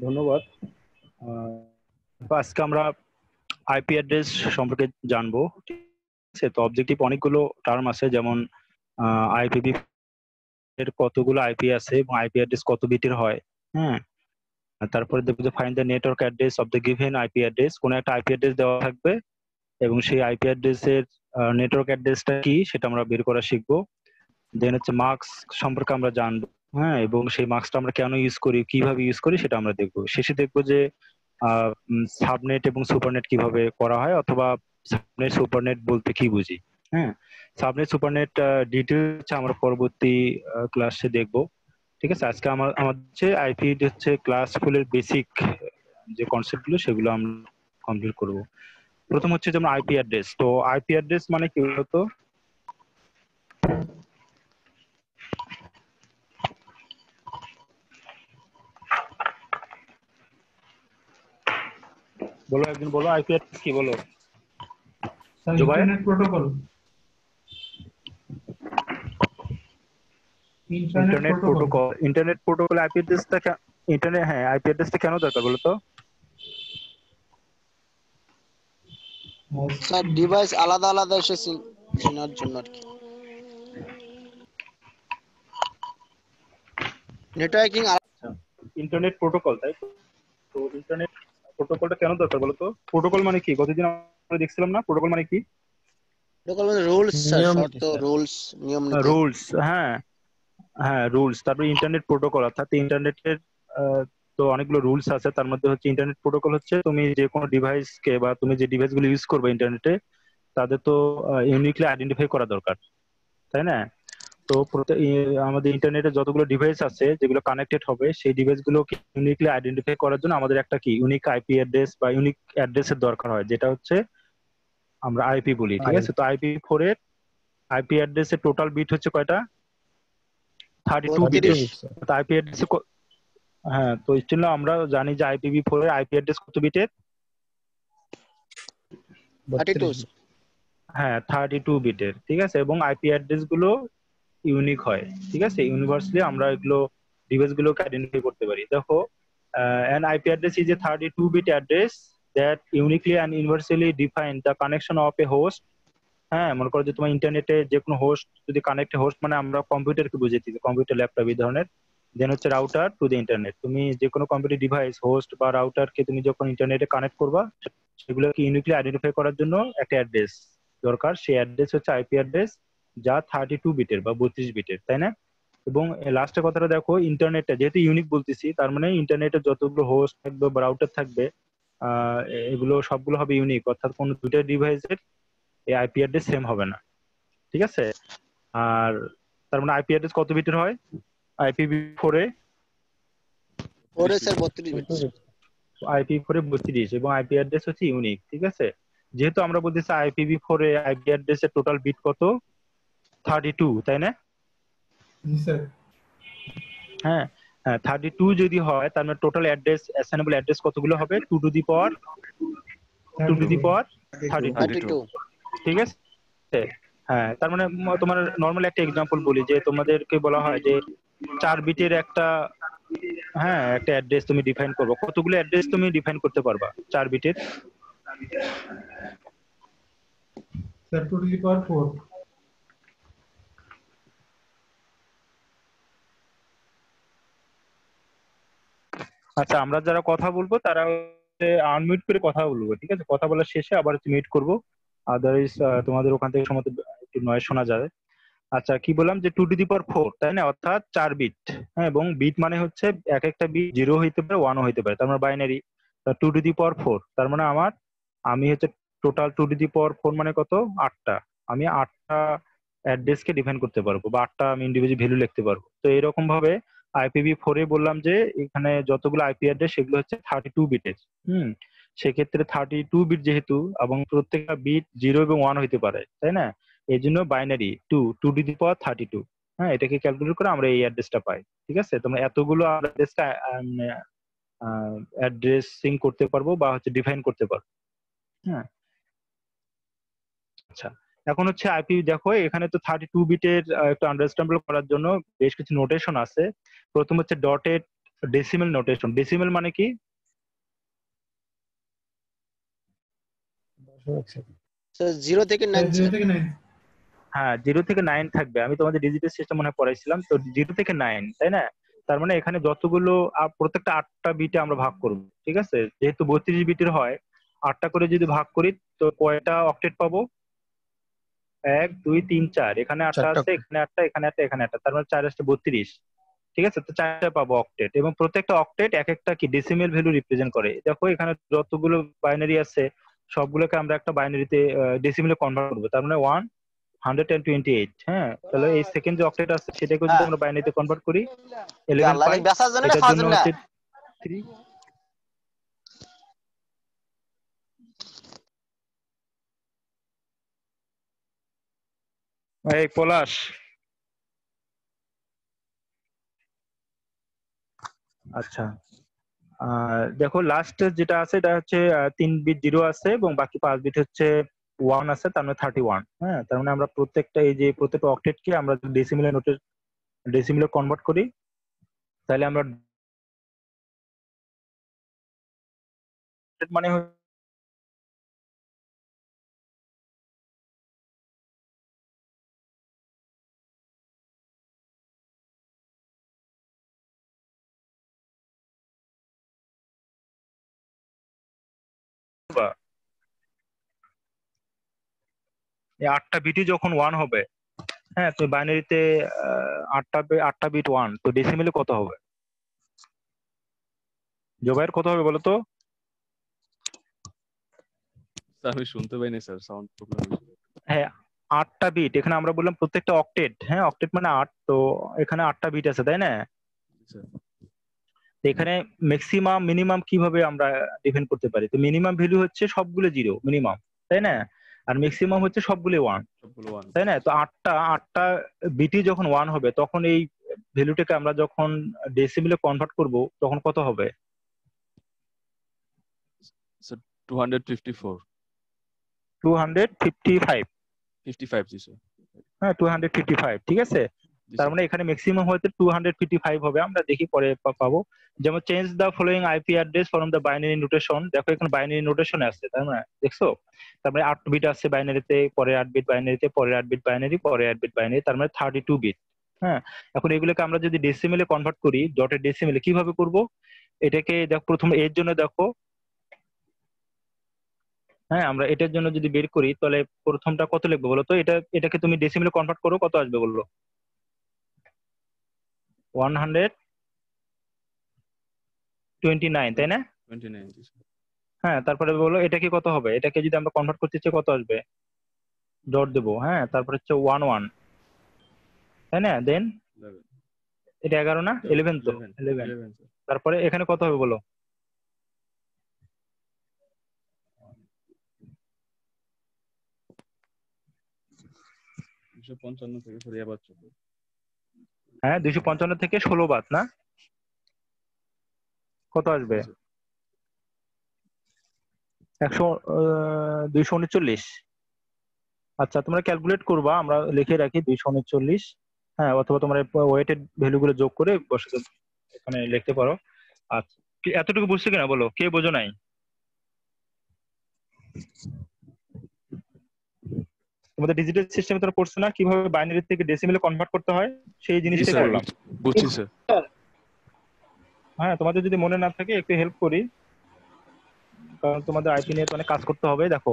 ধন্যবাদ। তো আজকে আমরা আইপি অ্যাড্রেস সম্পর্কে জানবো। ঠিক আছে, তো অবজেক্টিভ অনেকগুলো টার্ম আছে, যেমন আইপিভি এর কতগুলো আইপি আছে এবং আইপি অ্যাড্রেস কত বিটের হয়। হ্যাঁ, আর তারপরে দেখবো যে find the network address of the given IP address. কোনো একটা আইপি অ্যাড্রেস দেওয়া থাকবে এবং সেই আইপি অ্যাড্রেসের নেটওয়ার্ক অ্যাড্রেসটা কি সেটা আমরা বের করা শিখবো। দেন হচ্ছে মার্কস সম্পর্কে আমরা জানবো। হ্যাঁ, এবং সেই মার্কসটা আমরা কেন ইউজ করি, কিভাবে ইউজ করি সেটা আমরা দেখবো। শেষে দেখবো যে সাবনেট এবং সুপারনেট কিভাবে করা হয়, অথবা সাবনেট সুপারনেট বলতে কি বুঝি। হ্যাঁ, সাবনেট সুপারনেট ডিটেলস আমরা পরবর্তী ক্লাসে দেখবো। ঠিক আছে, আজকে আমাদের হচ্ছে আইপি হচ্ছে ক্লাস ফুলের বেসিক যে কনসেপ্ট গুলো সেগুলো আমরা কমপ্লিট করব। প্রথম হচ্ছে যেমন আইপি অ্যাড্রেস। তো আইপি অ্যাড্রেস মানে কি বলতো? বলো, একজন বলো আইপি অ্যাড্রেস কি, বলো Zubair. Internet protocol. Internet protocol. Internet protocol IP অ্যাড্রেসটা ইন্টারনেট, হ্যাঁ, আইপি অ্যাড্রেসটা কেন দরকার বলো তো? স্যার ডিভাইস আলাদা আলাদা এসে চেনার জন্য আর কি, নেটওয়ার্কিং। ইন্টারনেট প্রোটোকল, তাই তো? তো ইন্টারনেট প্রোটোকলটা কেন দরকার বলো তো? প্রোটোকল মানে কি, গতদিন আমরা দেখছিলাম না প্রোটোকল মানে কি? প্রোটোকল মানে রুলস স্যার, নিয়ম শর্ত, রুলস, নিয়ম নীতি। রুলস, হ্যাঁ হ্যাঁ, রুলস। তারপরে ইন্টারনেট প্রোটোকল, অর্থাৎ ইন্টারনেটের তো অনেকগুলো রুলস আছে। তার মধ্যে হচ্ছে ইন্টারনেট প্রোটোকল হচ্ছে তুমি যে কোনো ডিভাইসকে বা তুমি যে ডিভাইসগুলো ইউজ করবে ইন্টারনেটে, তাদের তো ইউনিকলি আইডেন্টিফাই করা দরকার, তাই না? তো আমাদের ইন্টারনেটে যতগুলো ডিভাইস আছে যেগুলো কানেক্টেড হবে, সেই ডিভাইসগুলোকে ইউনিকলি আইডেন্টিফাই করার জন্য আমাদের একটা কি ইউনিক আইপি অ্যাড্রেস বা ইউনিক অ্যাড্রেসের দরকার হয়, যেটা হচ্ছে আমরা আইপি বলি। ঠিক আছে, তো আইপি4 এর আইপি অ্যাড্রেসের টোটাল বিট হচ্ছে কয়টা? 32 বিটের। 32। তো আইপি অ্যাড্রেস, হ্যাঁ, তো স্টিল আমরা জানি যে আইপিভি4 এর আইপি অ্যাড্রেস কত বিটের? 32। হ্যাঁ, 32 বিটের। ঠিক আছে, এবং আইপি অ্যাড্রেস গুলো ইউনিক হয়। ঠিক আছে, ইউনিভার্সালি আমরা এগুলো ডিভাইস গুলোকে আইডেন্টিফাই করতে পারি। দেখো, an IP address is a 32-bit address that uniquely and universally define the connection of a host. হ্যাঁ, মনে করো যে তোমার ইন্টারনেটে যে কোনো হোস্ট যদি কানেক্ট, হোস্ট মানে আমরা কম্পিউটারকে বুঝেছি, কম্পিউটার, ল্যাপটপ এই ধরনের। দেন হচ্ছে রাউটার টু দ্য ইন্টারনেট। তুমি যে কোনো কম্পিউটার ডিভাইস, হোস্ট বা রাউটারকে তুমি যখন ইন্টারনেটে কানেক্ট করবা, সেগুলোকে ইউনিকলি আইডেন্টিফাই করার জন্য একটা অ্যাড্রেস দরকার। সেই অ্যাড্রেস হচ্ছে আইপি অ্যাড্রেস, যা 32 বিটের বা 32 বিটের, তাই না? এবং লাস্টের কথাটা দেখো, ইন্টারনেটটা যেহেতু ইউনিক বলতেছি, তার মানে ইন্টারনেটে যতগুলো হোস্ট থাকবে বা রাউটার থাকবে, এগুলো সবগুলো হবে ইউনিক, অর্থাৎ কোনো দুটো ডিভাইসের এই আইপি অ্যাড্রেস সেম হবে না। ঠিক আছে, আর তার মানে আইপি অ্যাড্রেস কত বিটের হয় আইপিভি4 এ? ওরে স্যার 32 বিট। আইপি4 এ 32, এবং আইপি অ্যাড্রেস হচ্ছে ইউনিক। ঠিক আছে, যেহেতু আমরা বলতেছি আইপিভি4 এ আইপি অ্যাড্রেসের টোটাল বিট কত? 32, তাই না? জি স্যার। হ্যাঁ হ্যাঁ, 32 যদি হয় তার মানে টোটাল অ্যাড্রেস, অ্যাসাইনেবল অ্যাড্রেস কতগুলো হবে? 2 টু দি পাওয়ার 32। 32। ঠিক আছে, হ্যাঁ, তার মানে তোমার নর্মাল একটা এক্সাম্পল বলি, যে তোমাদেরকে বলা হয় যে 4 বিটের একটা, হ্যাঁ, একটা অ্যাড্রেস তুমি ডিফাইন করবে, কতগুলো অ্যাড্রেস তুমি ডিফাইন করতে পারবা 4 বিটের? Sir 2 to the power 4। আচ্ছা, আমরা যারা কথা বলবো তারা আনমিউট করে কথা বলবো। ঠিক আছে, কথা বলার শেষে আবার মিউট করবো, আদারওয়াইজ তোমাদের ওখান থেকে সম্ভবত একটু নয়েজ শোনা যাবে। আচ্ছা, কি বললাম যে 2 টু দি পাওয়ার 4, তাই না? অর্থাৎ 4 বিট। হ্যাঁ, এবং বিট মানে হচ্ছে এক একটা বিট 0 হইতে পারে, 1ও হইতে পারে, তার মানে বাইনারি। 2 টু দি পাওয়ার 4, তার মানে আমি হচ্ছে টোটাল 2 টু দি পাওয়ার 4 মানে কত? 8টা। আমি 8টা অ্যাড্রেসকে ডিফাইন করতে পারবো, বা 8টা আমি ইন্ডিভিজুয়াল ভ্যালু লিখতে পারবো। তো এরকম ভাবে আইপিভি4 এ বললাম যে এখানে যতগুলো আইপি অ্যাড্রেস সেগুলো হচ্ছে 32 বিটের। সেক্ষেত্রে 32 বিট যেহেতু, এবং প্রত্যেকটা বিট 0 এবং 1 হইতে পারে, তাই না? এই জন্য বাইনারি 2 টু দি পাওয়ার 32। হ্যাঁ, এটাকে ক্যালকুলেট করে আমরা এই অ্যাড্রেসটা পাই। ঠিক আছে, তোমরা এতগুলো অ্যাড্রেসটা অ্যাড্রেসিং করতে পারবো বা হচ্ছে ডিফাইন করতে পারবো। হ্যাঁ, আচ্ছা, এখন হচ্ছে আইপি। দেখো, এখানে তো 32 বিটের একটু আন্ডারস্ট্যান্ডেবল করার জন্য বেশ কিছু নোটেশন আছে। প্রথম হচ্ছে ডটেড ডেসিমেল নোটেশন। ডেসিমেল মানে কি? স্যার 0 থেকে 9 0 থেকে 9। হ্যাঁ 0 থেকে 9 থাকবে। আমি তোমাদের ডিজিটাল সিস্টেম মনে হয় পড়াইছিলাম, তো 0 থেকে 9 তাই না? তার মানে এখানে যতগুলো প্রত্যেকটা 8টা বিটে আমরা ভাগ করব, ঠিক আছে? যেহেতু 32 বিটের হয়, 8টা করে যদি ভাগ করি তো কয়টা অক্টেট পাবো? 1 2 3 4, এখানে 8টা আছে, এখানে 8টা, এখানে 8টা, এখানে 8টা, তার মানে 4 আসছে 32, ঠিক আছে? তো 4টা পাবো অক্টেট, এবং প্রত্যেকটা অক্টেট এক একটা কি ডেসিমেল ভ্যালু রিপ্রেজেন্ট করে। দেখো এখানে যতগুলো বাইনারি আছে সবগুলোকে আমরা একটা বাইনারিতে ডেসিমেলে কনভার্ট করবো, তার মানে 128। হ্যাঁ, তাহলে এই সেকেন্ড যে অক্টেট আছে সেটাকে যদি আমরা বাইনারিতে কনভার্ট করি 11 আল্লাহ পাই। বেসার জন্য না এটার খাওয়ার জন্য জন্য? হচ্ছে 3। এই পলাশ, আচ্ছা দেখো লাস্ট যেটা আছে এটা হচ্ছে 3 বিট 0 আছে এবং বাকি 5 বিট হচ্ছে 1 আছে, তার মানে 31। হ্যাঁ, তার মানে আমরা প্রত্যেকটা এই যে প্রত্যেকটা অক্টেটকে আমরা ডেসিমেলে কনভার্ট করি, তাহলে আমরা মানে এই 8টা বিটই যখন 1 হবে, হ্যাঁ, তো বাইনারিতে 8টা বিট 1, তো ডেসিমেলে কত হবে? জোবাইর কত হবে বলো তো? আমি শুনতে পাইনি স্যার, সাউন্ড প্রবলেম হয়েছিল। হ্যাঁ 8টা বিট, এখানে আমরা বললাম প্রত্যেকটা অক্টেট, হ্যাঁ অক্টেট মানে 8, তো এখানে 8টা বিট আছে তাই না? স্যার তো এখানে ম্যাক্সিমাম মিনিমাম কিভাবে আমরা ডিফাইন করতে পারি? তো মিনিমাম ভ্যালু হচ্ছে সবগুলো 0 মিনিমাম, তাই না? আর ম্যাক্সিমাম হচ্ছে সবগুলো 1, সবগুলো 1। তাই না? তো 8টা বিটি যখন 1 হবে তখন এই ভ্যালুটাকে আমরা যখন ডেসিমেলে কনভার্ট করব তখন কত হবে? স্যার 254 255। 55 জি স্যার। হ্যাঁ 255, ঠিক আছে? জি তার স্যার। মানে এখানে ম্যাক্সিমাম হয়তো 255 হবে, আমরা দেখি পরে পাবো। যেমন change the following IP address from the binary notation, দেখো এখানে বাইনারি নোটেশনে আছে তাই না? দেখছো? তার মানে 8 বিট আছে বাইনারিতে, পরে 8 বিট বাইনারিতে, পরে 8 বিট বাইনারি, পরে 8 বিট বাইনারি, তার মানে 32 বিট। হ্যাঁ, এখন এগুলোকে আমরা যদি ডেসিমেলে কনভার্ট করি, ডটের ডেসিমেলে কিভাবে করব? এটাকে দেখো প্রথমে এর জন্য দেখো, হ্যাঁ আমরা এটার জন্য যদি বের করি তাহলে প্রথমটা কত লিখবো বলো তো? এটাকে তুমি ডেসিমেলে কনভার্ট করো, কত আসবে বললো? 129 তাই না? 29 জি স্যার। হ্যাঁ, তারপরে বলো এটা কি কত হবে? এটাকে যদি আমরা কনভার্ট করতে চাই কত আসবে? ডট দেবো, হ্যাঁ, তারপর হচ্ছে 11, তাই না? দেন 11 এটা 11 না? 11 তো 11। 11 স্যার। তারপরে এখানে কত হবে বলো? 255 থেকে সরিয়ে আবার চলো। হ্যাঁ 255 থেকে 16 বাদ না, কত আসবে? 239। আচ্ছা তোমরা ক্যালকুলেট করবা, আমরা লিখে রাখি 239। হ্যাঁ, অথবা তোমরা ওয়েটেড ভ্যালু গুলো যোগ করে বসে এখানে লিখতে পারো। আচ্ছা এতটুকু বুঝছো কিনা বলো, কে বোঝো নাই? তোমাদের ডিজিটাল সিস্টেমে তোমরা পড়ছো না কিভাবে বাইনারি থেকে ডেসিমেলে কনভার্ট করতে হয়? সেই জি জিনিসটাই স্যার করলাম। বুঝছি স্যার। হ্যাঁ, তোমাদের যদি মনে না থাকে একটু হেল্প করি, কারণ তোমাদের আইপি নিয়ে তো অনেক কাজ করতে হবে। দেখো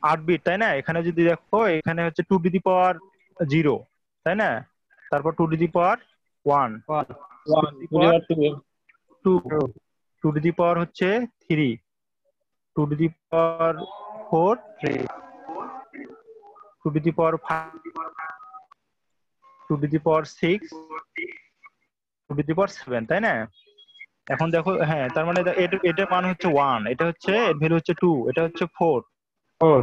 8 বিট তাই না? এখানে যদি দেখো এখানে হচ্ছে 2 টু দি পাওয়ার 0 তাই না? তারপর 2 to the power 1, 1 to the power 2 2, 2 to the power হচ্ছে 3, 2 to the power 4, 2 to the power 5, 2 to the power 6, 2 to the power 7 তাই না? এখন দেখো, হ্যাঁ তার মানে এটা মান হচ্ছে 1, এটা হচ্ছে এর ভ্যালু হচ্ছে 2, এটা হচ্ছে 4, 4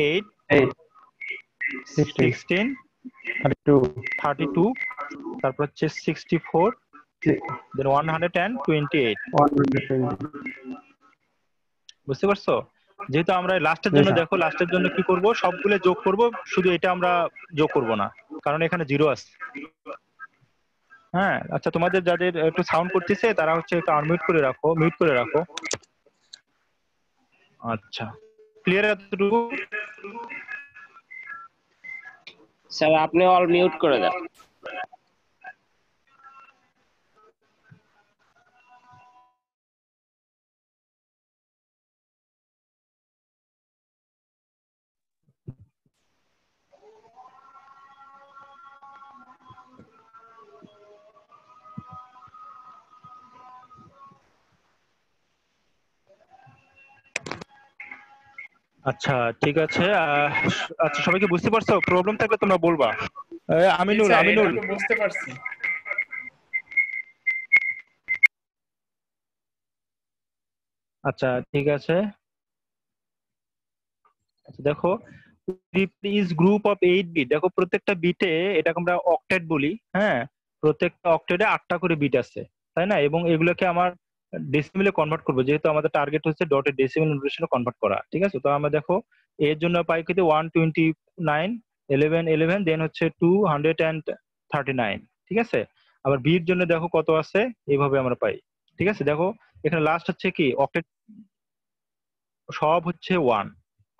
8, 8 16 16, 32 32, তারপর হচ্ছে 64, দেন 128। 120 বুঝতে পারছো? যেহেতু আমরা লাস্টের জন্য, দেখো লাস্টের জন্য কি করব, সবগুলো যোগ করব, শুধু এটা আমরা যোগ করব না, কারণ এখানে 0 আছে। হ্যাঁ আচ্ছা, তোমাদের যাদের একটু সাউন্ড করতেছে তারা হচ্ছে একটু আনমিউট করে রাখো, মিউট করে রাখো। আচ্ছা, ক্লিয়ার এতটুকু? স্যার আপনি অল মিউট করে দেন। আচ্ছা ঠিক আছে। আচ্ছা, সবাইকে বুঝতে পারছো? প্রবলেম থাকলে তোমরা বলবা। জি আমিনুল, স্যার, আমিনুল। এটা তো বুঝতে পারছি। আচ্ছা ঠিক আছে। আচ্ছা দেখো, ইজ গ্রুপ অফ 8 বিট। দেখো প্রত্যেকটা বিটে, এটাকে আমরা অক্টেট বলি, হ্যাঁ, প্রত্যেকটা অক্টেটে 8টা করে বিট আছে, তাই না? এবং এগুলোকে আমার ডেসিমেলে কনভার্ট করবো, যেহেতু আমাদের টার্গেট হচ্ছে ডটের ডেসিমেল নোটেশনে কনভার্ট করা, ঠিক আছে? তো আমরা দেখো এর জন্য পাই কিন্তু 129, 11, 11, দেন হচ্ছে 239, ঠিক আছে? আবার বির জন্য দেখো কত আছে, এইভাবে আমরা পাই, ঠিক আছে? দেখো এখানে লাস্ট হচ্ছে কি অক্টেট, সব হচ্ছে 1,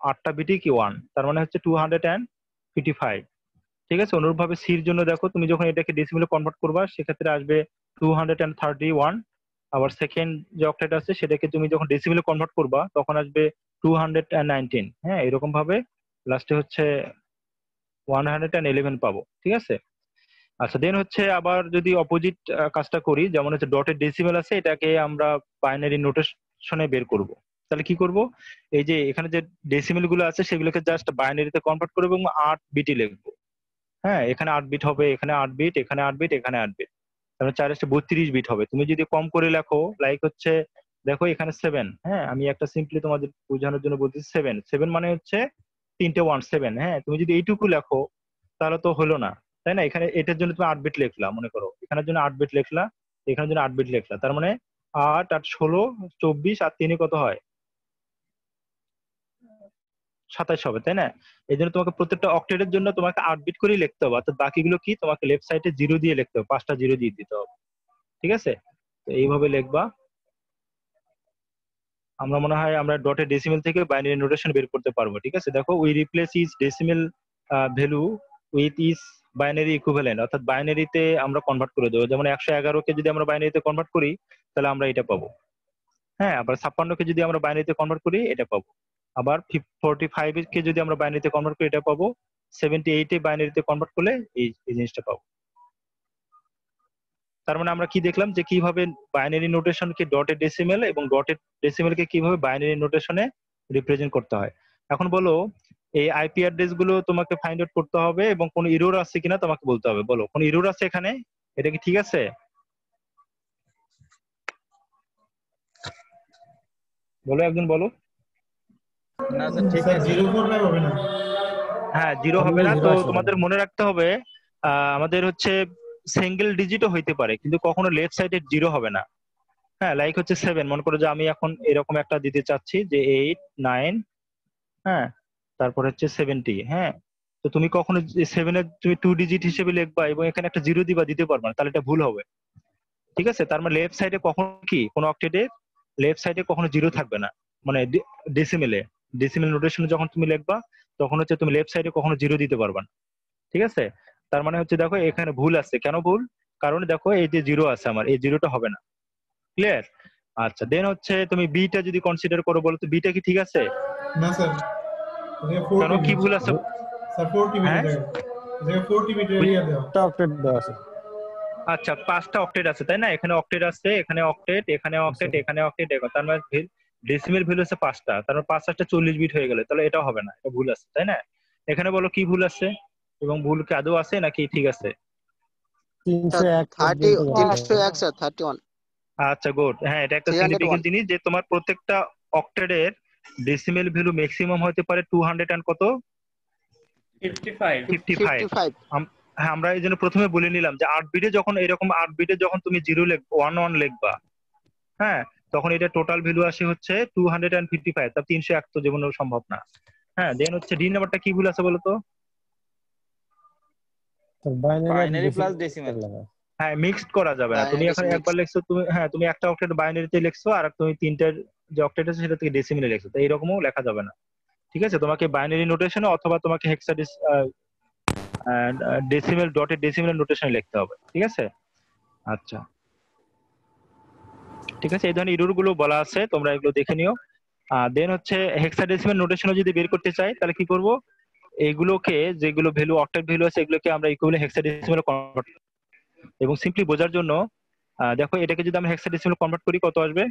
8টা বিটই কি 1, তার মানে হচ্ছে 255, ঠিক আছে? অনুরূপভাবে সির জন্য দেখো, তুমি যখন এটাকে ডেসিমেলে কনভার্ট করবা সেক্ষেত্রে আসবে 231। আবার সেকেন্ড যে অক্টেট আছে সেটাকে তুমি যখন ডেসিমেলে কনভার্ট করবা তখন আসবে 219, হ্যাঁ, এরকম ভাবে লাস্টে হচ্ছে 111 পাবো, ঠিক আছে? আচ্ছা, দেন হচ্ছে আবার যদি অপোজিট কাজটা করি, যেমন হচ্ছে ডটের ডেসিমেল আছে, এটাকে আমরা বাইনারি নোটেশনে বের করব। তাহলে কি করব? এই যে এখানে যে ডেসিমেল গুলো আছে সেগুলোকে জাস্ট বাইনারিতে কনভার্ট করবো এবং 8 বিটই লিখবো। হ্যাঁ, এখানে 8 বিট হবে, এখানে 8 বিট, এখানে 8 বিট, এখানে 8 বিট, তাহলে 432 বিট হবে। তুমি যদি কম করে লেখো, লাইক হচ্ছে দেখো এখানে 7, হ্যাঁ, আমি একটা সিম্পলি তোমাদের বোঝানোর জন্য বলতেছি 7, 7 মানে হচ্ছে 3টে 1, 7, হ্যাঁ। তুমি যদি এইটুকু লেখো তাহলে তো হলো না, তাই না? এখানে এটার জন্য তুমি 8 বিট লিখলা, মনে করো এখানের জন্য 8 বিট লিখলা, এখানের জন্য 8 বিট লিখলা, তার মানে 8 8 16 24 আর 3 কত হয়? 27 হবে, তাই না? এই জন্য তোমাকে প্রত্যেকটা অক্টেটের জন্য তোমাকে 8 বিট করেই লিখতে হবে, অর্থাৎ বাকিগুলো কি তোমাকে লেফট সাইডে 0 দিয়ে লিখতে হবে, 5টা 0 দিয়ে দিতে হবে, ঠিক আছে? তো এইভাবে লিখবা। আমরা মনে হয় আমরা ডটের ডেসিমেল থেকে বাইনারি নোটেশন বের করতে পারবো, ঠিক আছে? দেখো we replace is decimal value with is binary equivalent, অর্থাৎ বাইনারিতে আমরা কনভার্ট করে দেবো। যেমন 111কে যদি আমরা বাইনারিতে কনভার্ট করি তাহলে আমরা এটা পাবো, হ্যাঁ। আবার 56কে যদি আমরা বাইনারিতে কনভার্ট করি এটা পাবো। আবার 45 কে যদি আমরা বাইনারিতে কনভার্ট করি এটা পাবো। 78 এ বাইনারিতে কনভার্ট করলে এই জিনিসটা পাবো। তার মানে আমরা কি দেখলাম যে কিভাবে বাইনারি নোটেশনকে ডটেড ডেসিমেল এবং ডটেড ডেসিমেলকে কিভাবে বাইনারি নোটেশনে রিপ্রেজেন্ট করতে হয়। এখন বলো, এই আইপি অ্যাড্রেস গুলো তোমাকে ফাইন্ড আউট করতে হবে এবং কোন এরর আছে কিনা তোমাকে বলতে হবে। বলো কোন এরর আছে এখানে, এটা কি ঠিক আছে? বলো, একজন বলো। না স্যার, ঠিক স্যার আছে। 045 হবে না। হ্যাঁ, জিরো হবে না। তো তোমাদের মনে রাখতে হবে আমাদের হচ্ছে সিঙ্গেল ডিজিটও হইতে পারে কিন্তু কখনো লেফট সাইডে 0 হবে না। হ্যাঁ, লাইক হচ্ছে 7, মনে করো যে আমি এখন এরকম একটা দিতে চাচ্ছি যে 8 9, হ্যাঁ, তারপর হচ্ছে 70, হ্যাঁ। তো তুমি কখনো 7 এর তুমি 2 ডিজিট হিসেবে লিখবা এবং এখানে একটা 0 দিবা, দিতে পারবা না, তাহলে এটা ভুল হবে, ঠিক আছে? তার মানে লেফট সাইডে কখনো কি কোন অক্টেটে লেফট সাইডে কখনো 0 থাকবে না, মানে ডেসিমেলে, ডেসিমেল নোটেশনে যখন তুমি লিখবা তখন হচ্ছে তুমি লেফট সাইডে কখনো 0 দিতে পারবা না, ঠিক আছে? তার মানে হচ্ছে দেখো এখানে ভুল আছে। কেন ভুল? কারণ দেখো এই যে 0 আছে, আমার এই 0টা হবে না, ক্লিয়ার? আচ্ছা, দেন হচ্ছে তুমি বিটা যদি কনসিডার করো, বলো তো বিটা কি ঠিক আছে? না স্যার, এখানে কেন, 40 কি বিট। ভুল আছে? স্যার 40 বিট হ্যাঁ, এটা, এখানে 40 বিট এরিয়া দেওয়া। একটা অক্টেট দেওয়া আছে। আচ্ছা, 5টা অক্টেট আছে, তাই না? এখানে অক্টেট আছে, এখানে অক্টেট, এখানে অক্টেট, এখানে অক্টেট, তার মানে ডেসিমেল ভ্যালু হচ্ছে 5টা, তার মানে 5 8 40 বিট হয়ে গেল, তাহলে এটা হবে না, এটা ভুল আছে, তাই না? এখানে বলো কি ভুল আছে এবং ভুল কি আদৌ আছে নাকি ঠিক আছে? 301 30 পর্যন্ত যাবে। 301 স্যার, 31, আচ্ছা, গুড। হ্যাঁ, এটা একটা 301। সিগনিফিকেন্ট জিনিস যে তোমার প্রত্যেকটা অক্টেটের ডেসিমেল ভ্যালু ম্যাক্সিমাম হতে পারে 200 and কত? 55। 55। 55। হ্যাঁ, আমরা এই জন্য প্রথমে বলে নিলাম যে 8 বিটে যখন এরকম 8 বিটে যখন তুমি 0 লিখবা, 11 লিখবা, হ্যাঁ, তখন এটা টোটাল ভ্যালু আসে হচ্ছে 255, তা 301 তো যেমন সম্ভব না। হ্যাঁ, দেন হচ্ছে ডি নাম্বারটা কি ভুল আছে বলো তো? তো বাইনারি বাইনারি প্লাস ডেসিমেল। হ্যাঁ মিক্সড করা যাবে না, তুমি বাইনারি এখন একবার লিখছো, তুমি হ্যাঁ তুমি একটা অক্টেট বাইনারিতে লিখছো আর তুমি তিনটার যে অক্টেট আছে সেটা থেকে ডেসিমেলে লিখছো, তো এইরকমও লেখা যাবে না। ঠিক আছে, তোমাকে বাইনারি নোটেশনে অথবা তোমাকে ডেসিমেল ডটেড ডেসিমেল নোটেশনে লিখতে হবে। ঠিক আছে, আচ্ছা ঠিক আছে, এই ধরনের ইরর গুলো বলা আছে, তোমরা এগুলো দেখে নিও। দেন হচ্ছে হেক্সাডেসিমেল নোটেশনে যদি বের করতে চাই তাহলে কি করব, এইগুলোকে যেগুলো ভ্যালু অক্টেট ভ্যালু আছে এগুলোকে আমরা ইকুইভ্যালেন্ট হেক্সাডেসিমেলে কনভার্ট, এবং সিম্পলি বোঝার জন্য দেখো এটাকে যদি আমরা হেক্সাডেসিমেলে কনভার্ট করি কত আসবে,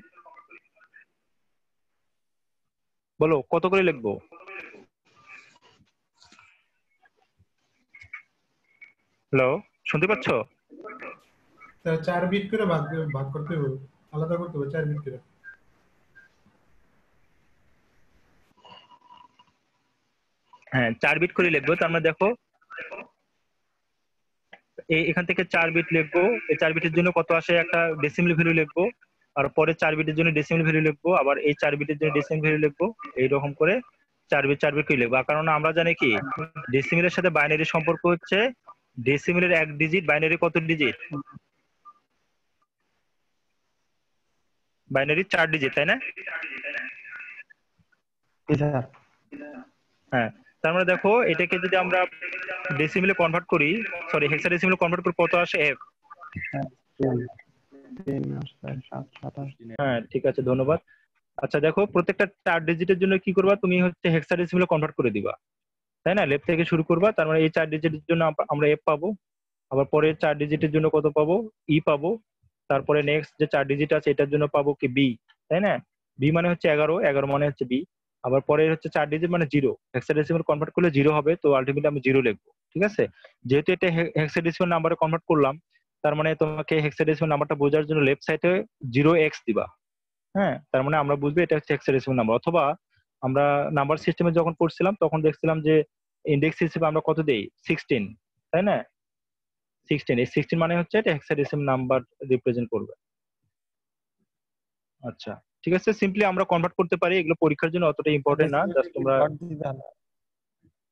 বলো কত করে লিখবো? হ্যালো, শুনতে পাচ্ছ? স্যার 4 বিট করে ভাগ ভাগ করতে হবে, আলাদা করতে হবে 4 বিট করে। হ্যাঁ 4 বিট করে লিখবো, তার মানে দেখো এখান থেকে 4 বিট লিখবো, এই 4 বিটের জন্য কত আসে একটা ডেসিমেল ভ্যালু লিখবো, আর পরে 4 বিটের জন্য ডেসিমেল ভ্যালু লিখবো, আবার এই 4 বিটের জন্য ডেসিমেল ভ্যালু লিখবো, এইরকম করে 4 বিট করে লিখবো। আর কারণ আমরা জানি কি ডেসিমেলের সাথে বাইনারি সম্পর্ক হচ্ছে ডেসিমেলের এক ডিজিট, বাইনারি কত ডিজিট? বাইনারি 4 ডিজিট, তাই না? স্যার হ্যাঁ, তার মানে দেখো এটাকে যদি আমরা ডেসিমেলে কনভার্ট করি, সরি হেক্সাডেসিমেলে কনভার্ট করি কত আসে f। হ্যাঁ ঠিক আছে, ধন্যবাদ। আচ্ছা দেখো প্রত্যেকটা 4 ডিজিটের জন্য কি করবা, তুমি হচ্ছে হেক্সাডেসিমেলে কনভার্ট করে দিবা, তাই না? লেফট থেকে শুরু করবা, তার মানে এই 4 ডিজিটের জন্য আমরা f পাবো, আবার পরে 4 ডিজিটের জন্য কত পাবো, e পাবো, তারপরে নেক্সট যে 4 ডিজিট আছে এটার জন্য পাবো কি b, তাই না? b মানে হচ্ছে 11, 11 মানে হচ্ছে b, আবার পরে হচ্ছে 4 ডিজিট মানে 0, হেক্সাডেসিমেল কনভার্ট করলে 0 হবে, তো আলটিমেটলি আমি 0 লিখবো। ঠিক আছে, যেহেতু এটা হেক্সাডেসিমেল নাম্বারে কনভার্ট করলাম, তার মানে তোমাকে হেক্সাডেসিমেল নাম্বারটা বোঝার জন্য লেফট সাইডে 0x দিবা। হ্যাঁ, তার মানে আমরা বুঝবো এটা হচ্ছে হেক্সাডেসিমেল নাম্বার। অথবা আমরা নাম্বার সিস্টেমে যখন পড়ছিলাম তখন দেখছিলাম যে ইন্ডেক্স হিসেবে আমরা কত দেই, 16, তাই না? 16, এই 16 মানে হচ্ছে এটা হেক্সাডেসিমেল নাম্বার রিপ্রেজেন্ট করবে। আচ্ছা ঠিক আছে, সিম্পলি আমরা কনভার্ট করতে পারি, এগুলো পরীক্ষার জন্য অতটা ইম্পর্টেন্ট না, জাস্ট তোমরা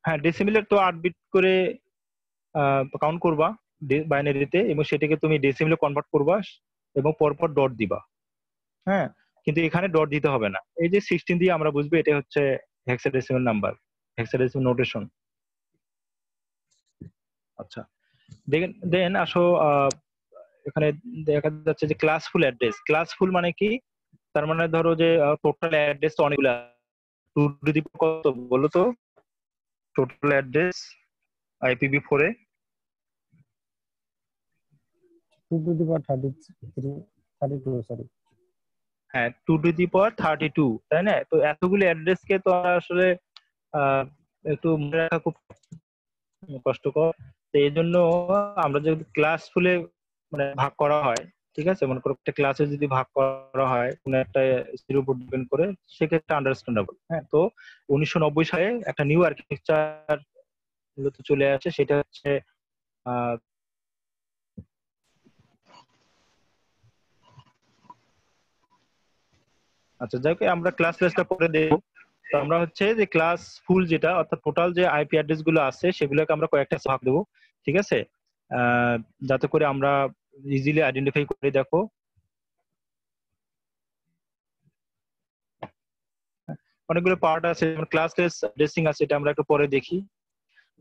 হ্যাঁ ডেসিমেলের তো 8 বিট করে কাউন্ট করবা বাইনারিতে, এবং সেটাকে তুমি ডেসিমেলে কনভার্ট করবা এবং পরপর ডট দিবা। হ্যাঁ, কিন্তু এখানে ডট দিতে হবে না, এই যে 16 দিয়ে আমরা বুঝবো এটা হচ্ছে হেক্সাডেসিমেল নাম্বার, হেক্সাডেসিমেল নোটেশন। আচ্ছা দেন আসো, এখানে দেখা যাচ্ছে যে ক্লাসফুল অ্যাড্রেস। ক্লাসফুল মানে কি, তার মানে ধরো যে টোটাল অ্যাড্রেস তো অনেকগুলো, 2 টু দি কত বলো তো, total address IPv4 A 2 to the power 33 32 sorry. হ্যাঁ 2 টু দি পাওয়ার 32, তাই না? তো এতগুলো অ্যাড্রেসকে তো আসলে আহ, একটু মনে রাখা খুব কষ্টকর, তো এই জন্য আমরা যদি ক্লাস ফুলে মানে ভাগ করা হয়, ঠিক আছে, মনে করো একটা ক্লাসে যদি ভাগ করা হয় কোনো একটা এর উপর ডিপেন্ড করে, সেক্ষেত্রে আন্ডারস্ট্যান্ডেবল। হ্যাঁ, তো 1990 সালে একটা নিউ আর্কিটেকচার মূলত চলে আসে, সেটা হচ্ছে আহ আচ্ছা যাই হোক, আমরা ক্লাস লিস্টটা পরে দেখব। তো আমরা হচ্ছে যে ক্লাস ফুল যেটা, অর্থাৎ টোটাল যে আইপি অ্যাড্রেস গুলো আছে সেগুলোকে আমরা কয়েকটা ভাগ দেবো। ঠিক আছে, আহ, যাতে করে আমরা ইজিলি আইডেন্টিফাই করে। দেখো অনেকগুলো পার্ট আছে, যেমন ক্লাস লিস্ট অ্যাড্রেসিং আছে, এটা আমরা একটু পরে দেখি।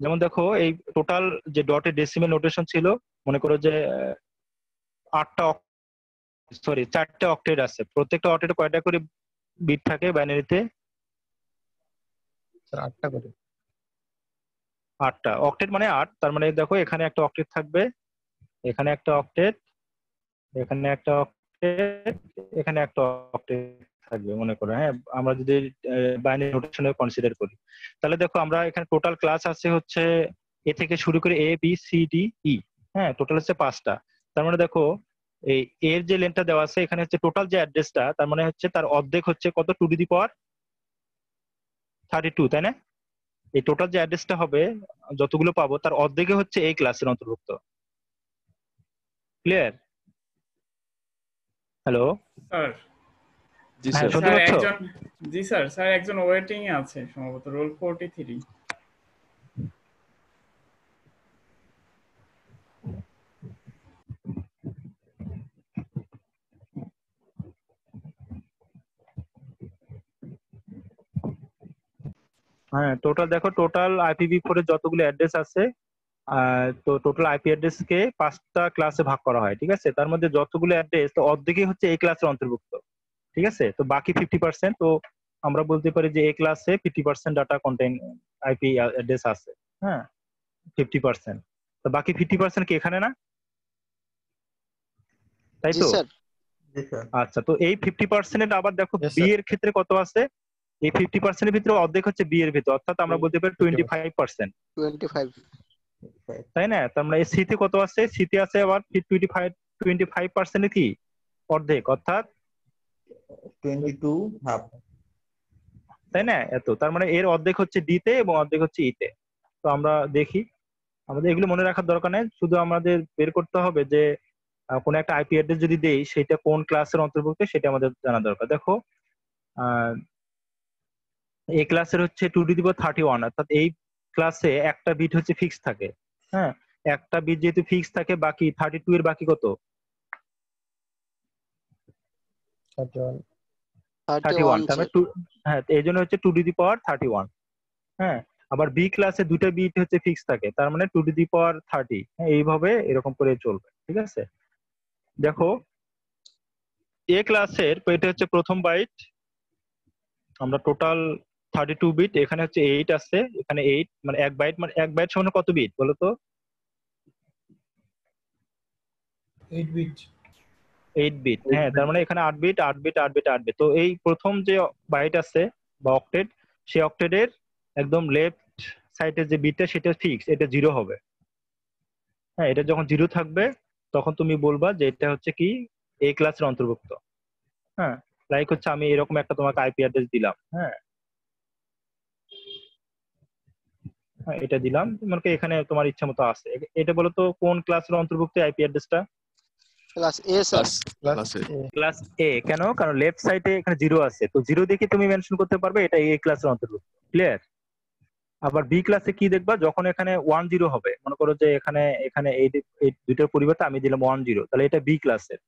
যেমন দেখো এই টোটাল যে ডটের ডেসিমেল নোটেশন ছিল, মনে করো যে 8টা, সরি 4টে অক্টেট আছে, প্রত্যেকটা অক্টেটে কয়টা করে বিট থাকে বাইনারিতে? স্যার 8টা করে। 8টা অক্টেট মানে 8, তার মানে দেখো এখানে একটা অক্টেট থাকবে, এখানে একটা অক্টেট, এখানে একটা অক্টেট, এখানে একটা অক্টেট থাকবে, মনে করো। হ্যাঁ, আমরা যদি বাইনারি নোটেশনে কনসিডার করি, তাহলে দেখো আমরা এখানে টোটাল ক্লাস আছে হচ্ছে এ থেকে শুরু করে ABCDE। হ্যাঁ, টোটাল হচ্ছে 5টা। তার মানে দেখো এই এর যে লেনটা দেওয়া আছে এখানে হচ্ছে টোটাল যে অ্যাড্রেসটা, তার মানে হচ্ছে তার অর্ধেক হচ্ছে কত, 2 টু দি পাওয়ার 32, তাই না? এই টোটাল যে অ্যাড্রেসটা হবে, যতগুলো পাবো তার অর্ধেকে হচ্ছে এই ক্লাসের অন্তর্ভুক্ত। ক্লিয়ার? হ্যালো, স্যার জি হ্যাঁ স্যার। শুনতে স্যার পাচ্ছ? একজন, জি স্যার, স্যার একজন ওয়েটিং এ আছে সম্ভবত, রোল 43। হ্যাঁ, টোটাল দেখো, টোটাল IPv4 এর যতগুলো অ্যাড্রেস আছে, তো টোটাল আইপি অ্যাড্রেস কে 5টা ক্লাসে ভাগ করা হয়, ঠিক আছে? তার মধ্যে যতগুলো অ্যাড্রেস, তো অর্ধেকই হচ্ছে এই ক্লাসের অন্তর্ভুক্ত, ঠিক আছে? তো বাকি 50%, তো আমরা বলতে পারি যে এই ক্লাসে 50% ডাটা কন্টেইন আইপি অ্যাড্রেস আছে। হ্যাঁ, 50%। তো বাকি 50% কি এখানে না, তাই জি তো? স্যার। আচ্ছা, তো এই 50% এর আবার দেখো Yes, বি sir. এর ক্ষেত্রে কত আছে? এই 50% এর ভিতরে অর্ধেক হচ্ছে বি এর ভিতরে, অর্থাৎ আমরা বলতে পারি 25%, 25। তাই না? তো আমরা এই সিতে কত আছে? সিতে আছে আবার 25% কি অর্ধেক, অর্থাৎ 22 হাফ। তাই না? এত, তার মানে এর অর্ধেক হচ্ছে ডি তে এবং অর্ধেক হচ্ছে ই তে। তো আমরা দেখি, আমাদের এগুলো মনে রাখার দরকার নেই, শুধু আমাদের বের করতে হবে যে কোনো একটা আইপি অ্যাড্রেস যদি দেই সেটা কোন ক্লাসের অন্তর্ভুক্ত সেটা আমাদের জানা দরকার। দেখো, এই ক্লাসের হচ্ছে 2^31, অর্থাৎ এই ক্লাসে একটা বিট হচ্ছে ফিক্স থাকে। হ্যাঁ, একটা বিট যেহেতু ফিক্স থাকে, বাকি 32 এর বাকি কত? 31 31, তার মানে স্যার। হ্যাঁ, এই জন্য হচ্ছে 2^31। হ্যাঁ, আবার বি ক্লাসে দুটো বিট হচ্ছে ফিক্স থাকে, তার মানে 2^30। হ্যাঁ, এইভাবে এরকম করে চলবে, ঠিক আছে? দেখো, এ ক্লাসের এটা হচ্ছে প্রথম বাইট, আমরা টোটাল 32 বিট, এখানে হচ্ছে 8 আছে, এখানে 8, মানে এক বাইট, মানে এক বাইট সমান কত বিট বলো তো? 8 বিট। 8 বিট। হ্যাঁ, তার মানে এখানে 8 বিট, 8 বিট, 8 বিট, 8 বিট। তো এই প্রথম যে বাইট আছে বা অক্টেট, সেই অক্টেটের একদম লেফট সাইডের যে বিটটা সেটা ফিক্স, এটা 0 হবে। হ্যাঁ, এটা যখন 0 থাকবে তখন তুমি বলবা যে এটা হচ্ছে কি এই ক্লাসের অন্তর্ভুক্ত। হ্যাঁ, লাইক হচ্ছে আমি এরকম একটা তোমাকে আইপি অ্যাড্রেস দিলাম। হ্যাঁ, হ্যাঁ, এটা দিলাম তোমাকে, এখানে তোমার ইচ্ছা মতো আছে। এটা বলো তো কোন ক্লাসের অন্তর্ভুক্ত আইপি অ্যাড্রেসটা? Class A sir. Class A. Class এ। কেন? কারণ লেফট সাইডে এখানে 0 আছে, তো 0 দেখে তুমি মেনশন করতে পারবে এটা এ ক্লাসের অন্তর্ভুক্ত। ক্লিয়ার? আবার বি ক্লাসে কি দেখবা, যখন এখানে 10 হবে, মনে করো যে এখানে এখানে এই দুইটার পরিবর্তে আমি দিলাম 10, তাহলে এটা বি ক্লাসের।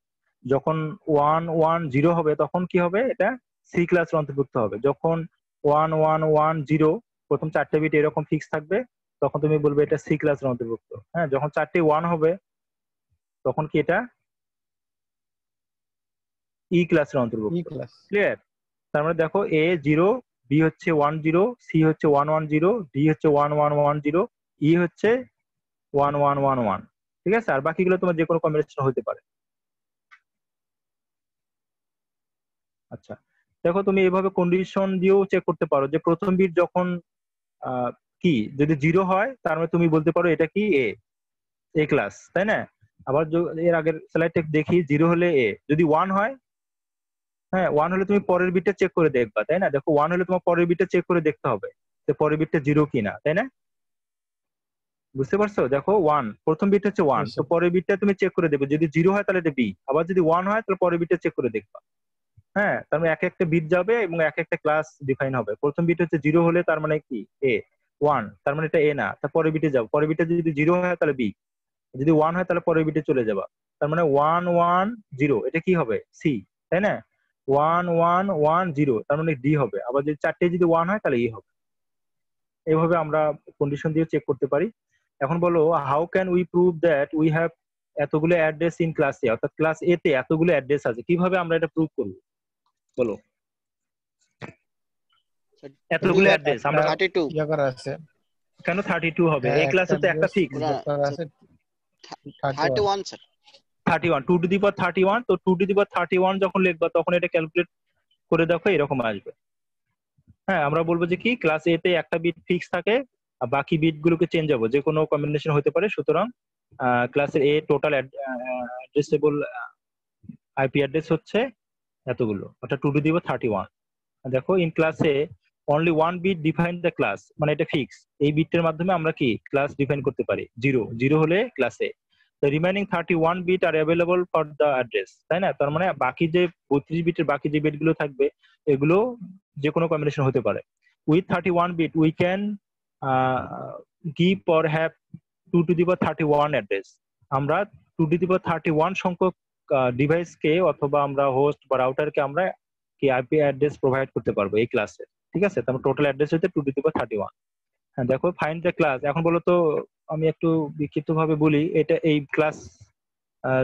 যখন 110 হবে তখন কি হবে? এটা সি ক্লাসের অন্তর্ভুক্ত হবে। যখন 1110 প্রথম 4টে বিট এরকম ফিক্স থাকবে, তখন তুমি বলবে এটা সি ক্লাসের অন্তর্ভুক্ত। হ্যাঁ, যখন 4টে 1 হবে তখন কি এটা ই ক্লাসের অন্তর্ভুক্ত। ই ক্লাস। ক্লিয়ার? তার মানে দেখো, এ 0, বি হচ্ছে 10, সি হচ্ছে 110, ডি হচ্ছে 1110, ই হচ্ছে 1111। ঠিক আছে? আর বাকিগুলো তোমার যে কোনো কম্বিনেশন হতে পারে। আচ্ছা, দেখো তুমি এইভাবে কন্ডিশন দিয়েও চেক করতে পারো যে প্রথম বিট যখন কি যদি 0 হয় তার মানে তুমি বলতে পারো এটা কি এ ক্লাস, তাই না? আবার এর আগের স্লাইডটা দেখি, 0 হলে এ, যদি 1 হয়, হ্যাঁ 1 হলে তুমি পরের বিটটা চেক করে দেখবা, তাই না? দেখো 1 হলে তোমার পরের বিটটা চেক করে দেখতে হবে যে পরের বিটটা 0 কিনা, তাই না? বুঝতে পারছো? দেখো 1, প্রথম বিট হচ্ছে 1, তো পরের বিটটা তুমি চেক করে দেবে, যদি 0 হয় তাহলে এটা বি, আবার যদি 1 হয় তাহলে পরের বিটটা চেক করে দেখবা। হ্যাঁ, তার মানে এক একটা বিট যাবে এবং এক একটা ক্লাস ডিফাইন হবে। প্রথম বিট হচ্ছে 0 হলে তার মানে কি এ, 1 তার মানে এটা এ না, তার পরের বিটে যাও, পরের বিটে যদি 0 হয় তাহলে বি, যদি 1 হয় তাহলে পরের বিটে চলে যাবা। তার মানে 110 এটা কি হবে? সি, তাই না? 1110 তার মানে ডি হবে। আবার যদি 4টে যদি 1 হয় তাহলে ই হবে। এইভাবে আমরা কন্ডিশন দিয়ে চেক করতে পারি। এখন বলো, how can we prove that we have এতগুলো অ্যাড্রেস ইন ক্লাস এ, অর্থাৎ ক্লাস এ তে এতগুলো অ্যাড্রেস আছে, কিভাবে আমরা এটা প্রুভ করব বলো? এতগুলো অ্যাড্রেস আমরা 32 ইয়া করা আছে। কেন 32 হবে? হ্যাঁ, এই ক্লাসে তো একটা ফিক্স করা আছে 31। 31 স্যার। 31, 2^31। তো 2^31 যখন লিখবা তখন এটা ক্যালকুলেট করে দেখো এরকম আসবে। হ্যাঁ, আমরা বলবো যে কি ক্লাস এ তে একটা বিট ফিক্স থাকে আর বাকি বিট গুলোকে চেঞ্জ হবে, যে কোনো কম্বিনেশন হতে পারে। সুতরাং ক্লাসের A total addressable IP address হচ্ছে এতগুলো, অর্থাৎ 2^31। দেখো, ইন ক্লাসে only 1 bit define the class, মানে এটা ফিক্স। এই বিটের মাধ্যমে আমরা কি ক্লাস ডিফাইন করতে পারি। 0 হলে ক্লাসে the remaining 31 bit are available for the address, তাই না? তার মানে বাকি যে 32 বিটের বাকি যে বিটগুলো থাকবে এগুলো যে কোনো কম্বিনেশন হতে পারে। with 31 bit we can keep or have 2^31 address. আমরা 2^31 সংখ্যক ডিভাইসকে অথবা আমরা হোস্ট বা রাউটারকে আমরা কি আইপি অ্যাড্রেস প্রোভাইড করতে পারবো এই ক্লাসে। ঠিক আছে, তারপর টোটাল অ্যাড্রেস হচ্ছে 2 to the power 31। হ্যাঁ দেখো ফাইন্ড দ্য ক্লাস। এখন বলো তো, আমি একটু বিক্ষিপ্ত ভাবে বলি, এটা এই ক্লাস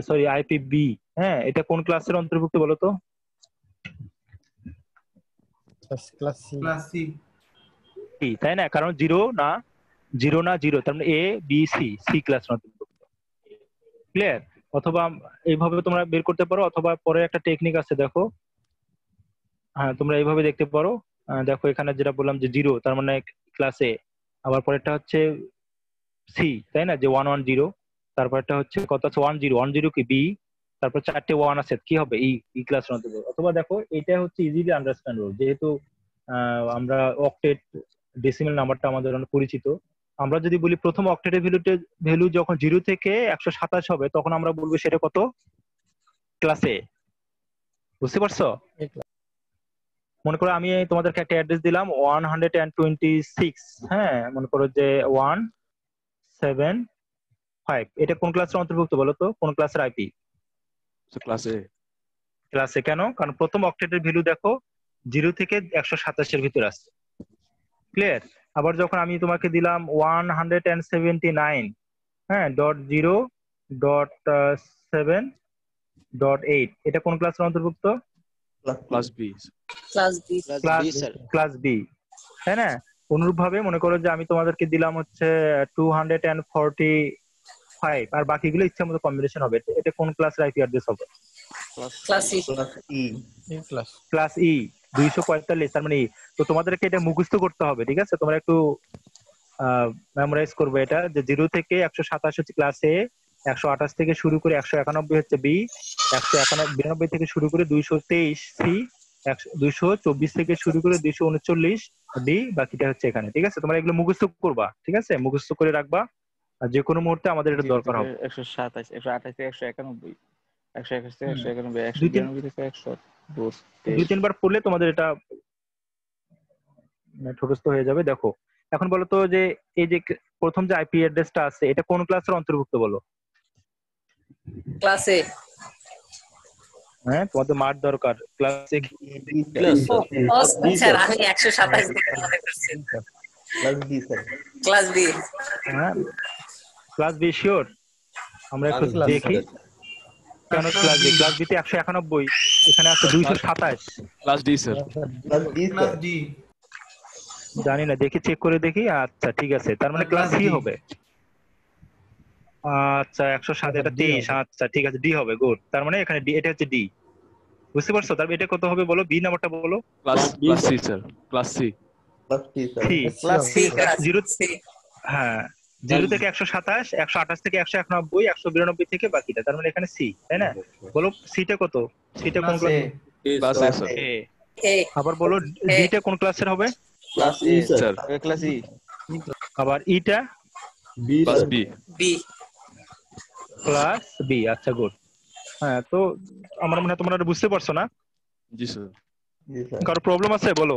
সরি আইপি বি, হ্যাঁ এটা কোন ক্লাসের অন্তর্ভুক্ত বলো তো? Class C. Class C. তাই না, কারণ জিরো না জিরো, তার মানে A B C, C class অন্তর্ভুক্ত। ক্লিয়ার? অথবা এইভাবে তোমরা বের করতে পারো, অথবা পরে একটা টেকনিক আছে দেখো, হ্যাঁ তোমরা এইভাবে দেখতে পারো। দেখো এখানে যেটা বললাম যে জিরো, তার মানে ক্লাস এ, আবার পরেরটা হচ্ছে সি, তাই না, যে 110, তারপরটা হচ্ছে কত আছে 10 কি বি, তারপর 4টে 1 আছে, কি হবে ই ক্লাস অন্তর্ভুক্ত। অথবা দেখো এটা হচ্ছে ইজিলি আন্ডারস্ট্যান্ডেবল, যেহেতু আমরা অক্টেট ডেসিমেল নাম্বারটা আমাদের অনেক পরিচিত। আমরা যদি বলি প্রথম অক্টেটের ভ্যালু যখন 0 থেকে 127 হবে, তখন আমরা বলবো সেটা কত ক্লাসে। বুঝতে পারছো? মনে করো আমি তোমাদেরকে একটা অ্যাড্রেস দিলাম 126, হ্যাঁ মনে করো যে 175, এটা কোন ক্লাসের অন্তর্ভুক্ত বলো তো, কোন ক্লাসের আইপি? ক্লাস এ। ক্লাসে। কেন? কারণ প্রথম অক্টেটের ভ্যালু দেখো 0 থেকে 127 এর ভিতরে আছে। ক্লিয়ার? আবার যখন আমি তোমাকে দিলাম 179, হ্যাঁ .0.7.8, এটা কোন ক্লাসের অন্তর্ভুক্ত? Class B. Class B sir. Class B, তাই না? অনুরূপ ভাবে মনে করো যে আমি তোমাদেরকে দিলাম হচ্ছে 245, আর বাকিগুলো ইচ্ছা মতো কম্বিনেশন হবে, এটা কোন ক্লাসের আইপি অ্যাড্রেস হবে? Class C. ক্লাস ই 245, তার মানে তো তোমাদেরকে এটা মুখস্থ করতে হবে, ঠিক আছে? তোমরা একটু মেমোরাইজ করবে এটা, যে 0 থেকে 127 হচ্ছে ক্লাস এ, 128 থেকে শুরু করে 191 হচ্ছে বি, 192 থেকে শুরু করে 223 সি, 224 থেকে শুরু করে 239 ডি, বাকিটা হচ্ছে এখানে। ঠিক আছে, তোমরা এগুলো মুখস্থ করবা, ঠিক আছে, মুখস্থ করে রাখবা, আর যে কোনো মুহূর্তে আমাদের এটা দরকার হবে। 127, 128 থেকে 191, 121 থেকে 191, 2-3 192 থেকে 102। 2-3 বার পড়লে তোমাদের এটা ঠোঁটস্থ হয়ে যাবে। দেখো এখন বলো তো, যে এই যে প্রথম যে আইপি অ্যাড্রেসটা আছে, এটা কোন ক্লাসের অন্তর্ভুক্ত বলো? ক্লাস এ। হ্যাঁ তোমাদের মার দরকার, ক্লাসে স্যার আমি 127 থেকে মনে করছি। Class B. হ্যাঁ ক্লাস বি শিওর? আমরা একটু দেখি কেন ক্লাস বি। ক্লাস বি তে 191, এখানে আছে 227। Class D sir. Class D. জানি না, দেখি চেক করে দেখি। আচ্ছা ঠিক আছে, তার মানে ক্লাস সি হবে। আচ্ছা 107, এটা 23। আচ্ছা ঠিক আছে, ডি হবে। গুড, তার মানে এখানে ডি, এটা হচ্ছে ডি। বুঝতে পারছো? তারপর এটা কত হবে বলো, বি নাম্বারটা বলো। Class C sir. Class C. Class C. হ্যাঁ 0 থেকে 127, 128 থেকে 191, 192 থেকে বাকিটা, তার মানে এখানে সি, তাই না? বলো সিটা কত? সিটা কোন class? Class A sir. A. আবার বলো ডিটা কোন ক্লাসের হবে? Class E sir. Class E. আবার ইটা? Class B. B. Class B. আচ্ছা গুড। হ্যাঁ তো আমার মনে হয় তোমরা বুঝতে পারছো না? জি স্যার। কারো প্রবলেম আছে বলো?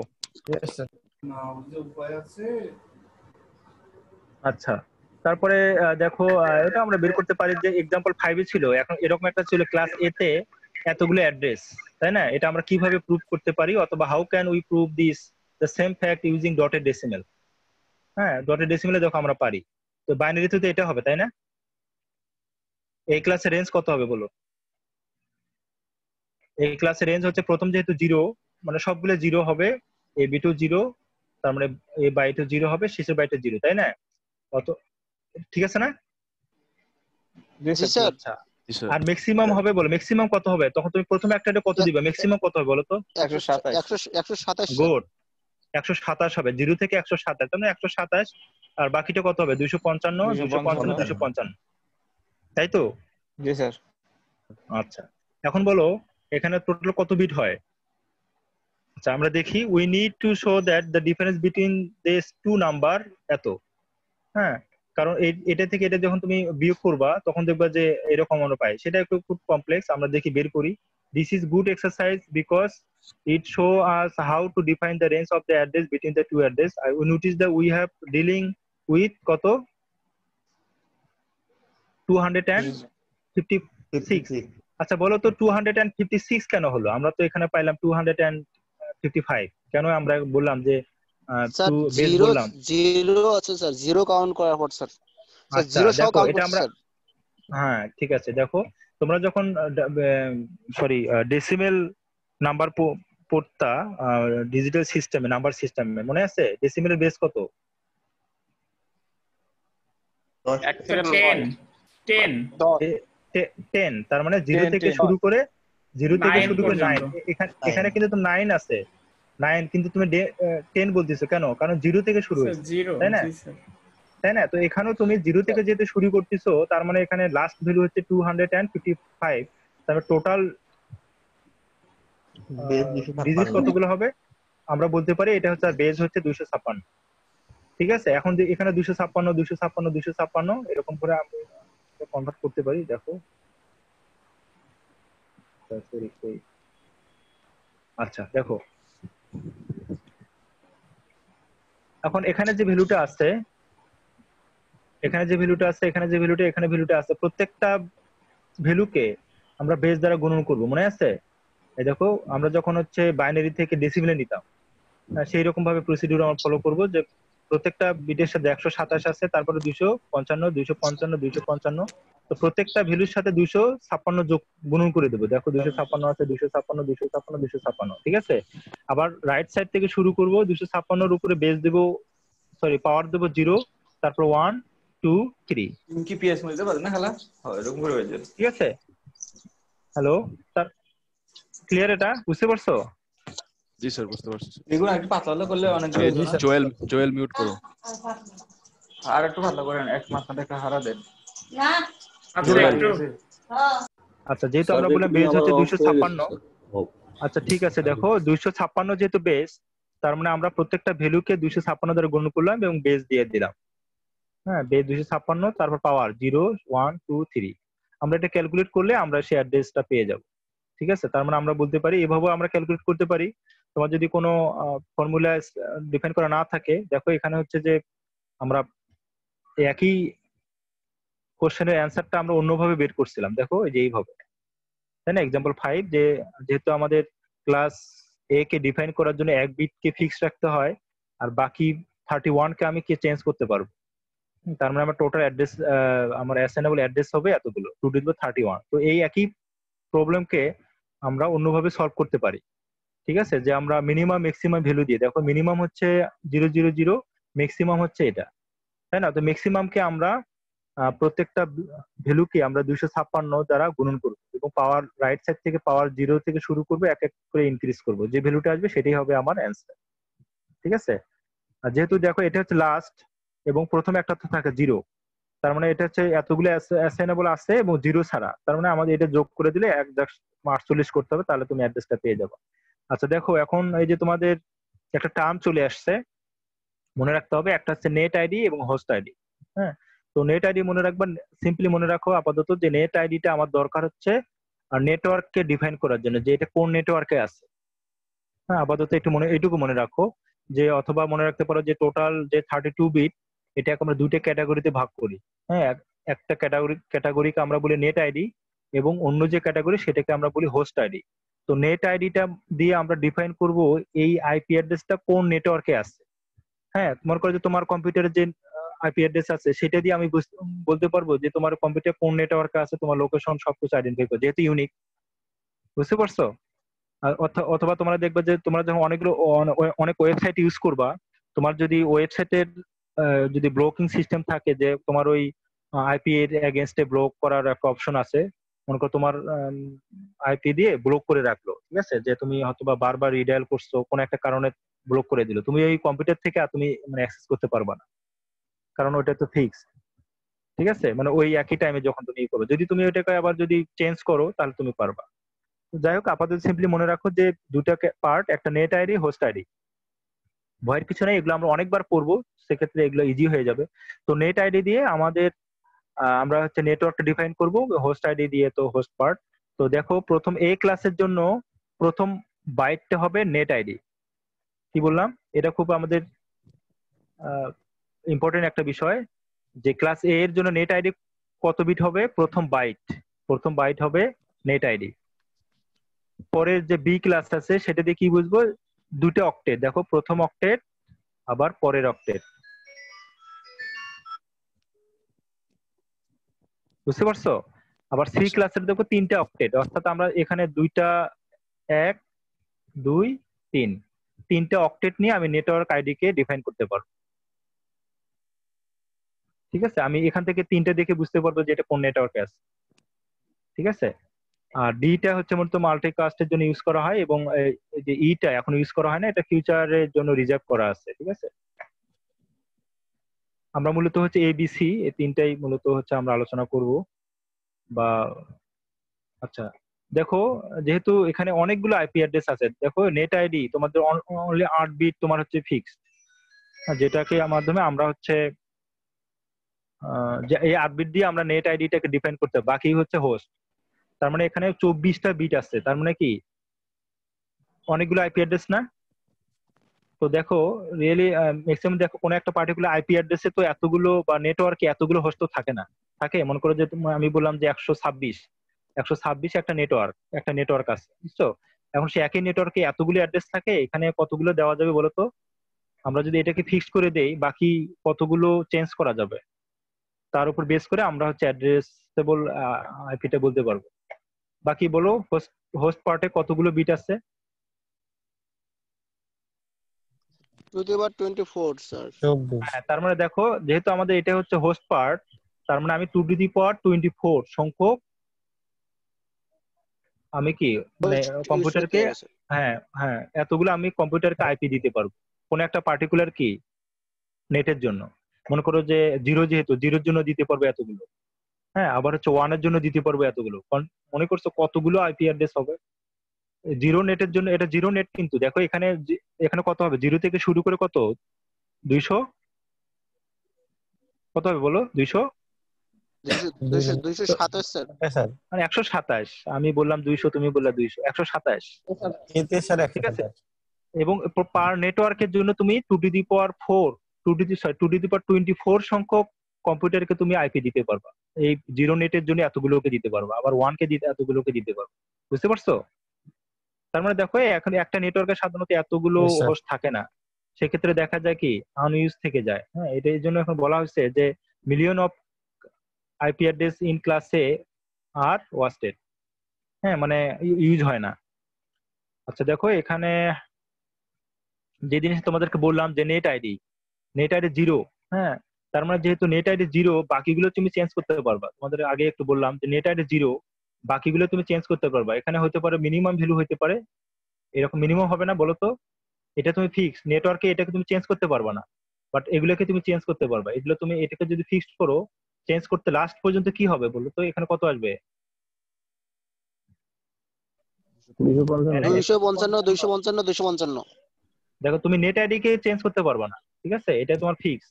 না যে উপায় আছে। আচ্ছা তারপরে দেখো এটা আমরা বের করতে পারি যে এক্সাম্পল 5 এ ছিল, এখন এরকম একটা ছিল ক্লাস এ তে এতগুলো অ্যাড্রেস, তাই না? এটা আমরা কিভাবে প্রুভ করতে পারি, অথবা how can we prove this the same fact using dotted decimal? হ্যাঁ ডটেড ডেসিমেলে দেখো আমরা পারি, তো বাইনারিতে তো এটা হবে, তাই না? এই ক্লাসের রেঞ্জ কত হবে বলো? এই ক্লাসের রেঞ্জ হচ্ছে প্রথম যেহেতু 0, মানে সবগুলো 0 হবে, এ বি টু 0, তার মানে এ বাই টু 0 হবে, শেষের বাইটা 0, তাই না? কত? ঠিক আছে না? জি স্যার। আচ্ছা জি স্যার। আর ম্যাক্সিমাম হবে বলো, ম্যাক্সিমাম কত হবে? তখন তুমি প্রথমে একটা কত দিবা, ম্যাক্সিমাম কত হবে বলো তো? 127। গুড, 127 হবে, 0 থেকে 127, তার মানে 127, আর বাকিটা কত হবে? 255, 255, 255, তাই তো? জি স্যার। আচ্ছা এখন বলো এখানে টোটাল কত বিট হয়? আচ্ছা আমরা দেখি, we need to show that the difference between this two number এত। হ্যাঁ কারণ এটা থেকে এটা যখন তুমি বিয়োগ করবা তখন দেখবা যে এরকম আমরা পাই, সেটা একটু খুব কমপ্লেক্স, আমরা দেখি বের করি। This is good exercise because it show us how to define the range of the address between the two address. I will notice that we have dealing with কত 256। আচ্ছা বলো তো 256 কেন হলো? আমরা তো এখানে পাইলাম 255, কেন আমরা বললাম যে স্যার টু বেস জিরো বললাম? জিরো আছে স্যার, জিরো কাউন্ট করার পর স্যার, স্যার আচ্ছা জিরো সহ দেখো কাউন্ট এটা করছে আমরা, স্যার। হ্যাঁ ঠিক আছে, দেখো তোমরা যখন সরি ডেসিমেল নাম্বার পড়তা ডিজিটাল সিস্টেমে, নাম্বার সিস্টেমে, মনে আছে ডেসিমেলের বেস কত? 10 10 10। তার মানে 0 10, থেকে 10 শুরু করে 0 থেকে 9 শুরু করে 9। পর্যন্ত। এখানে কিন্তু তো 9 আছে, 9, কিন্তু তুমি 10 বলতেছো কেন? কারণ 0 থেকে শুরু স্যার হয়েছে, জিরো, তাই না? জি স্যার। তাই না? তো এখানেও তুমি 0 থেকে যেতে শুরু করতেছো, তার মানে এখানে লাস্ট ভ্যালু হচ্ছে 255। তারপর টোটাল বেস ডিজিট 256। কতগুলো হবে? আমরা বলতে পারি এটা হচ্ছে বেস হচ্ছে 256। ঠিক আছে, এখন যে এখানে 256 256 256 এরকম করে আমরা কনভার্ট করতে পারি। দেখো আচ্ছা দেখো এখন এখানে যে ভ্যালুটা আছে, এখানে যে ভ্যালুটা আছে, এখানে যে ভ্যালুটা, এখানে ভ্যালুটা আছে, প্রত্যেকটা ভ্যালুকে আমরা বেস দ্বারা গুণন করব, মনে আছে? এই দেখো আমরা যখন হচ্ছে বাইনারি থেকে ডেসিমেলে নিতাম, সেই রকম ভাবে প্রসিডিউর আমরা ফলো করব যে প্রত্যেকটা বিটের সাথে 127 আছে, তারপরে 255 255 255, তো প্রত্যেকটা ভ্যালুর সাথে 256 যোগ গুণন করে দেবো। দেখো 256 আছে, 256 256 256, ঠিক আছে? আবার রাইট সাইড থেকে শুরু করব, 256 এর উপরে বেস দেব, সরি পাওয়ার দেব 0, তারপর 1 2 3, কি পিএস মিলতে পারে না খালা? হয় এরকম করে হয়ে যায়। ঠিক আছে? হ্যালো, তার ক্লিয়ার? এটা বুঝতে পারছো? জি স্যার, বুঝতে পারছি। এগুলো একটু পাতলা করলে অনেক এই হতো না? জোয়েল মিউট করো। আর একটু পাতলা করেন, এক মাথাটা একটা হারা দেন। আচ্ছা একটু আচ্ছা যেহেতু আমরা বললাম বেস হচ্ছে 256, আচ্ছা ঠিক আছে, দেখো 256 যেহেতু বেস, তার মানে আমরা প্রত্যেকটা ভ্যালুকে 256 দ্বারা গুণ করলাম এবং বেস দিয়ে দিলাম। হ্যাঁ, বেস 256, তারপর পাওয়ার 0 1 2 3, আমরা এটা ক্যালকুলেট করলে আমরা সেই অ্যাড্রেসটা পেয়ে যাব। ঠিক আছে, তার মানে আমরা বলতে পারি এভাবেও আমরা ক্যালকুলেট করতে পারি। তোমার যদি কোনো ফর্মুলা ডিফাইন করা না থাকে, দেখো এখানে হচ্ছে যে আমরা একই কোশ্চেনের অ্যান্সারটা আমরা অন্যভাবে বের করছিলাম, দেখো এই যে এইভাবে, তাই না? এক্সাম্পল 5, যে যেহেতু আমাদের ক্লাস এ কে ডিফাইন করার জন্য এক বিটকে ফিক্স রাখতে হয়, আর বাকি 31 কে আমি চেঞ্জ করতে পারবো, তার মানে আমার টোটাল অ্যাড্রেস, আমার অ্যাসাইনেবল অ্যাড্রেস হবে এতগুলো, 2 টু দি পাওয়ার 31। তো এই একই প্রবলেমকে আমরা অন্যভাবে সলভ করতে পারি। ঠিক আছে, যে আমরা মিনিমাম ম্যাক্সিমাম ভ্যালু দিয়ে, দেখো মিনিমাম হচ্ছে 000, ম্যাক্সিমাম হচ্ছে এটা, তাই না? তো ম্যাক্সিমামকে আমরা প্রত্যেকটা ভ্যালুকে আমরা 256 দ্বারা গুণন করবো এবং পাওয়ার রাইট সাইড থেকে পাওয়ার 0 থেকে শুরু করবো, এক এক করে ইনক্রিজ করবো, যে ভ্যালুটা আসবে সেটাই হবে আমার অ্যান্সার। ঠিক আছে, আর যেহেতু দেখো এটা হচ্ছে লাস্ট এবং প্রথমে একটা তো থাকে 0, তার মানে এটা হচ্ছে এতগুলো অ্যাসাইনেবল আছে এবং 0 ছাড়া, তার মানে আমাদের এটা যোগ করে দিলে 1.48 করতে হবে, তাহলে তুমি অ্যাড্রেসটা পেয়ে যাবে। আচ্ছা দেখো এখন এই যে তোমাদের একটা টার্ম চলে আসছে, মনে রাখতে হবে, একটা হচ্ছে নেট আইডি এবং হোস্ট আইডি। হ্যাঁ, তো নেট আইডি মনে রাখবা, সিম্পলি মনে রাখো আপাতত যে নেট আইডিটা আমার দরকার হচ্ছে নেটওয়ার্ককে ডিফাইন করার জন্য, যে এটা কোন নেটওয়ার্কে আছে। হ্যাঁ, আপাতত একটু এইটুকু মনে রাখো, যে অথবা মনে রাখতে পারো যে টোটাল যে 32 বিট, এটাকে আমরা দুইটা ক্যাটাগরিতে ভাগ করি। হ্যাঁ, একটা ক্যাটাগরিকে আমরা বলি নেট আইডি এবং অন্য যে ক্যাটাগরি সেটাকে আমরা বলি হোস্ট আইডি। তো নেট আইডিটা দিয়ে আমরা ডিফাইন করব এই আইপি অ্যাড্রেসটা কোন নেটওয়ার্কে আছে। হ্যাঁ, মনে করো যে তোমার কম্পিউটারে যে আইপি অ্যাড্রেস আছে সেটা দিয়ে আমি বলতে পারবো যে তোমার কম্পিউটার কোন নেটওয়ার্কে আছে, তোমার লোকেশন সবকিছু আইডেন্টিফাই করো, যেহেতু ইউনিক। বুঝতে পারছো? আর অথবা তোমরা দেখবে যে তোমরা যখন অনেক ওয়েবসাইট ইউজ করবা, তোমার যদি ওয়েবসাইটের যদি ব্লকিং সিস্টেম থাকে, যে তোমার ওই আইপি এর এগেইনস্টে ব্লক করার একটা অপশন আছে, মনে করো তোমার আইপি দিয়ে ব্লক করে রাখলো, ঠিক আছে, যে তুমি হয়তো বা বারবার রিডায়াল করছো, কোনো একটা কারণে ব্লক করে দিল, তুমি ওই কম্পিউটার থেকে আর তুমি মানে অ্যাক্সেস করতে পারবা না, কারণ ওটা তো ফিক্স। ঠিক আছে, মানে ওই একই টাইমে যখন তুমি করো, যদি তুমি ওইটাকে আবার যদি চেঞ্জ করো তাহলে তুমি পারবা। যাই হোক, আপাতত সিম্পলি মনে রাখো যে দুটা পার্ট, একটা নেট আইডি, হোস্ট আইডি। ভয়ের কিছু নেই, এগুলো আমরা অনেকবার পড়বো, সেক্ষেত্রে এগুলো ইজি হয়ে যাবে। তো নেট আইডি দিয়ে আমাদের আমরা হচ্ছে নেটওয়ার্কটা ডিফাইন করব, হোস্ট আইডি দিয়ে তো হোস্ট পার্ট। তো দেখো প্রথম এ ক্লাসের জন্য প্রথম বাইটটা হবে নেট আইডি। কি বললাম, এটা খুব আমাদের ইম্পর্টেন্ট একটা বিষয়, যে ক্লাস এ এর জন্য নেট আইডি কত বিট হবে, প্রথম বাইট হবে নেট আইডি। পরের যে বি ক্লাস আছে সেটা দিয়ে কি বুঝবো, দুটো অক্টেট, দেখো প্রথম অক্টেট আবার পরের অক্টেট, বুঝতে পারছো? আবার সি ক্লাসের দেখো তিনটা অক্টেট, অর্থাৎ আমরা এখানে দুইটা 1 2 3 তিনটা অক্টেট নিয়ে আমি নেটওয়ার্ক আইডি কে ডিফাইন করতে পারবো। ঠিক আছে, আমি এখান থেকে তিনটা দেখে বুঝতে পারবো যে এটা কোন নেটওয়ার্কে আছে। ঠিক আছে, আর ডিটা হচ্ছে মূলত মাল্টিকাস্টের জন্য ইউজ করা হয়, এবং এই যে ইটা এখন ইউজ করা হয় না, এটা ফিউচারের জন্য রিজার্ভ করা আছে। ঠিক আছে, আমরা মূলত হচ্ছে এবিসি এই তিনটাই মূলত হচ্ছে আমরা আলোচনা করব। বা আচ্ছা দেখো, যেহেতু এখানে অনেকগুলো আইপি অ্যাড্রেস আছে, দেখো নেট আইডি তোমাদের অনলি 8 বিট তোমার হচ্ছে ফিক্সড, যেটাকে মাধ্যমে আমরা হচ্ছে যে এই 8 বিট দিয়ে আমরা নেট আইডিটাকে ডিফাইন করতে, বাকি হচ্ছে হোস্ট। তার মানে এখানে 24টা বিট আছে, তার মানে কি অনেকগুলো আইপি অ্যাড্রেস না? তো দেখো রিয়েলি ম্যাক্সিমাম দেখো কোন একটা পার্টিকুলার আইপি অ্যাড্রেসে তো এতগুলো বা নেটওয়ার্কে এতগুলো হোস্ট তো থাকে না, থাকে মনে করো যে আমি বললাম যে 126 একটা নেটওয়ার্ক আছে, বুঝছো? এখন সে একই নেটওয়ার্কে এতগুলো অ্যাড্রেস থাকে, এখানে কতগুলো দেওয়া যাবে বলো তো? আমরা যদি এটাকে ফিক্সড করে দেই, বাকি কতগুলো চেঞ্জ করা যাবে তার উপর বেস করে আমরা হচ্ছে অ্যাড্রেসেবল আইপিটা বলতে পারবো। বাকি বলো, হোস্ট পার্টে কতগুলো বিট আছে? 2^24 স্যার। 24। হ্যাঁ, তার মানে দেখো যেহেতু আমাদের এটা হচ্ছে হোস্ট পার্ট, তার মানে আমি 2^24 সংখ্যক আমি কি মানে কম্পিউটারকে, হ্যাঁ হ্যাঁ এতগুলো আমি কম্পিউটারকে আইপি দিতে পারবো কোন একটা পার্টিকুলার কি নেটের জন্য। মনে করো যে 0 যেহেতু 0-র জন্য দিতে পারবো এতগুলো, হ্যাঁ আবার হচ্ছে 1-এর জন্য দিতে পারবো এতগুলো। মনে করছো কতগুলো আইপি অ্যাড্রেস হবে 0 নেটের জন্য? এটা 0 নেট, কিন্তু দেখো এখানে এখানে কত হবে 0 থেকে শুরু করে কত 200 কত হবে বলো? 200 227 স্যার। মানে 127, আমি বললাম 200 তুমি বললা 200, 127। এতে স্যার ঠিক আছে, এবং পার নেটওয়ার্কের জন্য তুমি 2^24 সংখ্যক কম্পিউটারকে তুমি আইপি দিতে পারবা। এই 0 নেটের জন্য এতগুলোকে দিতে পারবা, আবার 1 কে দিতে এতগুলোকে দিতে পারবা, বুঝতে পারছো? তার মানে দেখো এখন একটা নেটওয়ার্কে সাধারণত এতগুলো হোস্ট থাকে না, সেক্ষেত্রে দেখা যায় কি আনইউজ থেকে যায়। হ্যাঁ, এটা এই জন্য এখন বলা হয়েছে যে million of IP address in ক্লাসে আর ওয়াস্টেড, হ্যাঁ মানে ইউজ হয় না। আচ্ছা দেখো এখানে যে জিনিস তোমাদেরকে বললাম যে নেট আইডি 0, হ্যাঁ তার মানে যেহেতু নেট আইডি 0, বাকিগুলো তুমি চেঞ্জ করতে পারবা। তোমাদের আগে একটু বললাম যে নেট আইডি 0, বাকিগুলো তুমি চেঞ্জ করতে পারবা। এখানে হতে পারে মিনিমাম ভ্যালু হতে পারে, এরকম মিনিমাম হবে না বলো তো? এটা তুমি ফিক্স নেটওয়ার্কে, এটাকে তুমি চেঞ্জ করতে পারবা না, বাট এগুলোকে তুমি চেঞ্জ করতে পারবা। এগুলো তুমি এটাকে যদি ফিক্সড করো, চেঞ্জ করতে লাস্ট পর্যন্ত কি হবে বলো তো? এখানে কত আসবে? 255। দেখো তুমি নেট আইডি কে চেঞ্জ করতে পারবা না, ঠিক আছে? এটা তোমার ফিক্স,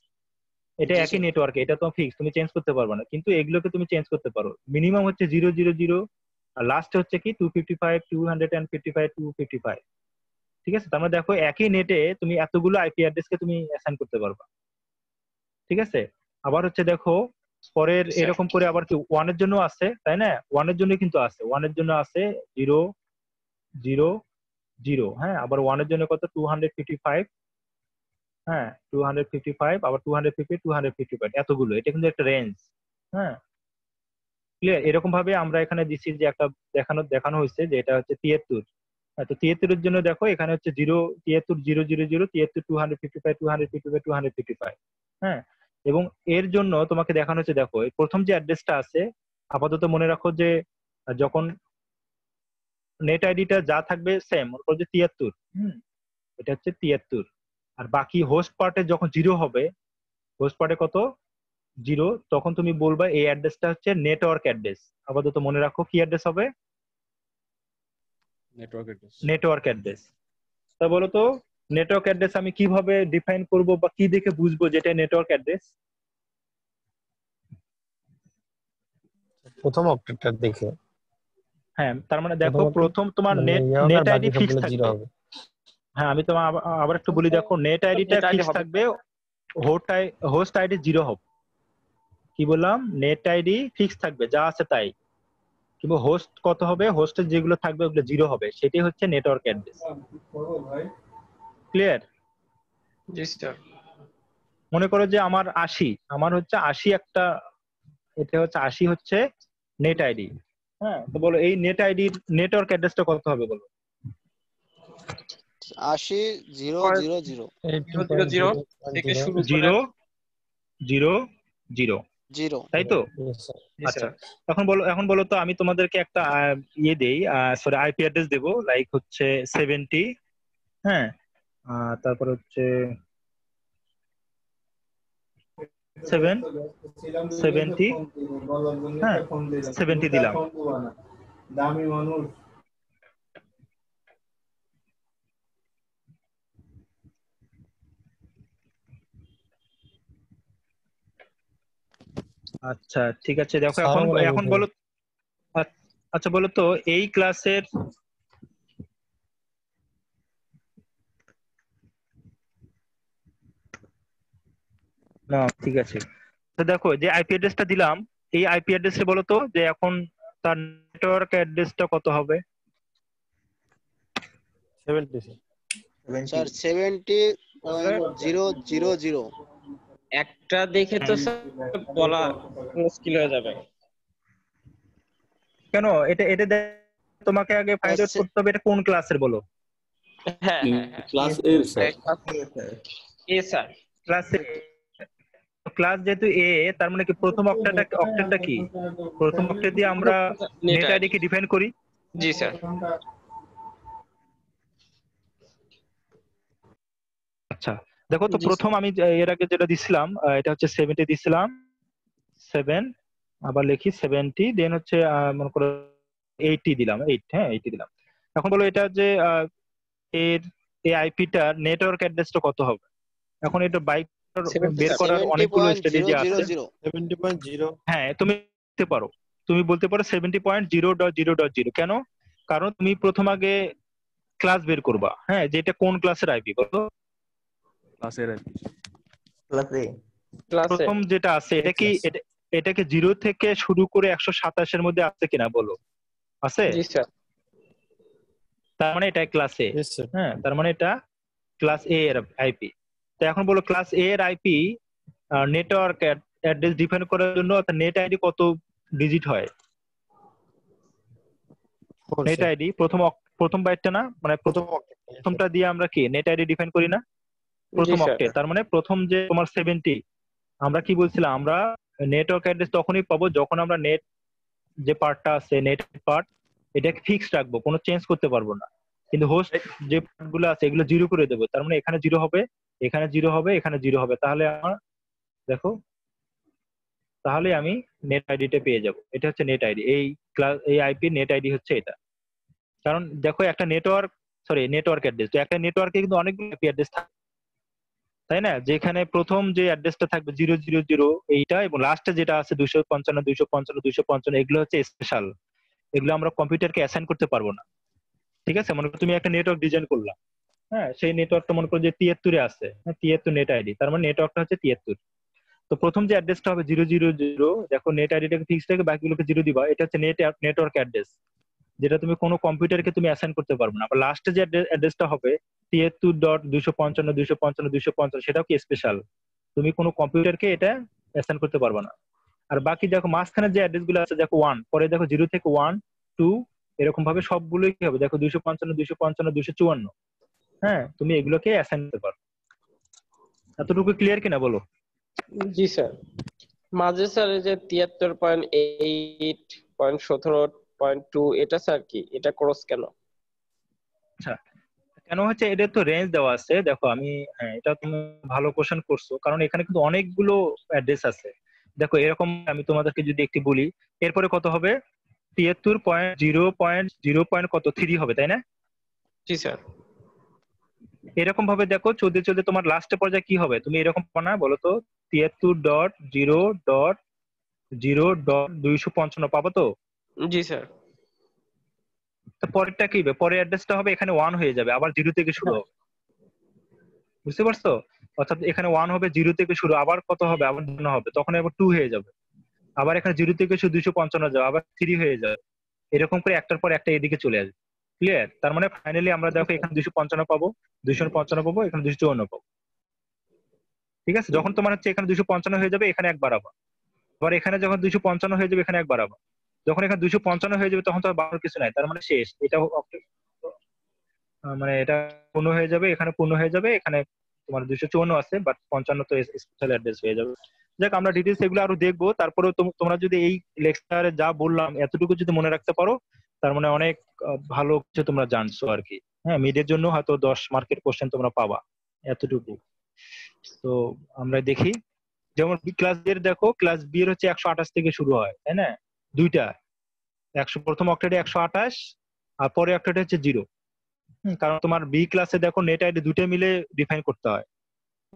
এটা একই নেটওয়ার্কে, এটা তোমার ফিক্স, তুমি চেঞ্জ করতে পারবা না। কিন্তু এগুলোকে তুমি চেঞ্জ করতে পারো। মিনিমাম হচ্ছে 000, আর লাস্ট হচ্ছে কি 255, 255, 255। ঠিক আছে, তার মানে দেখো একই নেটে তুমি এতগুলো আইপি অ্যাড্রেস কে তুমি অ্যাসাইন করতে পারবা। ঠিক আছে, আবার হচ্ছে দেখো পরের এরকম করে আবার কি 1 এর জন্য আছে, তাই না? 1 এর জন্য কিন্তু আছে, 1 এর জন্য আছে 0 0 0, হ্যাঁ আবার 1 এর জন্য কত 255, হ্যাঁ 255, আবার 250, 255, এতগুলো। এটা কিন্তু একটা রেঞ্জ, হ্যাঁ ক্লিয়ার? এরকম ভাবে আমরা এখানে দিচ্ছি যে একটা দেখানো হয়েছে যে এটা হচ্ছে 73। হ্যাঁ, তো 73 এর জন্য দেখো এখানে হচ্ছে 0 73 000 73 255 255 255, হ্যাঁ। এবং এর জন্য তোমাকে দেখানো হচ্ছে, দেখো এই প্রথম যে অ্যাড্রেসটা আছে, আপাতত মনে রাখো যে যখন নেট আইডিটা যা থাকবে সেম, মনে করো যে 73, এটা হচ্ছে 73। আর বাকি হোস্ট পার্টে যখন 0 হবে, হোস্ট পার্টে কত 0, তখন তুমি বলবা এই অ্যাড্রেসটা হচ্ছে নেটওয়ার্ক অ্যাড্রেস। আপাতত মনে রাখো কি অ্যাড্রেস হবে? Network address. তা বলো তো নেটওয়ার্ক অ্যাড্রেস আমি কিভাবে ডিফাইন করব বা কি দেখে বুঝবো যেটা নেটওয়ার্ক অ্যাড্রেস? প্রথম অক্টেটটা দেখে। হ্যাঁ, তার মানে দেখো প্রথম তোমার নেট আইডি ফিক্স থাকবে। হ্যাঁ, আমি তোমার আবার একটু বলি, দেখো নেট আইডিটা ফিক্স থাকবে, হোস্ট আইডি 0 হবে। কি বললাম? নেট আইডি ফিক্স থাকবে, যা আছে তাই, কিন্তু হোস্ট কত হবে? হোস্টের যেগুলো থাকবে ওগুলো 0 হবে, সেটাই হচ্ছে নেটওয়ার্ক অ্যাড্রেস। ক্লিয়ার? জি স্যার। মনে করো যে আমার 80, আমার হচ্ছে 80 একটা, এটা হচ্ছে 80 হচ্ছে নেট আইডি। হ্যাঁ, তো বলো এই নেট আইডির নেটওয়ার্ক অ্যাড্রেসটা কত হবে বলো? 80,000 000 থেকে শুরু করে 000 তাই তো? আচ্ছা, এখন বলো তো আমি তোমাদেরকে একটা ইয়ে দেই, সরি আইপি অ্যাড্রেস দেবো, লাইক হচ্ছে 70, হ্যাঁ, তারপর হচ্ছে 70, হ্যাঁ 70 দিলাম। দামি মানুষ। আচ্ছা ঠিক আছে, দেখো এখন বলো, আচ্ছা বলো তো এই ক্লাসের না, ঠিক আছে, তো দেখো যে আইপি অ্যাড্রেসটা দিলাম, এই আইপি অ্যাড্রেসে বলো তো যে এখন তার নেটওয়ার্ক অ্যাড্রেসটা কত হবে? 70 স্যার 70.000 একটা দেখে তো স্যার বলা মুশকিল হয়ে যাবে। কেন? এটা তোমাকে আগে ফাইন্ড আউট করতে হবে এটা কোন ক্লাসের বলো। হ্যাঁ ক্লাস এর স্যার। এ স্যার। ক্লাস যেহেতু এ, তার মানে কি প্রথম অক্টেটটা কি? প্রথম অক্টেট দিয়ে আমরা নেট আইডি কে ডিফাইন করি। জি স্যার। আচ্ছা দেখো তো প্রথম আমি এর আগে যেটা দিছিলাম এটা হচ্ছে 70 দিছিলাম, 7 আবার লিখি 70, দেন হচ্ছে মনে করো 80 দিলাম, 8, হ্যাঁ 80 দিলাম। এখন বলো এটা যে এর এই আইপিটার নেটওয়ার্ক অ্যাড্রেসটা কত হবে? এখন এটা বাইক বের করার অনেকগুলো স্ট্র্যাটেজি আছে। 70.0 হ্যাঁ তুমি বলতে পারো 70.0.0.0 কেন? কারণ তুমি প্রথম আগে ক্লাস বের করবা, হ্যাঁ যে এটা কোন ক্লাসের আইপি বলো? ক্লাসের আইপি। প্রথম যেটা আছে এটাকে 0 থেকে শুরু করে 127 এর মধ্যে আছে কিনা বলো? আছে? জি স্যার। তার মানে এটা ক্লাস এ, হ্যাঁ তার মানে এটা ক্লাস এ এর আইপি। তো এখন বলো ক্লাস এ এর আইপি নেটওয়ার্ক অ্যাড্রেস ডিফাইন করার জন্য নেট আইডি কত ডিজিট হয়? নেট আইডি প্রথম বাইটটা না, মানে প্রথমটা দিয়ে আমরা কি নেট আইডি ডিফাইন করি না? প্রথম অক্টেট, তার মানে প্রথম যে তোমার 70, আমরা কি বলছিলাম আমরা নেটওয়ার্ক অ্যাড্রেস তখনই পাবো যখন আমরা নেট যে পার্টটা আছে নেট পার্ট এটাকে ফিক্সড রাখবো, কোনো চেঞ্জ করতে পারবো না। কিন্তু হোস্ট যে পার্টগুলো আছে এগুলো 0 করে দেবো, তার মানে এখানে 0 হবে, এখানে 0 হবে, এখানে 0 হবে, তাহলে আমার দেখো তাহলে আমি নেট আইডিটা পেয়ে যাব। এটা হচ্ছে নেট আইডি, এই আইপি নেট আইডি হচ্ছে এটা। কারণ দেখো একটা নেটওয়ার্ক অ্যাড্রেস, তো একটা নেটওয়ার্কে কিন্তু অনেকগুলো আইপি অ্যাড্রেস থাকে, তাই না? যেখানে প্রথম যে অ্যাড্রেসটা থাকবে 000 এইটা, এবং লাস্টে যেটা আছে 255 এগুলো হচ্ছে স্পেশাল, এগুলো আমরা কম্পিউটারকে অ্যাসাইন করতে পারবো না। ঠিক আছে, মনে করো তুমি একটা নেটওয়ার্ক ডিজাইন করলা, হ্যাঁ সেই নেটওয়ার্কটা মনে করো যে 73 আছে, 73 নেট আইডি, তার মানে নেটওয়ার্কটা হচ্ছে 73। তো প্রথম যে অ্যাড্রেসটা হবে 000, দেখো নেট আইডিটাকে ফিক্স রেখে বাকিগুলোকে 0 দিবা, এটা হচ্ছে নেটওয়ার্ক অ্যাড্রেস, যেটা তুমি কোনো কম্পিউটারকে তুমি অ্যাসাইন করতে পারবে না। আবার লাস্টে যে অ্যাড্রেসটা হবে 73.255.255 সেটাও কি স্পেশাল, তুমি কোনো কম্পিউটারকে এটা অ্যাসাইন করতে পারবে না। আর বাকি দেখো মাঝখানে যে অ্যাড্রেসগুলো আছে দেখো 1, পরে দেখো 0 থেকে 1 2 এরকম ভাবে সবগুলোই কি হবে দেখো 255 হ্যাঁ তুমি এগুলোকে অ্যাসাইন করতে পারো। এতটুকু ক্লিয়ার কিনা বলো? জি স্যার। মাঝে স্যার এই যে 73.8.17.2 এটা স্যার কি, এটা ক্রস কেন? আচ্ছা কেন হচ্ছে, এটা তো রেঞ্জ দেওয়া আছে, দেখো আমি এটা তুমি ভালো কোশ্চেন করছো, কারণ এখানে কিন্তু অনেকগুলো অ্যাড্রেস আছে। দেখো এরকম আমি তোমাদেরকে যদি একটু বলি, এরপরে কত হবে 73.0.0.3 হবে, তাই না? জি স্যার। এরকম ভাবে দেখো চলতে তোমার লাস্টে পর্যায়ে কি হবে, তুমি এরকম পানা বলো তো 73.0.0.255 পাবো তো? জি স্যার। তো পরেরটা কি হবে, পরের অ্যাড্রেসটা হবে এখানে 1 হয়ে যাবে, আবার 0 থেকে শুরু হবে, বুঝতে পারছো? অর্থাৎ এখানে 1 হবে, 0 থেকে শুরু, আবার কত হবে, আবার 1 হবে, তখন আবার 2 হয়ে যাবে, আবার এখানে 0 থেকে শুরু 255 যাবে, আবার 3 হয়ে যাবে, এরকম করে একটার পর একটা এদিকে চলে আসবে। ক্লিয়ার? তার মানে ফাইনালি আমরা দেখো এখানে 255 পাবো, 255 পাবো, এখানে 254 পাবো। ঠিক আছে, যখন তোমার হচ্ছে এখানে 255 হয়ে যাবে এখানে এক বাড়াবা, আবার এখানে যখন 255 হয়ে যাবে এখানে এক বাড়াবা, যখন এখানে 255 হয়ে যাবে তখন তো আর বাড়ানোর কিছু নাই, তার মানে শেষ। এটা মানে এটা পূর্ণ হয়ে যাবে, এখানে পূর্ণ হয়ে যাবে, এখানে তোমার 254 আছে, বাট 55 তো স্পেশাল অ্যাড্রেস হয়ে যাবে। যাক, আমরা ডিটেইলস এগুলো আরো দেখবো। তারপরে তোমরা যদি এই লেকচারে যা বললাম এতটুকু যদি মনে রাখতে পারো, তার মানে অনেক ভালো কিছু তোমরা জানছো আর কি। হ্যাঁ, মিডের জন্য হয়তো 10 মার্কের কোশ্চেন তোমরা পাবা এতটুকু। তো আমরা দেখি, যেমন ক্লাস বি এর দেখো, ক্লাস বি এর হচ্ছে 128 থেকে শুরু হয়, তাই না? দুইটা 100, প্রথম অক্টেটে 128 আর পরে অক্টেটে হচ্ছে 0। কারণ তোমার বি ক্লাসে দেখো নেট আইডি দুটো মিলে ডিফাইন করতে হয়,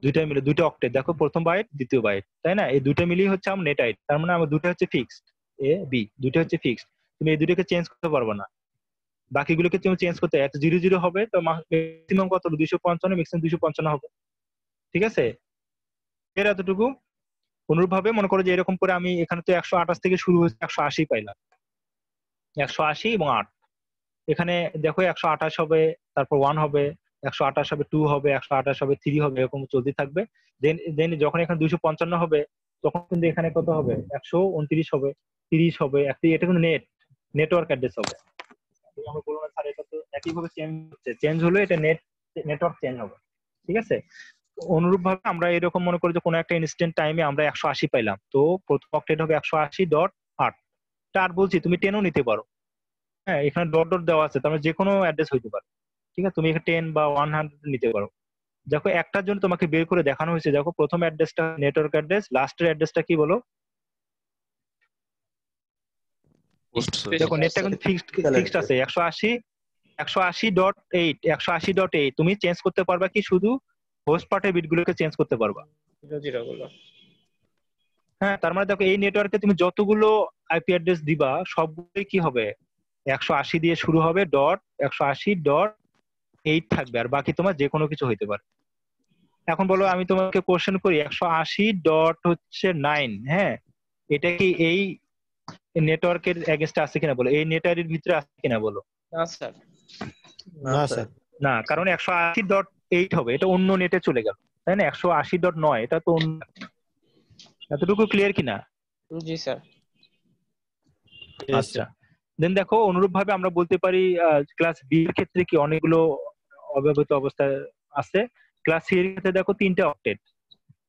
দুইটা মিলে, দুটো অক্টেট দেখো, প্রথম বাইট দ্বিতীয় বাইট, তাই না? এই দুটো মিলিয়ে হচ্ছে আমার নেট আইডি, তার মানে আমার দুটো হচ্ছে ফিক্সড, এ বি দুটো হচ্ছে ফিক্সড। তুমি এই দুটোকে চেঞ্জ করতে পারবে না, বাকিগুলোকে তুমি চেঞ্জ করতে 0 হবে, তো ম্যাক্সিমাম কত 255, ম্যাক্সিমাম 255 হবে। ঠিক আছে, এর এতটুকু। অনুরূপভাবে মনে করো যে এরকম করে আমি এখানে তো 128 থেকে শুরু হয়েছে, 180 পাইলাম, 180 এবং 8। এখানে দেখো 128 হবে, তারপর 1 হবে, 128 হবে, 2 হবে, 128 হবে, 3 হবে, এরকম চলতে থাকবে। দেন যখন এখানে 255 হবে তখন কিন্তু এখানে কত হবে, 129 হবে, 30 হবে। এটা কিন্তু নেটওয়ার্ক অ্যাড্রেস হবে। আমরা বলবো না স্যার এটা তো একইভাবে চেঞ্জ হচ্ছে, চেঞ্জ হলে এটা নেটওয়ার্ক চেঞ্জ হবে। ঠিক আছে, অনুরূপ ভাবে আমরা এরকম মনে করি যে কোনো একটা ইনস্ট্যান্ট টাইমে আমরা 180 পাইলাম, তো প্রথম অক্টেট হবে 180.8। আর বলছি তুমি 10ও নিতে পারো। হ্যাঁ, এখানে ডট ডট দেওয়া আছে, তার মানে যে কোনো অ্যাড্রেস হইতে পারে। ঠিক আছে, তুমি এখানে 10 বা 100 নিতে পারো। দেখো একটার জন্য তোমাকে বের করে দেখানো হয়েছে, দেখো প্রথম অ্যাড্রেসটা নেটওয়ার্ক অ্যাড্রেস, লাস্টের অ্যাড্রেসটা কি বলো? দেখো নেটটা কিন্তু ফিক্সড আছে 180.8। 180.8 তুমি চেঞ্জ করতে পারবা কি, শুধু হোস্ট পার্টের বিটগুলোকে চেঞ্জ করতে পারবা। হ্যাঁ, তার মানে দেখো এই নেটওয়ার্কে তুমি যতগুলো আইপি অ্যাড্রেস দিবা সবগুলোই কি হবে, 180 দিয়ে শুরু হবে, ডট 180.8 থাকবে, আর বাকি তোমার যে কোনো কিছু হইতে পারে। এখন বলো, আমি তোমাকে কোশ্চেন করি, 180.9, হ্যাঁ, এটা কি এই নেটওয়ার্কের এগেইনস্টে আছে কিনা বলো, এই নেটওয়ার্কের ভিতরে আছে কিনা বলো? না স্যার। না স্যার, না, কারণ 180.8 হবে, এটা অন্য নেটে চলে গেল, তাই না? 180.9 এটা তো অন্য। এতটুকু ক্লিয়ার কিনা? জি স্যার। আচ্ছা, দেন দেখো অনুরূপ ভাবে আমরা বলতে পারি ক্লাস বি এর ক্ষেত্রে কি অনেকগুলো অব্যবহৃত অবস্থায় আছে। ক্লাস সি এর ক্ষেত্রে দেখো 3টে অক্টেট।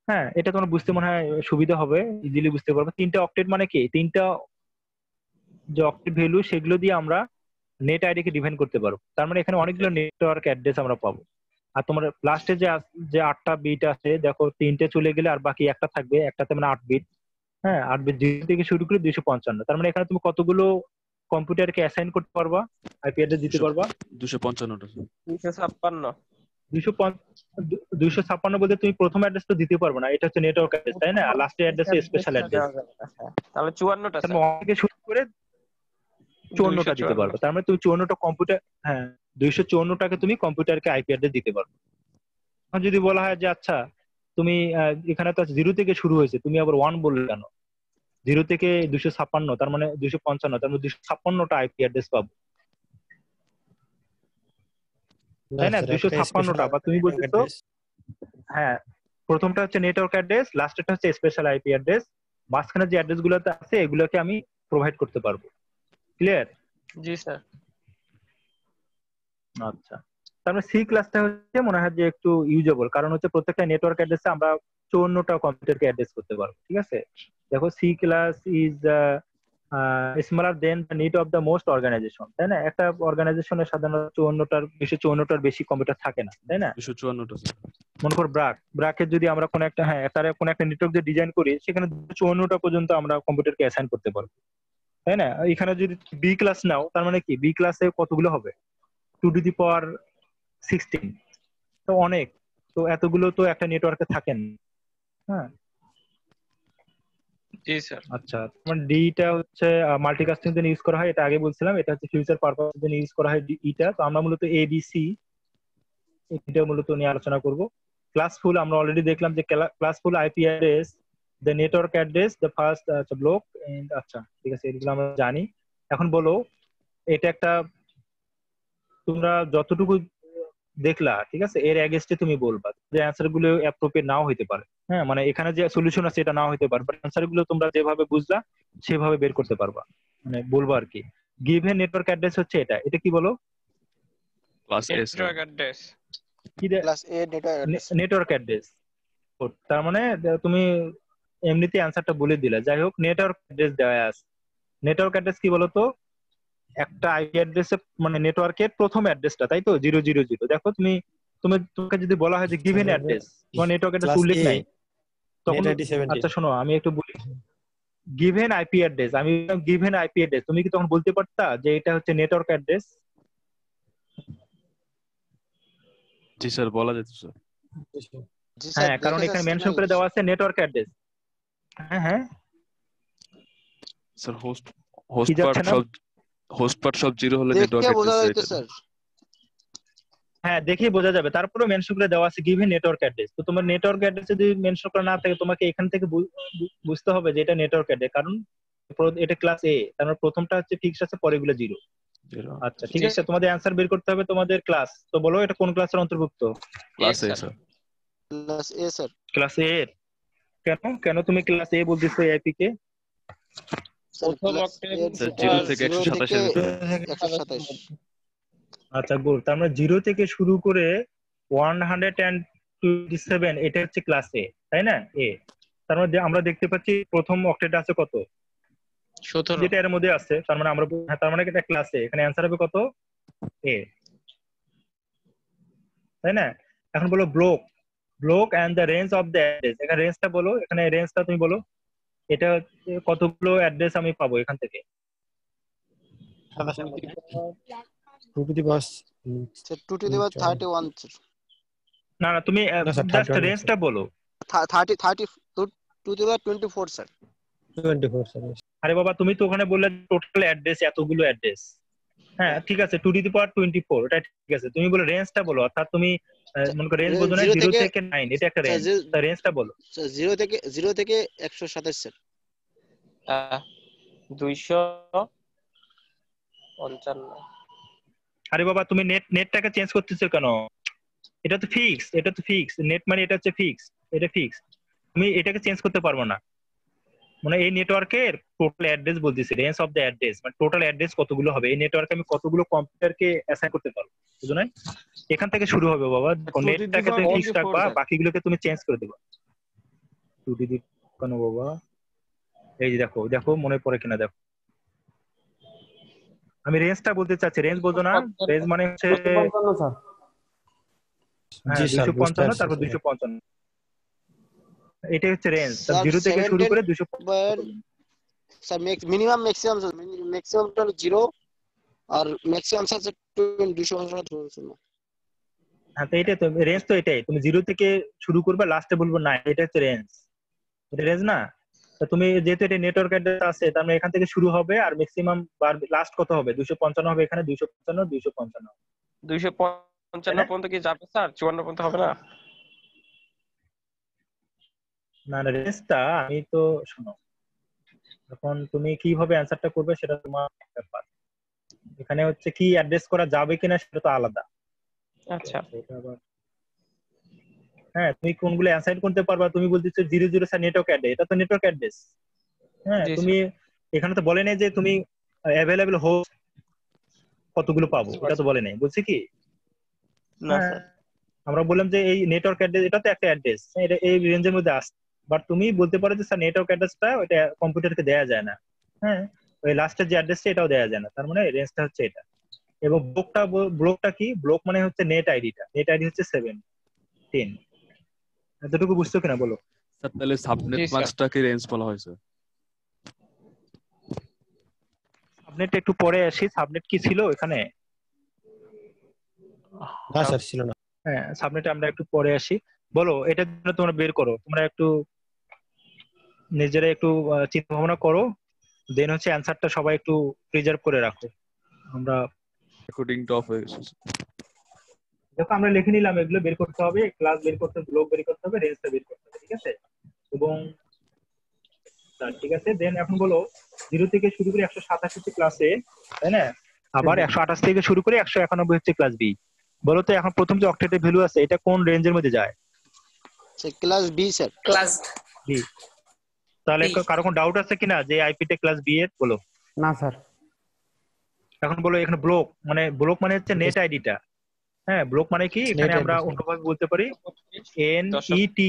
হ্যাঁ, এটা তোমার বুঝতে মনে হয় সুবিধা হবে, ইজিলি বুঝতে পারবে। 3টে অক্টেট মানে কি, 3টা যে অক্টেট ভ্যালু সেগুলো দিয়ে আমরা নেট আইডি কে ডিফাইন করতে পারবো। তার মানে এখানে অনেকগুলো নেটওয়ার্ক অ্যাড্রেস আমরা পাবো। আর তোমার লাস্টে যে 8টা বিট আছে, দেখো 3টে চলে গেলে আর বাকি একটা থাকবে, একটাতে মানে 8 বিট। হ্যাঁ, 8 বিট 0 থেকে শুরু করে 255। তার মানে এখানে তুমি কতগুলো কম্পিউটারকে অ্যাসাইন করতে পারবা, আইপি অ্যাড্রেস দিতে পারবা? 255টা। 256। 256 বলতে তুমি প্রথম অ্যাড্রেস তো দিতে পারবে না, এটা হচ্ছে নেটওয়ার্ক অ্যাড্রেস, তাই না? লাস্টের অ্যাড্রেস স্পেশাল অ্যাড্রেস, তাহলে 54টা তার স্যার। মানে থেকে শুরু করে 54টা দিতে পারবে। তার মানে তুমি 54টা কম্পিউটার, হ্যাঁ 254টাকে তুমি কম্পিউটারকে আইপি অ্যাড্রেস দিতে পারবে। এখন যদি বলা হয় যে আচ্ছা তুমি এখানে তো 0 থেকে শুরু হয়েছে, তুমি আবার 1 বললে কেন? 0 থেকে 256, তার মানে 255, তার মানে 256টা আইপি অ্যাড্রেস পাবো, তাই না? 256টা। বা তুমি বলতেছো, হ্যাঁ, প্রথমটা হচ্ছে নেটওয়ার্ক অ্যাড্রেস, লাস্টেরটা হচ্ছে স্পেশাল আইপি অ্যাড্রেস, মাঝখানে যে অ্যাড্রেস গুলোতে আছে এগুলোকে আমি প্রোভাইড করতে পারবো। ক্লিয়ার? জি স্যার। আচ্ছা, তার মানে সি ক্লাসটা হচ্ছে মনে হয় যে একটু ইউজেবল, কারণ হচ্ছে প্রত্যেকটা নেটওয়ার্ক অ্যাড্রেসে আমরা 54টা কম্পিউটারকে অ্যাড্রেস করতে পারবো। ঠিক আছে, দেখো C class is smaller than the need of the most organization, তাই না? একটা অর্গানাইজেশনের সাধারণত 54টার বেশি কম্পিউটার থাকে না, তাই না? 254টা। মনে করো ব্রাকের যদি আমরা কোন একটা, হ্যাঁ, তার কোন একটা নেটওয়ার্ক যে ডিজাইন করি, সেখানে 54টা পর্যন্ত আমরা কম্পিউটারকে অ্যাসাইন করতে পারবো, তাই না? এখানে যদি বি ক্লাস নাও, তার মানে কি বি ক্লাসে কতগুলো হবে, 2^16, তো অনেক, তো এতগুলো তো একটা নেটওয়ার্কে থাকেন। হ্যাঁ, জি স্যার। আচ্ছা, মানে ডিটা হচ্ছে মাল্টিকাস্টিং এর জন্য ইউজ করা হয়, এটা আগে বলছিলাম। এটা হচ্ছে ফিউচার পারপাস এর জন্য ইউজ করা হয় ডিটা। তো আমরা মূলত এবিসি এটা মূলত নিয়ে আলোচনা করব। ক্লাসফুল আমরা অলরেডি দেখলাম যে classful IP address, the network address, the first block. আচ্ছা ঠিক আছে, এগুলো আমরা জানি। এখন বলো এটা একটা তোমরা যতটুকু দেখলা, ঠিক আছে, এর এগেইনস্টে তুমি বলবা যে অ্যান্সার গুলো অ্যাপ্রোপ্রিয়েট নাও হতে পারে। হ্যাঁ, মানে এখানে যে সলিউশন আছে এটা নাও হতে পারে, বাট অ্যান্সার গুলো তোমরা যেভাবে বুঝলা সেভাবে বের করতে পারবা, মানে বলবো আর কি। গিভেন নেটওয়ার্ক অ্যাড্রেস হচ্ছে এটা, এটা কি বলো? Class A sir. Network address. কি ক্লাস এ নেটওয়ার্ক অ্যাড্রেস। Network address. তার মানে তুমি এমনিতে অ্যান্সারটা বলে দিলে। যাই হোক, নেটওয়ার্ক অ্যাড্রেস দেওয়া আছে। নেটওয়ার্ক অ্যাড্রেস কি বলতো? একটা আইপি অ্যাড্রেসে মানে নেটওয়ার্কের প্রথম অ্যাড্রেসটা, তাই তো 000। দেখো তুমি তোমাকে যদি বলা হয় যে গিভেন অ্যাড্রেস, তোমার নেটওয়ার্ক অ্যাড্রেস উল্লেখ নাই, তখন আচ্ছা শোনো আমি একটু বলি। গিভেন আইপি অ্যাড্রেস, আমি গিভেন আইপি অ্যাড্রেস, তুমি কি তখন বলতে পারতা যে এটা হচ্ছে নেটওয়ার্ক অ্যাড্রেস? জি স্যার, বলা যেত স্যার। জি স্যার, হ্যাঁ, কারণ এখানে মেনশন করে দেওয়া আছে নেটওয়ার্ক অ্যাড্রেস। হ্যাঁ হ্যাঁ স্যার হোস্ট কি যাচ্ছে না? পার্ট সব 0 হলে নেটওয়ার্ক দেখে বোঝা অ্যাড্রেস। যাইতো স্যার। হ্যাঁ, দেখেই বোঝা যাবে। তারপরে মেনশন করে দেওয়া আছে গিভেন নেটওয়ার্ক অ্যাড্রেস। তো তোমার নেটওয়ার্ক অ্যাড্রেস যদি মেনশন করা না থাকে, তোমাকে এখান থেকে বুঝতে হবে যে এটা নেটওয়ার্ক অ্যাড্রেস, কারণ এটা ক্লাস এ, তার মানে প্রথমটা হচ্ছে ফিক্স আছে, পরেগুলো 0। আচ্ছা ঠিক আছে, তোমাদের অ্যানসার বের করতে হবে তোমাদের ক্লাস। তো বলো এটা কোন ক্লাসের অন্তর্ভুক্ত? Class A sir. Class A sir. Class এ। কেন তুমি ক্লাস এ বলতেছো আইপি কে? প্রথম অক্টেট 0 থেকে 127। আচ্ছা গুড। তার মানে 0 থেকে শুরু করে 127, এটা হচ্ছে ক্লাস এ, তাই না? এ। তার মানে আমরা দেখতে পাচ্ছি প্রথম অক্টেট আছে কত? 17। যেটা এর মধ্যে আছে, তার মানে আমরা তার মানে এটা ক্লাস এ, এখানে অ্যানসার হবে কত? এ, তাই না? এখন বলো block and the range of the address. এখানে রেঞ্জটা বলো, এখানে রেঞ্জটা তুমি বলো। এটা কতগুলো অ্যাড্রেস আমি পাবো এখান থেকে? 2 to the power 31 স্যার। না তুমি না স্যার, জাস্ট 31 রেঞ্জটা বলো। 24 স্যার। 24 স্যার। আরে বাবা, তুমি তো ওখানে বললে টোটাল অ্যাড্রেস এতগুলো অ্যাড্রেস। হ্যাঁ ঠিক আছে, 2 to the power 24, এটা ঠিক আছে। তুমি বলো রেঞ্জটা বলো, অর্থাৎ তুমি মনে করো রেঞ্জ বলছো না 0 থেকে 9, এটা একটা রেঞ্জ। তার রেঞ্জটা বলো। স্যার 0 থেকে 127 স্যার। 255। আরে বাবা, তুমি নেটটাকে চেঞ্জ করতেছো কেন? এটা তো ফিক্স নেট, মানে এটা হচ্ছে ফিক্স, এটা ফিক্স। তুমি এটাকে চেঞ্জ করতে পারবো না। মানে এই নেটওয়ার্কের টোটাল অ্যাড্রেস বলতেছি, রেঞ্জ অফ দ্য অ্যাড্রেস, মানে টোটাল অ্যাড্রেস কতগুলো হবে এই নেটওয়ার্কে, আমি কতগুলো কম্পিউটারকে অ্যাসাইন করতে পারবো, বুঝো না? এখান থেকে শুরু হবে বাবা। নেটটাকে তুমি ফিক্স রাখবা, বাকিগুলোকে তুমি চেঞ্জ করে দেবা। 2 to the কেন বাবা? এই যে দেখো মনে পড়ে কিনা দেখো। আমি রেঞ্জটা বলতে চাচ্ছি, রেঞ্জ বোঝো না? রেঞ্জ মানে হচ্ছে 255 স্যার। জি স্যার, 255, তারপর 255, এটাই হচ্ছে রেঞ্জ। 0 থেকে শুরু করে 255। স্যার মিনিমাম ম্যাক্সিমাম হলো 0 আর ম্যাক্সিমাম স্যার 255। হ্যাঁ, তো এটাই তো রেঞ্জ, তো এটাই তুমি 0 থেকে শুরু করবে, লাস্টে বলবো 9, এটা হচ্ছে রেঞ্জ। এটা রেঞ্জ না? তো তুমি যেহেতু এটা নেটওয়ার্ক অ্যাড্রেস আছে, তার মানে এখান থেকে শুরু হবে আর ম্যাক্সিমাম আর লাস্ট কত হবে? 255 হবে এখানে, 255। 255 পর্যন্ত কি যাবে স্যার? 54 পর্যন্ত হবে না? না রেঞ্জটা আমি তো শোনো, এখন তুমি কিভাবে অ্যানসারটা করবে সেটা তোমার ব্যাপার। এখানে হচ্ছে কি অ্যাড্রেস করা যাবে কিনা সেটা তো আলাদা। আচ্ছা। হ্যাঁ, তুমি কোনগুলো অ্যাসাইন করতে পারবা? তুমি বলতেছো 00 স্যার নেটওয়ার্ক অ্যাড্রেস, এটা তো নেটওয়ার্ক অ্যাড্রেস। হ্যাঁ, তুমি এখানে তো বলে নাই যে তুমি অ্যাভেলেবল হোস্ট কতগুলো পাবো, এটা তো বলে নাই। বলছি কি না স্যার, আমরা বললাম যে এই নেটওয়ার্ক অ্যাড্রেস, এটা তো একটা অ্যাড্রেস, এটা এই রেঞ্জের মধ্যে আসে। বাট তুমি বলতে পারো যে স্যার নেটওয়ার্ক অ্যাড্রেসটা ওটা কম্পিউটারকে দেয়া যায় না। হ্যাঁ, ওই লাস্টের যে অ্যাড্রেসটা এটাও দেয়া যায় না, তার মানে রেঞ্জটা হচ্ছে এটা। এবং ব্লকটা কি? ব্লক মানে হচ্ছে নেট আইডি হচ্ছে 17। এতটুকু বুঝছো কিনা বলো? স্যার তাহলে সাবনেট মাস্কটাকে রেঞ্জ বলা হয়েছে। সাবনেট একটু পরে আসি। সাবনেট কি ছিল এখানে? না স্যার, ছিল না। হ্যাঁ, সাবনেটে আমরা একটু পরে আসি। বলো এটার জন্য তোমরা বের করো, তোমরা একটু নিজেরা একটু চিন্তা ভাবনা করো, দেন হচ্ছে অ্যানসারটা সবাই একটু প্রিজার্ভ করে রাখো। আমরা রেকর্ডিংটা অফ হয়ে গেছে। দেখো আমরা লিখে নিলাম, এগুলো বের করতে হবে, ক্লাস বের করতে হবে, ব্লক বের করতে হবে, রেঞ্জটা বের করতে হবে, ঠিক আছে? এবং ঠিক আছে, দেন এখন বলো 0 থেকে শুরু করে 187 ক্লাসে, তাই না? আবার 128 থেকে শুরু করে 191 হচ্ছে ক্লাস বি। বলো তো এখন প্রথম যে অক্টেটের ভ্যালু আছে এটা কোন রেঞ্জের মধ্যে যায়? Class B sir. Class B. তাহলে কারো কোনো ডাউট আছে কিনা যে আইপিটা ক্লাস বি এর? বলো। না স্যার। এখন বলো এখানে ব্লক মানে হচ্ছে নেট আইডিটা। হ্যাঁ, ব্লক মানে কি এখানে আমরা অন্যভাবে বলতে পারি NET,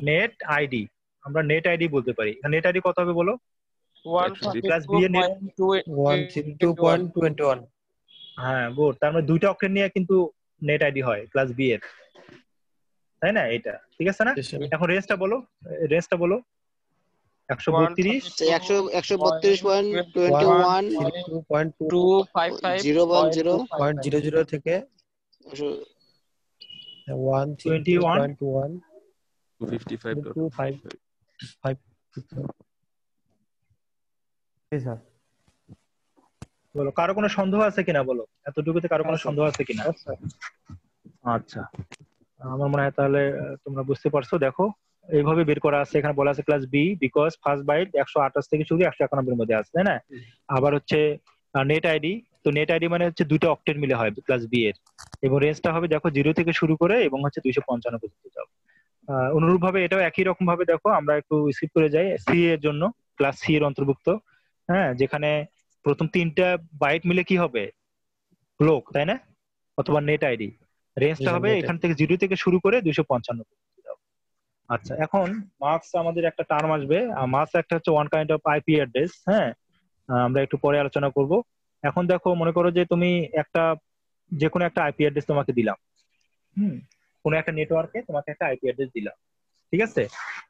নেট আইডি। আমরা নেট আইডি বলতে পারি। নেট আইডি কত হবে বলো? ক্লাস বি এর নেট 132.21। হ্যাঁ, গুড। তার মানে দুইটা অক্ষর নিয়ে কিন্তু নেট আইডি হয় ক্লাস বি এর, তাই না? এটা ঠিক আছে না? এখন রেঞ্জটা বলো, 132 132.21.010 থেকে 132.21 255 স্যার। বলো কারো কোনো সন্দেহ আছে কিনা? বলো এতটুকুতে কারো কোনো সন্দেহ আছে কিনা? আচ্ছা, আমার মনে হয় তাহলে তোমরা বুঝতে পারছো। দেখো এইভাবে বের করা আছে, এখানে বলা আছে class B because first byte 128 থেকে শুরু 191 এর মধ্যে আছে, তাই না? আবার হচ্ছে নেট আইডি, তো নেট আইডি মানে হচ্ছে দুটো অক্টেট মিলে হয় ক্লাস বি এর, এবং রেঞ্জটা হবে দেখো 0 থেকে শুরু করে এবং হচ্ছে 255 পর্যন্ত যাবে। অনুরূপ ভাবে এটাও একই রকম ভাবে দেখো, আমরা একটু স্কিপ করে যাই সি এর জন্য, ক্লাস সি এর অন্তর্ভুক্ত। হ্যাঁ, যেখানে প্রথম 3টা বাইট মিলে কি হবে? ব্লক, তাই না? অথবা নেট আইডি। রেঞ্জটা হবে এখান থেকে 0 থেকে শুরু করে 255 পর্যন্ত যাবে। আচ্ছা, এখন মার্কস আমাদের একটা টার্ম আসবে। মার্কস একটা হচ্ছে one kind of IP address. হ্যাঁ, আমরা একটু পরে আলোচনা করব। এখন দেখো, মনে করো যে তুমি যে কোনো একটা আইপি অ্যাড্রেস তোমাকে দিলাম। কোনো একটা নেটওয়ার্কে তোমাকে একটা আইপি অ্যাড্রেস দিলাম, ঠিক আছে?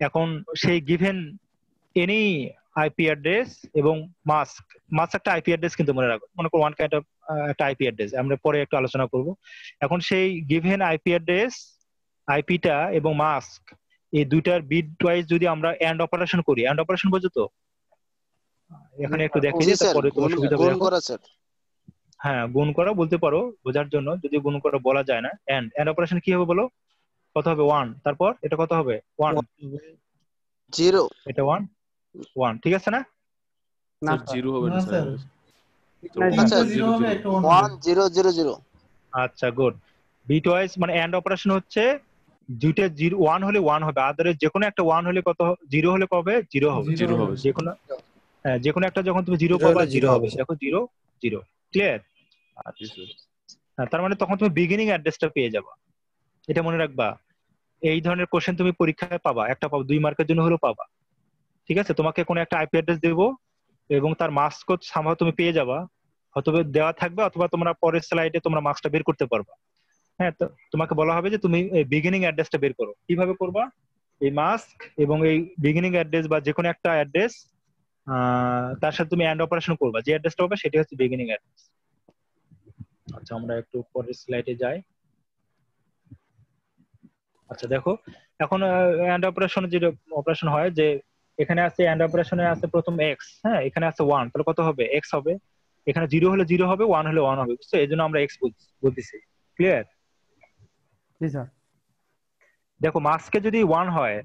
এখন সেই গিভেন এনি আইপি অ্যাড্রেস এবং মাস্ক একটা আইপি অ্যাড্রেস কিন্তু মনে রাখো, মনে করো ওয়ান কাইন্ড অফ একটা আইপি অ্যাড্রেস, আমরা পরে একটু আলোচনা করব। এখন সেই গিভেন আইপি অ্যাড্রেস, আইপিটা এবং মাস্ক, এই দুইটার বিট ওয়াইজ যদি আমরা এন্ড অপারেশন করি, এন্ড অপারেশন বোঝো তো? এখানে একটু দেখে দিই, তারপরে তোমার সুবিধা হবে। হ্যাঁ, গুণ করা বলতে পারো বোঝার জন্য, যদি গুণ করা বলা যায় না। এন্ড অপারেশন কি হবে বলো? কত হবে? 1। তারপর এটা কত হবে? 1 0। এটা 1 ঠিক আছে না? না 0 হবে না স্যার। আচ্ছা 0 হবে, একটা 1 0 0 0। আচ্ছা, গুড। বিট ওয়াইজ মানে এন্ড অপারেশন হচ্ছে দুইটা 1 হলে 1 হবে, আদারে যে কোনো একটা 1 হলে কত, 0 হলে কবে 0 হবে। যে কোনো একটা যখন তুমি 0 পাবা 0 হবে। দেখো 0 0, ক্লিয়ার? আচ্ছা, তার মানে তখন তুমি বিগিনিং অ্যাড্রেসটা পেয়ে যাবে। এটা মনে রাখবা। এই ধরনের কোশ্চেন তুমি পরীক্ষায় পাবা, একটা পাবা, 2 মার্কের জন্য হলেও পাবা, ঠিক আছে? তোমাকে কোনো একটা আইপি অ্যাড্রেস দেবো এবং তার মাস্ক কোড সম্ভবত তুমি পেয়ে যাবা, হয়তো দেওয়া থাকবে, অথবা তোমরা পরের স্লাইডে তোমরা মাস্কটা বের করতে পারবা। হ্যাঁ, তো তোমাকে বলা হবে যে তুমি বিগিনিং অ্যাড্রেসটা বের করো। কিভাবে করবা? এই মাস্ক এবং এই বিগিনিং অ্যাড্রেস বা যে কোনো একটা অ্যাড্রেস, তার সাথে তুমি এন্ড অপারেশন করবা, যে অ্যাড্রেসটা হবে সেটা হচ্ছে বিগিনিং অ্যাড্রেস। আচ্ছা, আমরা একটু পরের স্লাইডে যাই। আচ্ছা, দেখো এখন এন্ড অপারেশন যে অপারেশন হয়, যে এখানে আছে এন্ড অপারেশনে আছে প্রথম এক্স, হ্যাঁ, এখানে আছে 1, তাহলে কত হবে? এক্স হবে। এখানে 0 হলে 0 হবে, 1 হলে 1 হবে, বুঝছো? এজন্য আমরা এক্স বলতেছি, ক্লিয়ার? জি স্যার। দেখো মাস্কে যদি 1 হয়,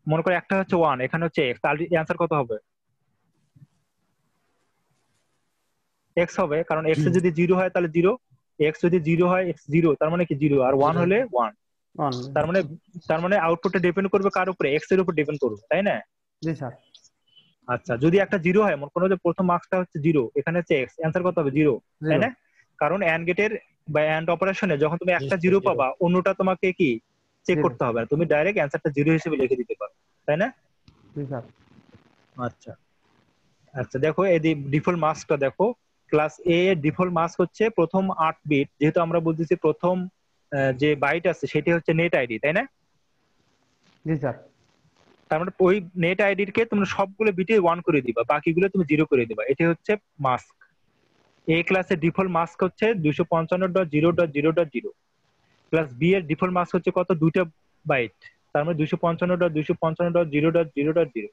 মনে করো একটা হচ্ছে 1, এখানে হচ্ছে এক্স, তাহলে অ্যানসার কত হবে? এক্স হবে, কারণ এক্স যদি 0 হয় তাহলে 0, এক্স যদি 0 হয় এক্স 0, তার মানে কি 0, আর 1 হলে 1। তার মানে আউটপুটটা ডিপেন্ড করবে কার উপরে? এক্স এর উপর ডিপেন্ড করবে, তাই না? জি স্যার। আচ্ছা, যদি একটা 0 হয়, মনে করো যে প্রথম মার্কসটা হচ্ছে 0, এখানে হচ্ছে এক্স, অ্যানসার কত হবে? 0, তাই না? কারণ এন্ড গেটের বা এন্ড অপারেশনে যখন তুমি একটা 0 পাবা, অন্যটা তোমাকে কি চেক করতে হবে, তুমি ডাইরেক্ট অ্যানসারটা 0 হিসেবে লিখে দিতে পারো, তাই না? জি স্যার। আচ্ছা আচ্ছা, দেখো এই ডিফল্ট মাস্কটা দেখো, ক্লাস এ এর ডিফল্ট মাস্ক হচ্ছে প্রথম 8 বিট, যেহেতু আমরা বলতেছি প্রথম যে বাইট আছে সেটা হচ্ছে নেট আইডি, তাই না? জি স্যার। তার মানে ওই নেট আইডির কে তুমি সবগুলো বিটে 1 করে দিবা, বাকিগুলো তুমি 0 করে দিবা, এটা হচ্ছে মাস্ক। এ ক্লাসের ডিফল্ট মাস্ক হচ্ছে 255.0.0.0। ক্লাস বি এর ডিফল্ট মাস্ক হচ্ছে কত? 2টা বাইট, তার মানে 255.255.0.0.0,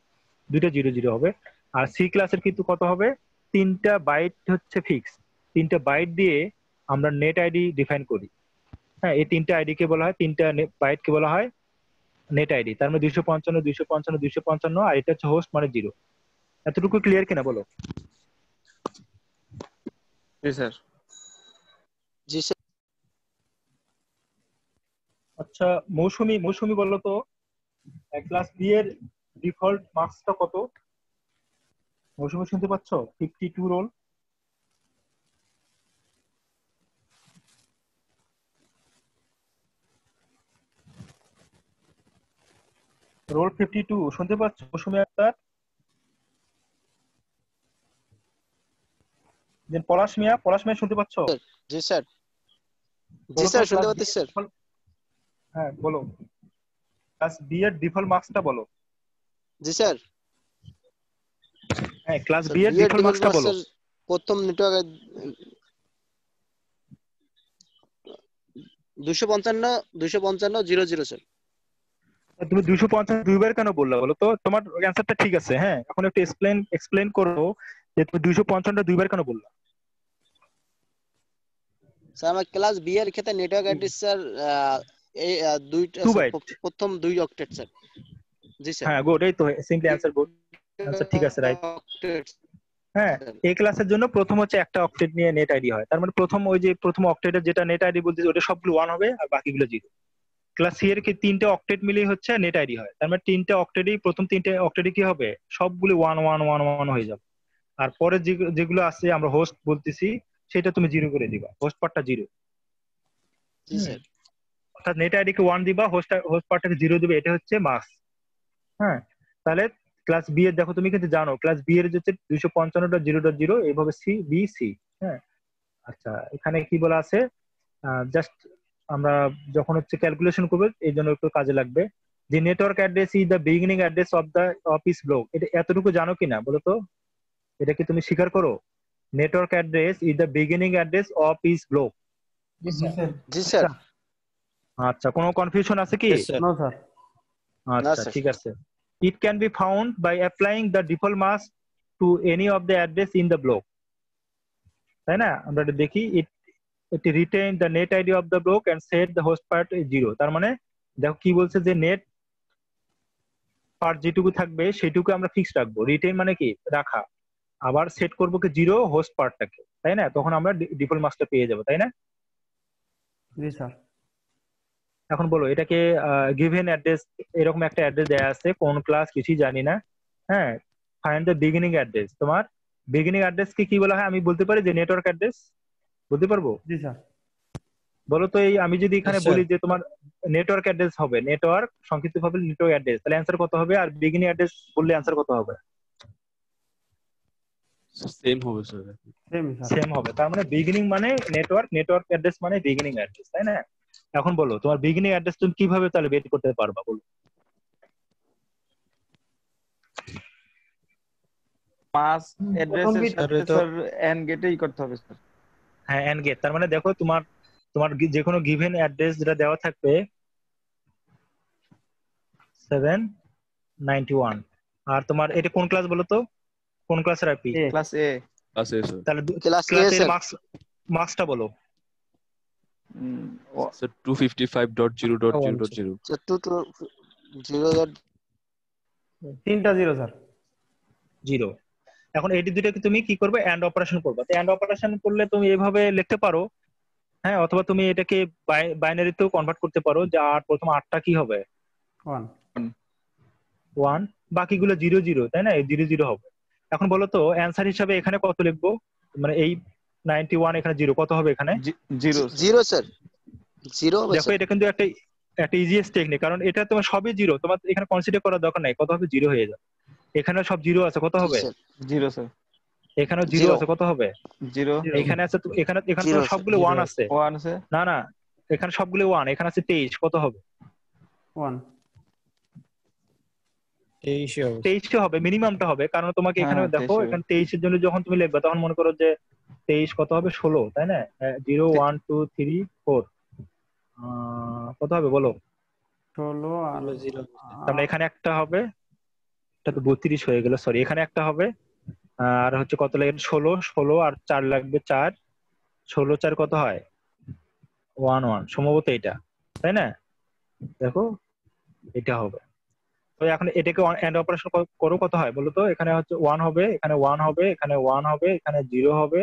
দুইটা 0 0 হবে। আর সি ক্লাসের কিন্তু কত হবে? 3টা বাইট হচ্ছে ফিক্স, 3টা বাইট দিয়ে আমরা নেট আইডি ডিফাইন করি। হ্যাঁ, এই 3টা আইডি কে বলা হয়, 3টা বাইট কে বলা হয় নেট আইডি। তার মানে 255 255 255, আর এটা হচ্ছে হোস্ট মানে 0। এতটুকু ক্লিয়ার কিনা বলো? জি স্যার। জি স্যার। আচ্ছা মৌসুমি বললো তো ক্লাস বি এর ডিফল্ট মার্কসটা কত? মৌসুমি শুনতে পাচ্ছ? 52 রোল। রোল 52 শুনতে পাচ্ছ মৌসুমি আক্তার? দেন পলাশ মিয়া শুনতে পাচ্ছ? জি স্যার। জি বলো তো স্যার শুনতে ক্লাস বি পাচ্ছি এর স্যার। হ্যাঁ বলো, ক্লাস বি এর ডিফল্ট মার্কসটা বলো। জি স্যার। হ্যাঁ ক্লাস স্যার বি এর বি এর ডিফল্ট ডিফল্ট মার্কসটা বলো। মার্কসের প্রথম নেটওয়ার্ক 255 00 স্যার। তুমি 250 দুইবার কেন বললা বলো তো? তোমার অ্যান্সারটা ঠিক আছে, হ্যাঁ এখন একটু এক্সপ্লেন করো যে তুমি 255 দুইবার কেন বললা। স্যার আমার ক্লাস বি এর ক্ষেত্রে নেটওয়ার্ক অ্যাড্রেস স্যার এই দুইটা 2 স্যার, বাইট। প্রথম 2 অক্টেট স্যার। জি স্যার। হ্যাঁ গুড, এই তো সিম্পলি অ্যান্সার গুড, অ্যান্সার ঠিক আছে রাইট। হ্যাঁ এই ক্লাসের জন্য প্রথম হচ্ছে একটা অক্টেট নিয়ে নেট আইডি হয়, তার মানে প্রথম ওই যে প্রথম অক্টেটের যেটা নেট আইডি বলতেছে ওটা সবগুলো 1 হবে আর বাকিগুলো 0। ক্লাস সি এর কি 3টে অক্টেট মিলিয়ে হচ্ছে নেট আইডি হয়, তার মানে 3টে অক্টেটই প্রথম 3টে অক্টেটই কি হবে সবগুলো 1 1 1 1 হয়ে যাবে। আর পরে যেগুলো আছে আমরা হোস্ট বলতেছি সেটা তুমি 0 করে দিবা, হোস্ট পার্টটা 0। জি স্যার। অর্থাৎ নেট আইডি কে 1 দিবা, হোস্ট পার্টটাকে 0 দিবে, এটা হচ্ছে মার্কস। হ্যাঁ তাহলে ক্লাস বি এর দেখো তুমি কিন্তু জানো ক্লাস বি এর হচ্ছে 255.0.0 এইভাবে সি বি সি। হ্যাঁ আচ্ছা এখানে কি বলা আছে জাস্ট আমরা যখন হচ্ছে ক্যালকুলেশন করবে এই জন্য একটু কাজে লাগবে যে network address is the beginning address of this block. এটা এতটুকু জানো কিনা বলো তো? এটা কি তুমি স্বীকার করো? Network address is the beginning address of this block. জি স্যার। জি স্যার। আচ্ছা কোনো কনফিউশন আছে কি? No sir. আচ্ছা ঠিক আছে। It can be found by applying the default mask to any of the address in the block. তাই না? আমরা এটা দেখি it retain the net ID of the block and set the host part is 0। তার মানে দেখো কি বলছে যে নেট পার্ট যেটুকু থাকবে সেটুকু আমরা ফিক্স রাখবো। রিটেইন মানে কি রাখা, আবার সেট করবো কি 0 হোস্ট পার্টটাকে, তাই না? তখন আমরা ডিফল্ট মাস্কটা পেয়ে যাবো, তাই না? জি স্যার। এখন বলো এটাকে গিভেন অ্যাড্রেস, এরকম একটা অ্যাড্রেস দেয়া আছে কোন ক্লাস কিছুই জানি না। হ্যাঁ ফাইন্ড দ্য বিগিনিং অ্যাড্রেস। তোমার বিগিনিং অ্যাড্রেস কি বলা হয় আমি বলতে পারি যে নেটওয়ার্ক অ্যাড্রেস বলতে পারবো? জি স্যার। বলো তো এই আমি যদি এখানে বলি যে তোমার নেটওয়ার্ক অ্যাড্রেস হবে, নেটওয়ার্ক সংক্ষিপ্ত ভাবে নেটওয়ার্ক অ্যাড্রেস, তাহলে অ্যান্সার কত হবে? আর বিগিনিং অ্যাড্রেস বললে অ্যান্সার কত হবে? সেম হবে স্যার। সেম হবে, তার মানে বিগিনিং মানে নেটওয়ার্ক অ্যাড্রেস মানে বিগিনিং অ্যাড্রেস, তাই না? এখন বলো তোমার বিগিনিং অ্যাড্রেস তুমি কিভাবে তাহলে বের করতে পারবা বলো? মাস অ্যাড্রেসের সাথে স্যার এন্ড গেটেই করতে হবে স্যার। হ্যাঁ এন্ড গেট, তার মানে দেখো তোমার যে কোনো গিভেন অ্যাড্রেস যেটা দেওয়া থাকবে 791, আর তোমার এটা কোন ক্লাস বলো তো? কোন ক্লাসের IP? Class A. Class A sir. তাহলে ক্লাস এ ক্লাসের স্যার। মার্কসটা বলো। Sir 255.0.0.0 sir 220. তিনটা 0 স্যার। 0। এখন এই দুটোকে তুমি কি করবে? এন্ড অপারেশন করবে। তো এন্ড অপারেশন করলে তুমি এইভাবে লিখতে পারো, হ্যাঁ, অথবা তুমি এটাকে বাইনারিতেও কনভার্ট করতে পারো যে আর প্রথম 8টা কি হবে? 1, বাকিগুলো 0 0, তাই না? এই 0 0 হবে। এখন বলো তো অ্যানসার হিসাবে এখানে কত লিখবো? মানে এই 91 এখানে 0 কত হবে এখানে? 0 স্যার। 0 হবে দেখো স্যার। এটা কিন্তু একটা ইজিয়েস্ট টেকনিক, কারণ এটা তোমার সবই 0, তোমার এখানে কনসিডার করার দরকার নাই, কত হবে? 0 হয়ে যাবে। এখানে সব 0 আছে, কত হবে? 0 স্যার। এখানেও 0 আছে, কত হবে? 0। এখানে আছে এখানে তো সবগুলো 1 আছে। 1 আছে। না এখানে সবগুলো 1, এখানে আছে 23, কত হবে? 1 23 হবে, মিনিমামটা হবে, কারণ তোমাকে এখানে দেখো এখানে 23 এর জন্য যখন তুমি লিখবে তখন মনে করো যে 23 কত হবে? 16, তাই না? 0 1 2 3 4 কত হবে বলো? 16 আর 0। তাহলে এখানে একটা হবে, এটা তো 32 হয়ে গেল, সরি, এখানে একটা হবে, আর হচ্ছে কত লাগে? 16 আর 4 লাগবে 4, 16 4 কত হয়? 1 1, সম্ভবত এটা, তাই না? দেখো এটা হবে। তো এখন এটাকে এন্ড অপারেশন করো, কত হয় বলো তো? এখানে হচ্ছে 1 হবে, এখানে 1 হবে, এখানে 1 হবে, এখানে 0 হবে,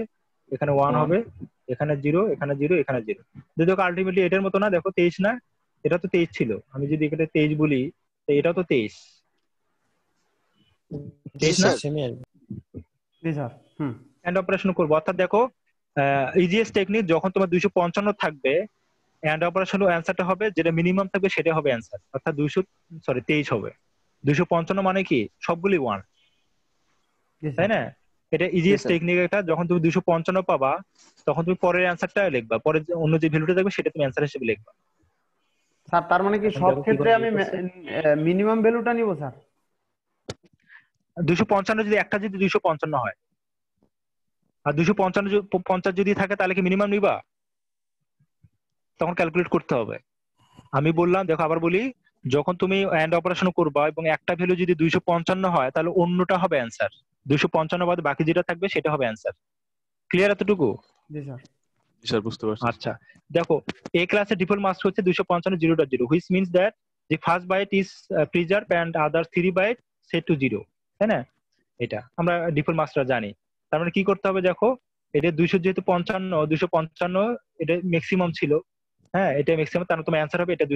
এখানে 1 হবে, এখানে 0, এখানে 0, এখানে 0। দেখো আলটিমেটলি এটার মতো না, দেখো 23 না, এটা তো 23 ছিল, আমি যদি এখানে 23 বলি তো এটা তো 23 জি 23 না। স্যার। সেমি আসবে। জি স্যার। এন্ড অপারেশন করবো, অর্থাৎ দেখো ইজিএস্ট টেকনিক যখন তোমার 255 থাকবে এন্ড অপারেশন অ্যান্সারটা হবে যেটা মিনিমাম থাকবে সেটা হবে অ্যান্সার, অর্থাৎ 23 হবে। 255 মানে কি সবগুলি 1, জি তাই স্যার। না? এটা ইজিএস্ট স্যার। টেকনিক, এটা যখন তুমি 255 পাবা তখন তুমি পরের অ্যান্সারটা লিখবা, পরে অন্য যে ভ্যালুটা থাকবে সেটা তুমি অ্যান্সার হিসেবে লিখবা। স্যার তার মানে কি এখন সব দেখো ক্ষেত্রে কিভাবে আমি লিখতেছে। মিনিমাম ভ্যালুটা নিব স্যার? 255 যদি একটা যদি 255 হয় আর 255 যদি থাকে তাহলে কি মিনিমাম নিবা? তখন ক্যালকুলেট করতে হবে। আমি বললাম, দেখো আবার বলি, যখন তুমি এন্ড অপারেশন করবা এবং একটা ভ্যালু যদি 255 হয় তাহলে অন্যটা হবে অ্যান্সার, 255 বাদ বাকি যেটা থাকবে সেটা হবে অ্যান্সার। ক্লিয়ার এতটুকু? জি স্যার। জি স্যার, বুঝতে পারছি। আচ্ছা দেখো এ ক্লাসের ডিফল্ট মাস্ক হচ্ছে 255 0.0, which means that the first byte is preserved and other 3 byte set to 0, তাই না? এটা আমরা ডিফল্ট মাস্কটা জানি। তার মানে কি করতে হবে, দেখো এটা 200 যেহেতু 255 এটা ম্যাক্সিমাম ছিল, হ্যাঁ এটা ম্যাক্সিমাম, তার মানে তোমার অ্যান্সার হবে এটা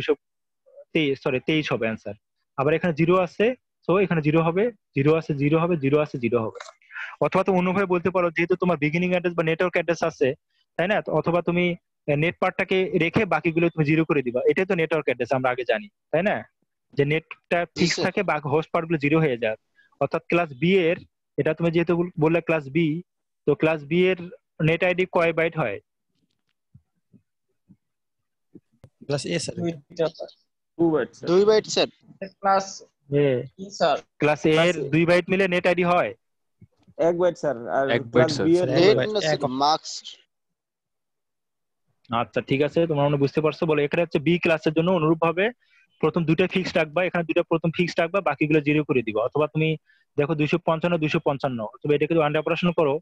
23 হবে অ্যান্সার। আবার এখানে 0 আছে, সো এখানে 0 হবে, 0 আছে 0 হবে, 0 আছে 0 হবে। অথবা তুমি অন্যভাবে বলতে পারো, যেহেতু তোমার বিগিনিং অ্যাড্রেস বা নেটওয়ার্ক অ্যাড্রেস আছে, তাই না? অথবা তুমি নেট পার্টটাকে রেখে বাকিগুলো তুমি 0 করে দিবা, এটাই তো নেটওয়ার্ক অ্যাড্রেস আমরা আগে জানি, তাই না? যে নেটটা ফিক্স স্যার। থাকে, বাকি হোস্ট পার্ট গুলো 0 হয়ে যায়। অর্থাৎ ক্লাস বি এর, এটা তুমি যেহেতু বললে ক্লাস বি, তো ক্লাস বি এর নেট আইডি কয় বাইট হয়? Class A sir. 2 byte sir. 2 byte sir. Class sir class A এর 2 বাইট মিলে নেট আইডি হয় 1 বাইট স্যার। আর 1 বাইট ক্লাস স্যার। বি এর নেট না স্যার, মার্কস। আচ্ছা ঠিক আছে, তোমরা মনে বুঝতে পারছো। বলে এখানে হচ্ছে বি ক্লাসের জন্য অনুরূপ ভাবে প্রথম দুইটা ফিক্সড রাখবা, এখানে দুইটা প্রথম ফিক্সড রাখবা, বাকিগুলো 0 করে দিবা। অথবা তুমি দেখো 255 অথবা এটাকে যদি আন্ডার অপারেশন করো,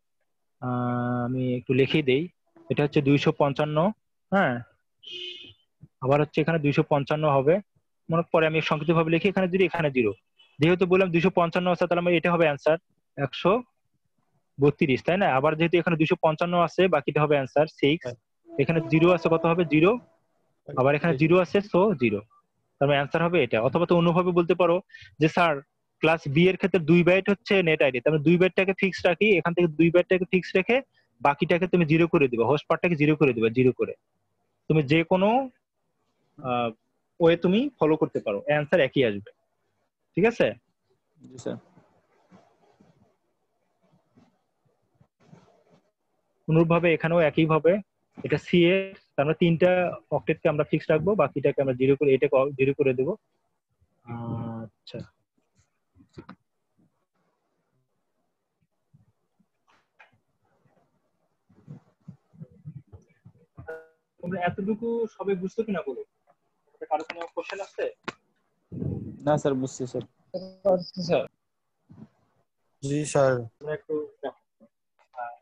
আমি একটু লিখে দেই, এটা হচ্ছে 255, হ্যাঁ আবার হচ্ছে এখানে 255 হবে, মনে পরে আমি সংক্ষিপ্ত ভাবে লিখি, এখানে 0 এখানে 0, যেহেতু বললাম 255 আছে তাহলে এটা হবে অ্যান্সার 132, তাই না? আবার যেহেতু এখানে 255 আছে বাকিটা হবে অ্যান্সার 6, এখানে 0 আছে, কত হবে 0, আবার এখানে 0 আছে, সো 0, তার মানে অ্যান্সার হবে এটা। অথবা তো অন্যভাবে বলতে পারো যে স্যার ক্লাস বি এর ক্ষেত্রে 2 বাইট হচ্ছে নেট আইডি, তার মানে 2 বাইটটাকে ফিক্সড রাখি, এখান থেকে 2 বাইটটাকে ফিক্সড রেখে বাকিটাকে তুমি 0 করে দিবা, হোস্ট পার্টটাকে 0 করে দিবা, 0 করে তুমি যে কোনো ওয়ে তুমি ফলো করতে পারো, অ্যান্সার একই আসবে। ঠিক আছে? জি স্যার। অনুরূপভাবে এখানেও একই ভাবে, এটা সি এর, তার মানে 3টা অক্টেটকে আমরা ফিক্সড রাখবো, বাকিটাকে আমরা 0 করে, এটাকে 0 করে দেবো। আচ্ছা তোমরা এতটুকু সবাই বুঝছো কিনা বলো? কারো কোনো কোশ্চেন আছে? না স্যার, বুঝছি স্যার। স্যার জি স্যার। তোমরা একটু দেখো।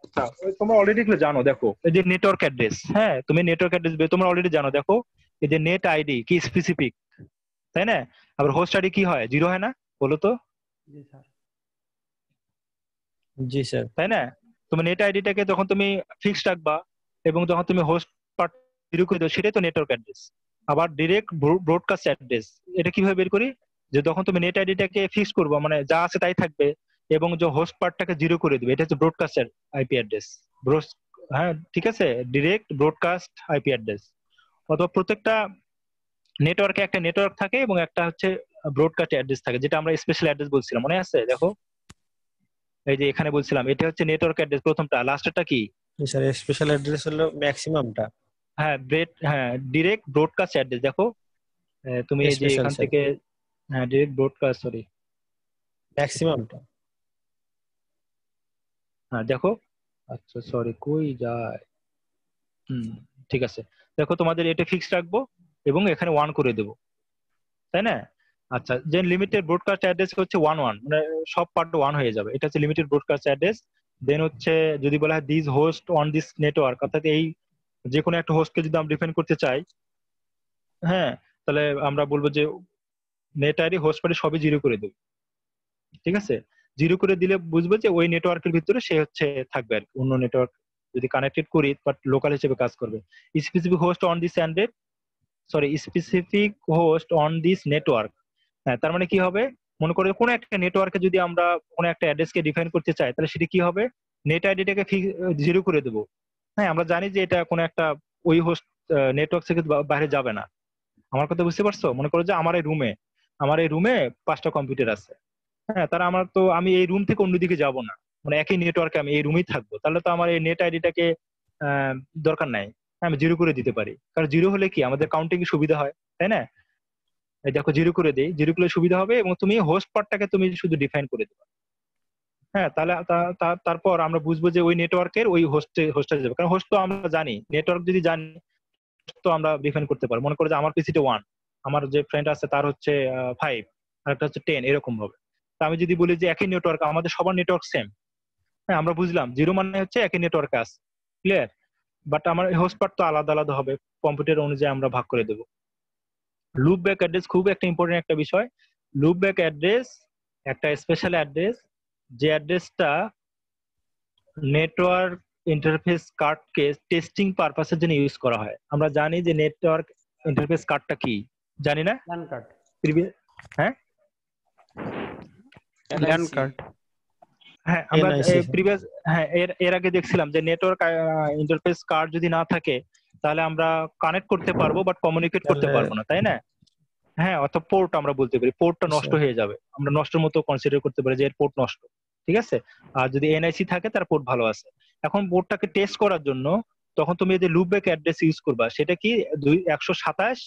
আচ্ছা তোমরা অলরেডি এগুলো জানো, দেখো এই যে নেটওয়ার্ক অ্যাড্রেস, হ্যাঁ তুমি নেটওয়ার্ক অ্যাড্রেস তোমরা অলরেডি জানো, দেখো এই যে নেট আইডি কি স্পেসিফিক, তাই না? আবার হোস্ট আইডি কি হয়, 0 হয় না? বলো তো। জি স্যার। জি স্যার। তাই না? তুমি নেট আইডিটাকে যখন তুমি ফিক্সড রাখবা এবং যখন তুমি হোস্ট পার্ট 0 করে দাও, সেটাই তো নেটওয়ার্ক অ্যাড্রেস। আবার ডিরেক্ট ব্রডকাস্ট অ্যাড্রেস, এটা কিভাবে বের করি, যে যখন তুমি নেট আইডিটাকে ফিক্স করবা, মানে যা আছে তাই থাকবে, এবং যে হোস্ট পার্টটাকে 0 করে দিবে, এটা হচ্ছে ব্রডকাস্ট আইপি অ্যাড্রেস। হ্যাঁ ঠিক আছে, ডিরেক্ট ব্রডকাস্ট আইপি অ্যাড্রেস। অথবা প্রত্যেকটা নেটওয়ার্কে একটা নেটওয়ার্ক থাকে এবং একটা হচ্ছে ব্রডকাস্ট অ্যাড্রেস থাকে, যেটা আমরা স্পেশাল অ্যাড্রেস বলছিলাম, মনে আছে? দেখো এই যে এখানে বলছিলাম এটা হচ্ছে নেটওয়ার্ক অ্যাড্রেস, প্রথমটা, লাস্টেরটা কি? স্যার স্পেশাল অ্যাড্রেস হলো ম্যাক্সিমামটা। হ্যাঁ ডিরেক্ট ব্রডকাস্ট অ্যাড্রেস। দেখো তুমি এই যে এখান থেকে, হ্যাঁ ডিরেক্ট ব্রডকাস্ট, সরি ম্যাক্সিমামটা, হ্যাঁ দেখো, আচ্ছা সরি কই যায়, ঠিক আছে। দেখো তোমাদের এটা ফিক্সড রাখবো এবং এখানে 1 করে দেবো, তাই না? আচ্ছা, যে লিমিটেড ব্রডকাস্ট অ্যাড্রেস হচ্ছে 11, মানে সব পার্ট 1 হয়ে যাবে, এটা হচ্ছে লিমিটেড ব্রডকাস্ট অ্যাড্রেস। দেন হচ্ছে যদি বলা হয় this host on this network, অর্থাৎ এই যে কোনো একটা হোস্টকে যদি আমরা ডিফাইন করতে চাই, হ্যাঁ তাহলে আমরা বলবো যে নেট আইডি হোস্ট পার্টি সবই 0 করে দেবে। ঠিক আছে, 0 করে দিলে বুঝবো যে ওই নেটওয়ার্কের ভিতরে সে হচ্ছে থাকবে আর কি, অন্য নেটওয়ার্ক যদি কানেক্টেড করি বাট লোকাল হিসেবে কাজ করবে। Specific host on this sanded specific host on this network. হ্যাঁ, তার মানে কি হবে, মনে করে কোনো একটা নেটওয়ার্কে যদি আমরা কোনো একটা অ্যাড্রেসকে ডিফাইন করতে চাই, তাহলে সেটা কি হবে, নেট আইডিটাকে 0 করে দেবো। হ্যাঁ, আমরা জানি যে এটা কোনো একটা ওই হোস্ট নেটওয়ার্ক থেকে বাইরে যাবে না। আমার কথা বুঝতে পারছো? মনে করো যে আমার এই রুমে 5টা কম্পিউটার আছে। হ্যাঁ, তারা আমি এই রুম থেকে অন্যদিকে যাব না, মানে একই নেটওয়ার্কে আমি এই রুমেই থাকবো, তাহলে তো আমার এই নেট আইডিটাকে দরকার নাই, আমি 0 করে দিতে পারি। কারণ 0 হলে কি আমাদের কাউন্টিং সুবিধা হয়, তাই না? এই দেখো 0 করে দেই, 0 করলে সুবিধা হবে এবং তুমি হোস্ট পার্টটাকে তুমি শুধু ডিফাইন করে দেবে। হ্যাঁ, তাহলে তারপর আমরা বুঝবো যে ওই নেটওয়ার্কের ওই হোস্টে যাবে। কারণ হোস্ট তো আমরা জানি, নেটওয়ার্ক যদি জানি তো আমরা ডিফাইন করতে পারবো। মনে করো যে আমার পিসিতে 1, আমার যে ফ্রেন্ড আছে তার হচ্ছে 5, আর একটা হচ্ছে 10, এরকম হবে। তো আমি যদি বলি যে একই নেটওয়ার্ক, আমাদের সবার নেটওয়ার্ক সেম, হ্যাঁ আমরা বুঝলাম 0 মানে হচ্ছে একই নেটওয়ার্কে আছে, ক্লিয়ার। বাট আমার হোস্ট পার্ট তো আলাদা আলাদা হবে, কম্পিউটার অনুযায়ী আমরা ভাগ করে দেবো। লুপ ব্যাক অ্যাড্রেস খুব একটা ইম্পর্টেন্ট একটা বিষয়। লুপ ব্যাক অ্যাড্রেস একটা স্পেশাল অ্যাড্রেস, যে অ্যাড্রেসটা নেটওয়ার্ক ইন্টারফেস কার্ডকে টেস্টিং পারপাসের জন্য ইউজ করা হয়। আমরা জানি যে নেটওয়ার্ক ইন্টারফেস কার্ডটা কি, জানি না? LAN card. হ্যাঁ, ল্যান কার্ড। হ্যাঁ, আমরা প্রিভিয়াস এর আগে দেখছিলাম যে নেটওয়ার্ক ইন্টারফেস কার্ড যদি না থাকে তাহলে আমরা কানেক্ট করতে পারবো বাট কমিউনিকেট করতে পারবো না, তাই না? হ্যাঁ, অর্থাৎ পোর্ট আমরা বলতে পারি, পোর্টটা নষ্ট হয়ে যাবে, আমরা নষ্টের মতো কনসিডার করতে পারি যে এর পোর্ট নষ্ট, ঠিক আছে। আর যদি এনআইসি থাকে তার পোর্ট ভালো আছে। এখন পোর্টটাকে টেস্ট করার জন্য তখন তুমি যে লুপ ব্যাক অ্যাড্রেস ইউজ করবা, সেটা কি 127,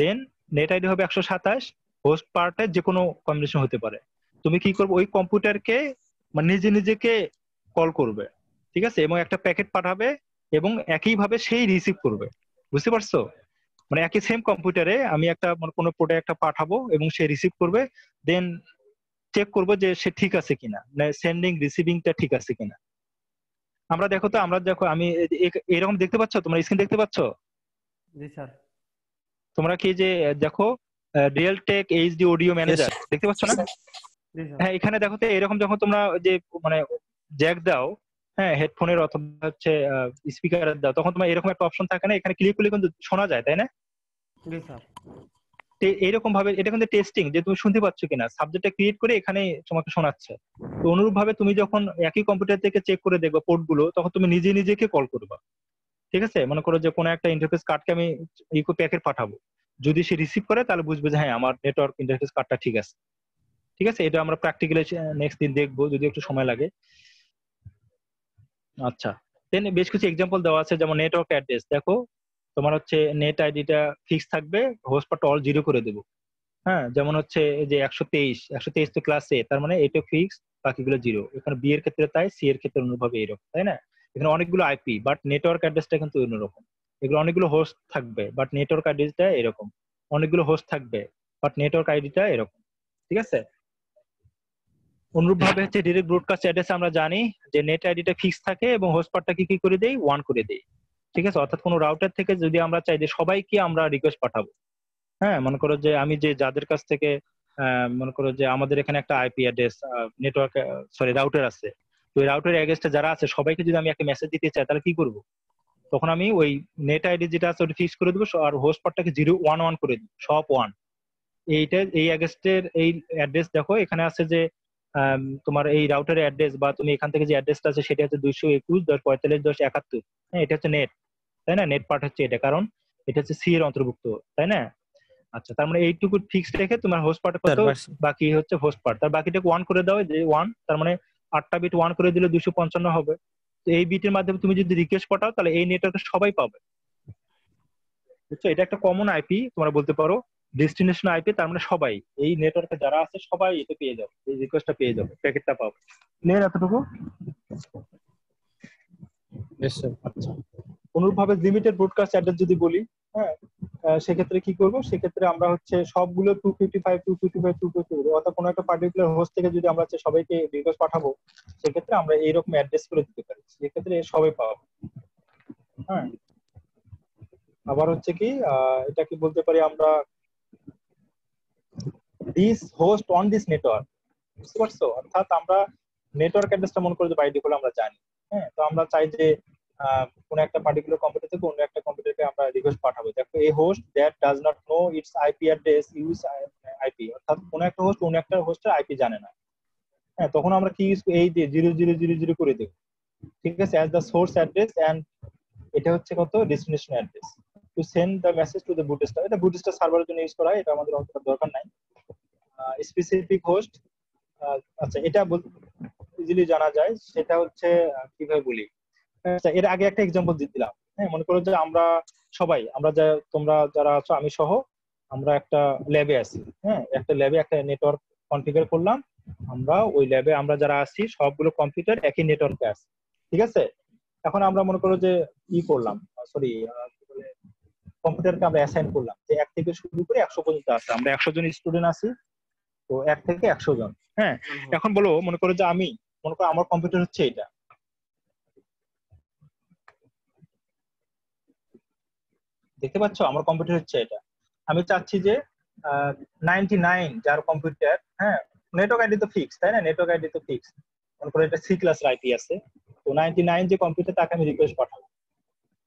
দেন নেট আইডি হবে 127, হোস্ট পার্টের যে কোনো কম্বিনেশন হতে পারে। তুমি কি করবে, ওই কম্পিউটারকে মানে নিজেকে কল করবে, ঠিক আছে, এবং একটা প্যাকেট পাঠাবে এবং একইভাবে সেই রিসিভ করবে। বুঝতে পারছো? মানে একই সেম কম্পিউটারে আমি একটা কোনো পোর্টে একটা পাঠাবো এবং সে রিসিভ করবে, দেন চেক করবো যে সে ঠিক আছে কিনা, সেন্ডিং রিসিভিংটা ঠিক আছে কিনা। আমরা দেখো আমি এরকম দেখতে পাচ্ছ, তোমরা স্ক্রিন দেখতে পাচ্ছ? জি স্যার। তোমরা কি যে দেখো Realtek HD audio manager দেখতে পাচ্ছ না? হ্যাঁ, এখানে দেখো তো এরকম যখন তোমরা যে মানে জ্যাক দাও, হ্যাঁ হেডফোনের অথবা হচ্ছে স্পিকারের দাও, তখন তোমার এরকম একটা অপশন থাকে না, এখানে ক্লিক করলে কিন্তু শোনা যায়, তাই না? জি স্যার। এইরকম ভাবে এটা কিন্তু টেস্টিং, যে তুমি শুনতে পাচ্ছ কিনা, সাবজেক্টটা ক্রিয়েট করে এখানে তোমাকে শোনাচ্ছে। তো অনুরূপ ভাবে তুমি যখন একই কম্পিউটার থেকে চেক করে দেখবা পোর্ট গুলো, তখন তুমি নিজেকে কল করবা, ঠিক আছে। মনে করো যে কোনো একটা ইন্টারফেস কার্ডকে আমি ইকো প্যাকেট পাঠাবো, যদি সে রিসিভ করে তাহলে বুঝবে যে হ্যাঁ আমার নেটওয়ার্ক ইন্টারফেস কার্ডটা ঠিক আছে, ঠিক আছে। এটা আমরা প্র্যাকটিক্যালি নেক্সট দিন দেখবো, যদি একটু সময় লাগে। আচ্ছা, দেন বেশ কিছু এক্সাম্পল দেওয়া আছে, যেমন নেটওয়ার্ক অ্যাড্রেস। দেখো তোমার হচ্ছে নেট আইডিটা ফিক্স থাকবে, হোস্ট পার্টটা অল 0 করে দেবো। হ্যাঁ, যেমন হচ্ছে যে 123 তো ক্লাস এ, তার মানে এটা ফিক্স, বাকিগুলো 0। এখানে বি এর ক্ষেত্রে তাই, সি এর ক্ষেত্রে অনুভাবে এরকম, তাই না? এখানে অনেকগুলো আইপি বাট নেটওয়ার্ক অ্যাড্রেসটা কিন্তু অন্যরকম। এগুলো অনেকগুলো হোস্ট থাকবে বাট নেটওয়ার্ক আইডিটা এরকম, অনেকগুলো হোস্ট থাকবে বাট নেটওয়ার্ক আইডিটা এরকম, ঠিক আছে। অনুরূপ ভাবে হচ্ছে ডিরেক্ট ব্রডকাস্ট অ্যাড্রেস আমরা জানি যে নেট আইডিটা ফিক্স থাকে এবং হোস্ট পার্টটাকে কি করে দেই, 1 করে দেই, ঠিক আছে। অর্থাৎ কোনো রাউটার থেকে যদি আমরা চাই যে সবাইকে আমরা রিকোয়েস্ট পাঠাবো, হ্যাঁ মনে করো যে আমি যে যাদের কাছ থেকে মনে করো যে আমাদের এখানে একটা আইপি অ্যাড্রেস নেটওয়ার্ক রাউটার আছে, তো ওই রাউটার অ্যাড্রেসটা যারা আছে সবাইকে যদি আমি একটা মেসেজ দিতে চাই, তাহলে কি করব, তখন আমি ওই নেট আইডি যেটা আছে ওটা ফিক্স করে দেবো, আর হোস্ট পার্টটাকে 011 করে দেবো, সব 1। এই অ্যাড্রেসের এই অ্যাড্রেস দেখো এখানে আছে যে তোমার এই রাউটারের অ্যাড্রেস বা তুমি এখান থেকে যে অ্যাড্রেসটা আছে সেটা হচ্ছে 221.45.71। হ্যাঁ, এটা হচ্ছে নেট, তাই না? নেট পার্ট হচ্ছে এটা, কারণ এটা হচ্ছে সি এর অন্তর্ভুক্ত, তাই না? আচ্ছা, তার মানে এইটুকু ফিক্সড রেখে তোমার হোস্ট পার্ট কত, বাকি হচ্ছে হোস্ট পার্ট, তার বাকিটাকে 1 করে দাও, যে 1, তার মানে 8টা বিট 1 করে দিলে 255 হবে। তো এই বিটের মাধ্যমে তুমি যদি রিকোয়েস্ট পাঠাও তাহলে এই নেটওয়ার্কে সবাই পাবে, বুঝছো? এটা একটা কমন আইপি, তোমরা বলতে পারো ডেস্টিনেশন আইপি, তার মানে সবাই এই নেটওয়ার্কে যারা আছে সবাই এটা পেয়ে যাবে, এই রিকোয়েস্টটা পেয়ে যাবে, প্যাকেটটা পাবে। ক্লিয়ার এতটুকু? আচ্ছা, অনুরূপভাবে লিমিটেড ব্রডকাস্ট অ্যাড্রেস যদি বলি, হ্যাঁ সেক্ষেত্রে কি করব, সেক্ষেত্রে আমরা হচ্ছে সবগুলো 255 অর্থাৎ কোনো একটা পার্টিকুলার হোস্ট থেকে যদি আমরা সবাইকে রিকোয়েস্ট পাঠাবো, সেক্ষেত্রে আমরা এইরকম অ্যাড্রেস করে দিতে পারি, সেক্ষেত্রে সবাই পাবো। হ্যাঁ, আবার হচ্ছে কি এটা কি বলতে পারি আমরা, this host on this network, বুঝতে পারছো? অর্থাৎ আমরা নেটওয়ার্ক অ্যাড্রেসটা মনে করে যে বাই ডিফল্ট আমরা জানি, হ্যাঁ, তো আমরা চাই যে কোন একটা পার্টিকুলার কম্পিউটার থেকে অন্য একটা কম্পিউটারকে আমরা রিকোয়েস্ট পাঠাবো। দেখো এই host that does not know it's IP address use IP, অর্থাৎ কোন একটা হোস্ট অন্য একটা হোস্টের আইপি জানে না। হ্যাঁ, তখন আমরা কি ইউজ এই যে 0000 করে দেব, ঠিক আছে, as the source address and এটা হচ্ছে কত destination address to send the message to the bootstrap. এটা বুটস্ট্র্যাপ সার্ভারের জন্য ইউজ করা হয়, এটা আমাদের অতটা দরকার নাই। স্পেসিফিক হোস্ট, আচ্ছা এটা ইজিলি জানা যায়, সেটা হচ্ছে কিভাবে বলি। আচ্ছা, এর আগে একটা এক্সাম্পল দিলাম। হ্যাঁ, মনে করো যে আমরা সবাই, আমরা তোমরা যারা আছো, আমি সহ, আমরা একটা ল্যাবে আছি। হ্যাঁ, একটা ল্যাবে একটা নেটওয়ার্ক কনফিগার করলাম। আমরা ওই ল্যাবে আমরা যারা আছি সবগুলো কম্পিউটার একই নেটওয়ার্কে আছে, ঠিক আছে। এখন আমরা মনে করো যে করলাম, সরি, কম্পিউটারকে আমরা অ্যাসাইন করলাম যে 1 থেকে শুরু করে 100 পর্যন্ত আছে। আমরা 100 জন স্টুডেন্ট আছি, তো 1 থেকে 100 জন। হ্যাঁ, এখন বলো, মনে করো যে আমি মনে করো আমার কম্পিউটার হচ্ছে এটা, দেখতে পাচ্ছ আমার কম্পিউটার হচ্ছে এটা। আমি চাচ্ছি যে 99 যার কম্পিউটার, হ্যাঁ, নেটওয়ার্ক আইডি তো ফিক্স, তাই না? নেটওয়ার্ক আইডি তো ফিক্স, মনে করো এটা সি ক্লাস আইপি আছে, তো 99 যে কম্পিউটার তাকে আমি রিকোয়েস্ট পাঠাবো।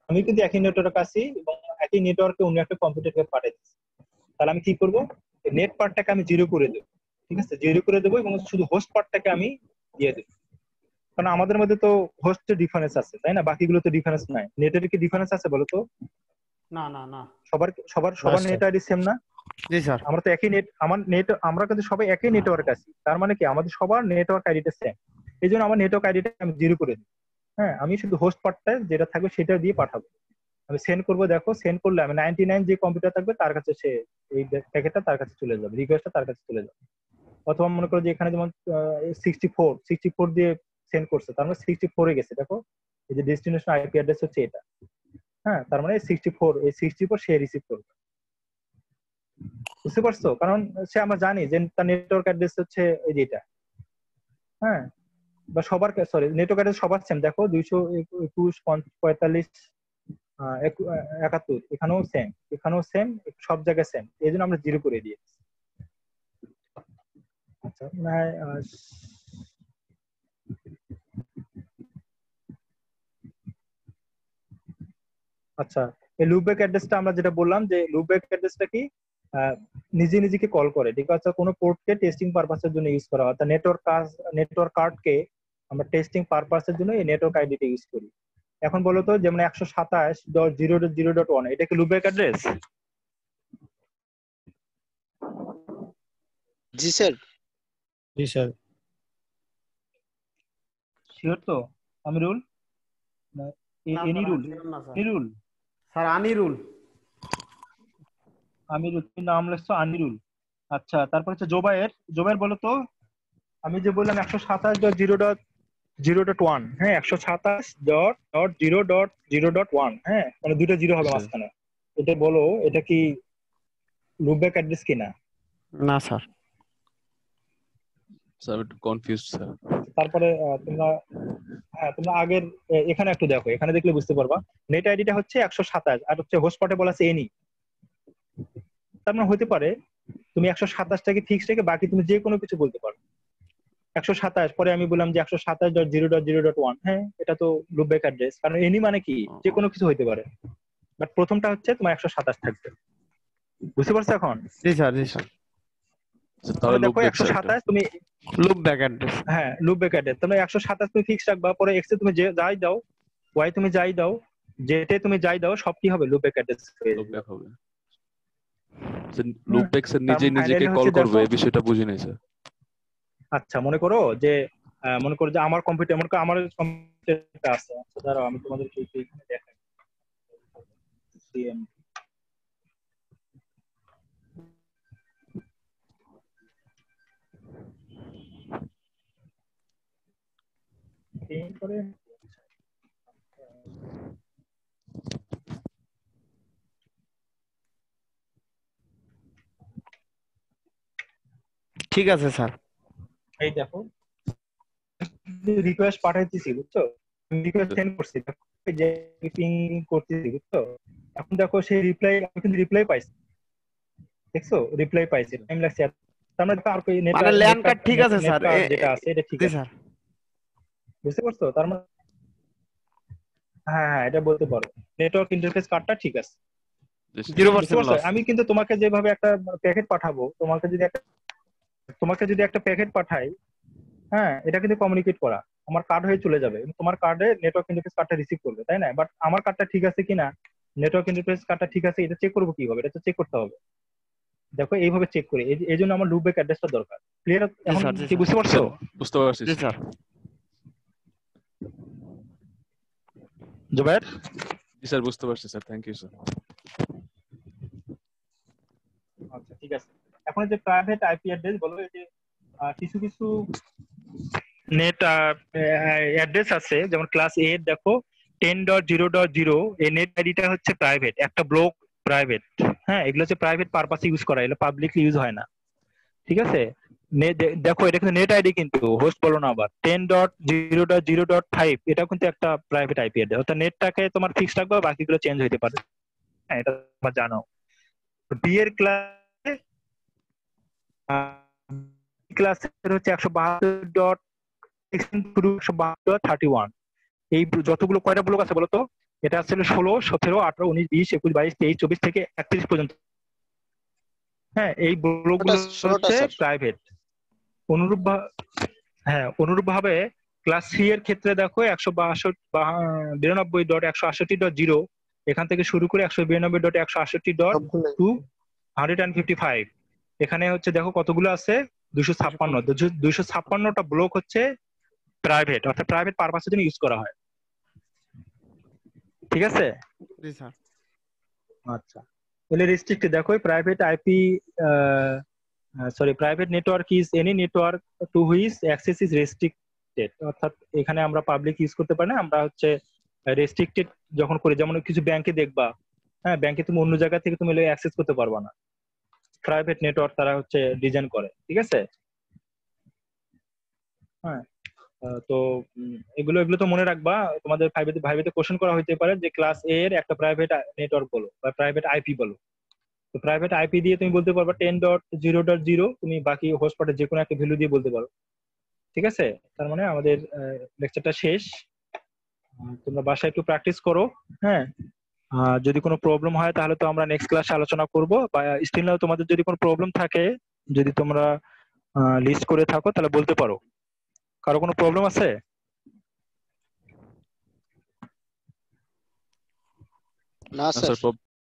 আমি কিন্তু একই নেটওয়ার্ক আছি এবং একই নেটওয়ার্কে অন্য একটা কম্পিউটারকে পাঠিয়ে দিচ্ছি। তাহলে আমি কি করবো, নেট পার্টটাকে আমি 0 করে দেবো, ঠিক আছে, 0 করে দেবো এবং শুধু হোস্ট পার্টটাকে আমি দিয়ে দেবো। কারণ আমাদের মধ্যে তো হোস্টের ডিফারেন্স আছে, তাই না? বাকিগুলো তো ডিফারেন্স নাই। নেটের কি ডিফারেন্স আছে বলো তো? না না না, সবার নেট আইডি সেম না? জি স্যার। আমরা তো একই নেট, আমরা কিন্তু সবাই একই নেটওয়ার্ক আছি, তার মানে কি আমাদের সবার নেটওয়ার্ক আইডিটা সেম। এই জন্য আমার নেটওয়ার্ক আইডিটা আমি 0 করে দিই। হ্যাঁ, আমি শুধু হোস্ট পার্টটা যেটা থাকবে সেটা দিয়ে পাঠাবো। আমি সেন্ড করবো, দেখো সেন্ড করলে আমি 99 যে কম্পিউটার থাকবে তার কাছে সে এই প্যাকেটটা তার কাছে চলে যাবে, রিকোয়েস্টটা তার কাছে চলে যাবে। অথবা মনে করো যে এখানে যেমন 64 দিয়ে সেন্ড করছে, তার মানে 64 এ গেছে। দেখো এই যে ডেস্টিনেশন আইপি অ্যাড্রেস হচ্ছে এটা। হ্যাঁ, তার মানে 64 সে রিসিভ করবে। বুঝতে পারছো? কারণ সে, আমরা জানি যে তার নেটওয়ার্ক অ্যাড্রেস হচ্ছে এই যে এটা। হ্যাঁ, বা সবার, সরি, নেটওয়ার্ক অ্যাড্রেস সবার সেম। দেখো 221 45 71, এখানেও সেম, সব জায়গায় সেম, এই জন্য আমরা 0 করে দিয়েছি। আচ্ছা, আচ্ছা, এই লুপব্যাক অ্যাড্রেসটা আমরা যেটা বললাম যে লুপব্যাক অ্যাড্রেসটা কি নিজে নিজেকে কল করে, ঠিক আছে, কোনো পোর্টকে টেস্টিং পারপাসের জন্য ইউজ করা হয়। অর্থাৎ নেটওয়ার্ক কার্ডকে আমরা টেস্টিং পারপাসের জন্য এই নেটওয়ার্ক আইডিটা ইউজ করি। এখন বলো তো, যেমন 127.0.0.1 এটা কি লুপব্যাক অ্যাড্রেস? জি স্যার। জি স্যার। শিওর তো? আমিরুল, এনিরুল, এনিরুল স্যার আনিরুল। আমিরুল, তুমি নাম লিখছো আনিরুল। আচ্ছা, তারপর হচ্ছে জোবায়ের বলো তো, আমি যে বললাম 127.0.0.1, হ্যাঁ, 127.0.0.1, হ্যাঁ, মানে 2টা 0 হবে মাঝখানে। এটা বলো, এটা কি লুপব্যাক অ্যাড্রেস কিনা? না স্যার। স্যার একটু কনফিউজ স্যার। তারপরে তোমরা আগের এখানে একটু দেখো, এখানে দেখলে বুঝতে পারবা। নেট আইডিটা হচ্ছে 127 আর হচ্ছে হোস্ট পার্টে বলা আছে এনি। তার মানে হতে পারে তুমি 127টাকে ফিক্স রেখে বাকি তুমি যে কোনো কিছু বলতে পারো। 127 পরে আমি বললাম যে 127.0.0.1, হ্যাঁ, এটা তো লুপব্যাক অ্যাড্রেস, কারণ এনি মানে কি যে কোনো কিছু হইতে পারে, বাট প্রথমটা হচ্ছে তোমার 127 থাকবে। বুঝতে পারছো এখন? জি স্যার, জি স্যার। তাহলে দেখো 127 তুমি লুপব্যাক অ্যাড্রেস, হ্যাঁ, লুপব্যাক অ্যাড্রেস। তোমরা 127 তুমি ফিক্স রাখবা, পরে এক্স এ তুমি যাই দাও, ওয়াই তুমি যাই দাও, জেড এ তুমি যাই দাও, সব কি হবে লুপব্যাক অ্যাড্রেস লুপব্যাক হবে। লুপব্যাক স্যার নিজেকে কল করবে, এই বিষয়টা বুঝি নাই স্যার। আচ্ছা, মনে করো যে আমার কম্পিউটার, মনে করো আমার কম্পিউটারটা আছে। আচ্ছা, দাঁড়াও আমি তোমাদেরকে এখানে দেখাই। ঠিক আছে স্যার। এই দেখো, রিকোয়েস্ট পাঠাইতেছি, বুঝছো? রিকোয়েস্ট সেন্ড করছি, যে পিং করতেছি, বুঝছো? এখন দেখো সেই রিপ্লাই, আমি কিন্তু রিপ্লাই পাইছি, দেখছো? রিপ্লাই পাইছি, টাইম লাগছে। তার মানে আর কই নেট, মানে ল্যান কার্ড ঠিক আছে স্যার, যেটা আছে এটা ঠিক আছে স্যার। বুঝতে পারছো? তার মানে হ্যাঁ হ্যাঁ এটা বলতে পারো, নেটওয়ার্ক ইন্টারফেস কার্ডটা ঠিক আছে। 0% লস। আমি কিন্তু তোমাকে যেভাবে একটা প্যাকেট পাঠাবো, তোমাকে যদি একটা প্যাকেট পাঠাই, হ্যাঁ এটা কিন্তু কমিউনিকেট করা, আমার কার্ড হয়ে চলে যাবে, তোমার কার্ডে নেটওয়ার্ক ইন্টারফেস কার্ডটা রিসিভ করবে, তাই না? বাট আমার কার্ডটা ঠিক আছে কিনা, নেটওয়ার্ক ইন্টারফেস কার্ডটা ঠিক আছে, এটা চেক করবো কিভাবে? এটা তো চেক করতে হবে। দেখো এইভাবে চেক করে, এই জন্য আমার লুপব্যাক অ্যাড্রেসটা দরকার। ক্লিয়ার? এখন কি বুঝতে পারছো? বুঝতে পারছি জি স্যার। জুবায়ের? জি স্যার বুঝতে পারছি স্যার, থ্যাংক ইউ স্যার। আচ্ছা ঠিক আছে। এখন যে প্রাইভেট আইপি অ্যাড্রেস বলো, এই যে কিছু কিছু নেট অ্যাড্রেস আছে, যেমন ক্লাস এ দেখো 10.0.0, এই নেট আইডিটা হচ্ছে প্রাইভেট, একটা ব্লক প্রাইভেট। হ্যাঁ এগুলো হচ্ছে প্রাইভেট পারপাসে ইউজ করা, এগুলো পাবলিকলি ইউজ হয় না, ঠিক আছে? দেখো এটা কিন্তু নেট আইডি, কিন্তু হোস্ট বলো না আবার। 10.0.0.5 এটা কিন্তু একটা প্রাইভেট আইপি অ্যাড্রেস, অর্থাৎ নেটটাকে তোমার ফিক্স রাখবে, বাকিগুলো চেঞ্জ হতে পারে। হ্যাঁ এটা তোমরা জানো। বি এর ক্লাসের হচ্ছে 172.162.31, এই যতগুলো কয়টা ব্লক আছে বলতো? এটা আসলে 16, 17, 18, 19, 20, 21, 22, 23, 24 থেকে 31 পর্যন্ত। হ্যাঁ এই ব্লকগুলো হচ্ছে প্রাইভেট। অনুরূপভাবে ক্লাস 3 এর ক্ষেত্রে দেখো 192.168.0, এখান থেকে শুরু করে 192.168.255, এখানে হচ্ছে দেখো কতগুলো আছে, 256টা ব্লক হচ্ছে প্রাইভেট, অর্থাৎ প্রাইভেট পারপাসের জন্য ইউজ করা হয়। ঠিক আছে? জি স্যার। আচ্ছা তাহলে রেস্ট্রিক্টেড দেখো, private IP private network is any network to which access is restricted, অর্থাৎ এখানে আমরা পাবলিক ইউজ করতে পারি না, আমরা হচ্ছে রেস্ট্রিক্টেড যখন করি, যেমন কিছু ব্যাংকে দেখবা, হ্যাঁ ব্যাংকে তুমি অন্য জায়গা থেকে তুমি অ্যাক্সেস করতে পারবা না, প্রাইভেট নেটওয়ার্ক তারা হচ্ছে ডিজাইন করে। ঠিক আছে? হ্যাঁ তো এগুলো তো মনে রাখবা, তোমাদের ভাইবেতে কোশ্চেন করা হইতে পারে যে ক্লাস এ এর একটা প্রাইভেট নেটওয়ার্ক বলো বা প্রাইভেট আইপি বলো। তো প্রাইভেট আইপি দিয়ে তুমি বলতে পারবা 10.0.0, তুমি বাকি হোস্টপটের যে কোনো একটা ভ্যালু দিয়ে বলতে পারো। ঠিক আছে? তার মানে আমাদের লেকচারটা শেষ, তোমরা বাসায় একটু প্র্যাকটিস করো। হ্যাঁ যদি কোনো প্রবলেম হয় তাহলে তো আমরা নেক্সট ক্লাসে আলোচনা করব, বা স্টিল তোমাদের যদি কোনো প্রবলেম থাকে, যদি তোমরা লিস্ট করে থাকো তাহলে বলতে পারো। কারো কোনো প্রবলেম আছে? না স্যার।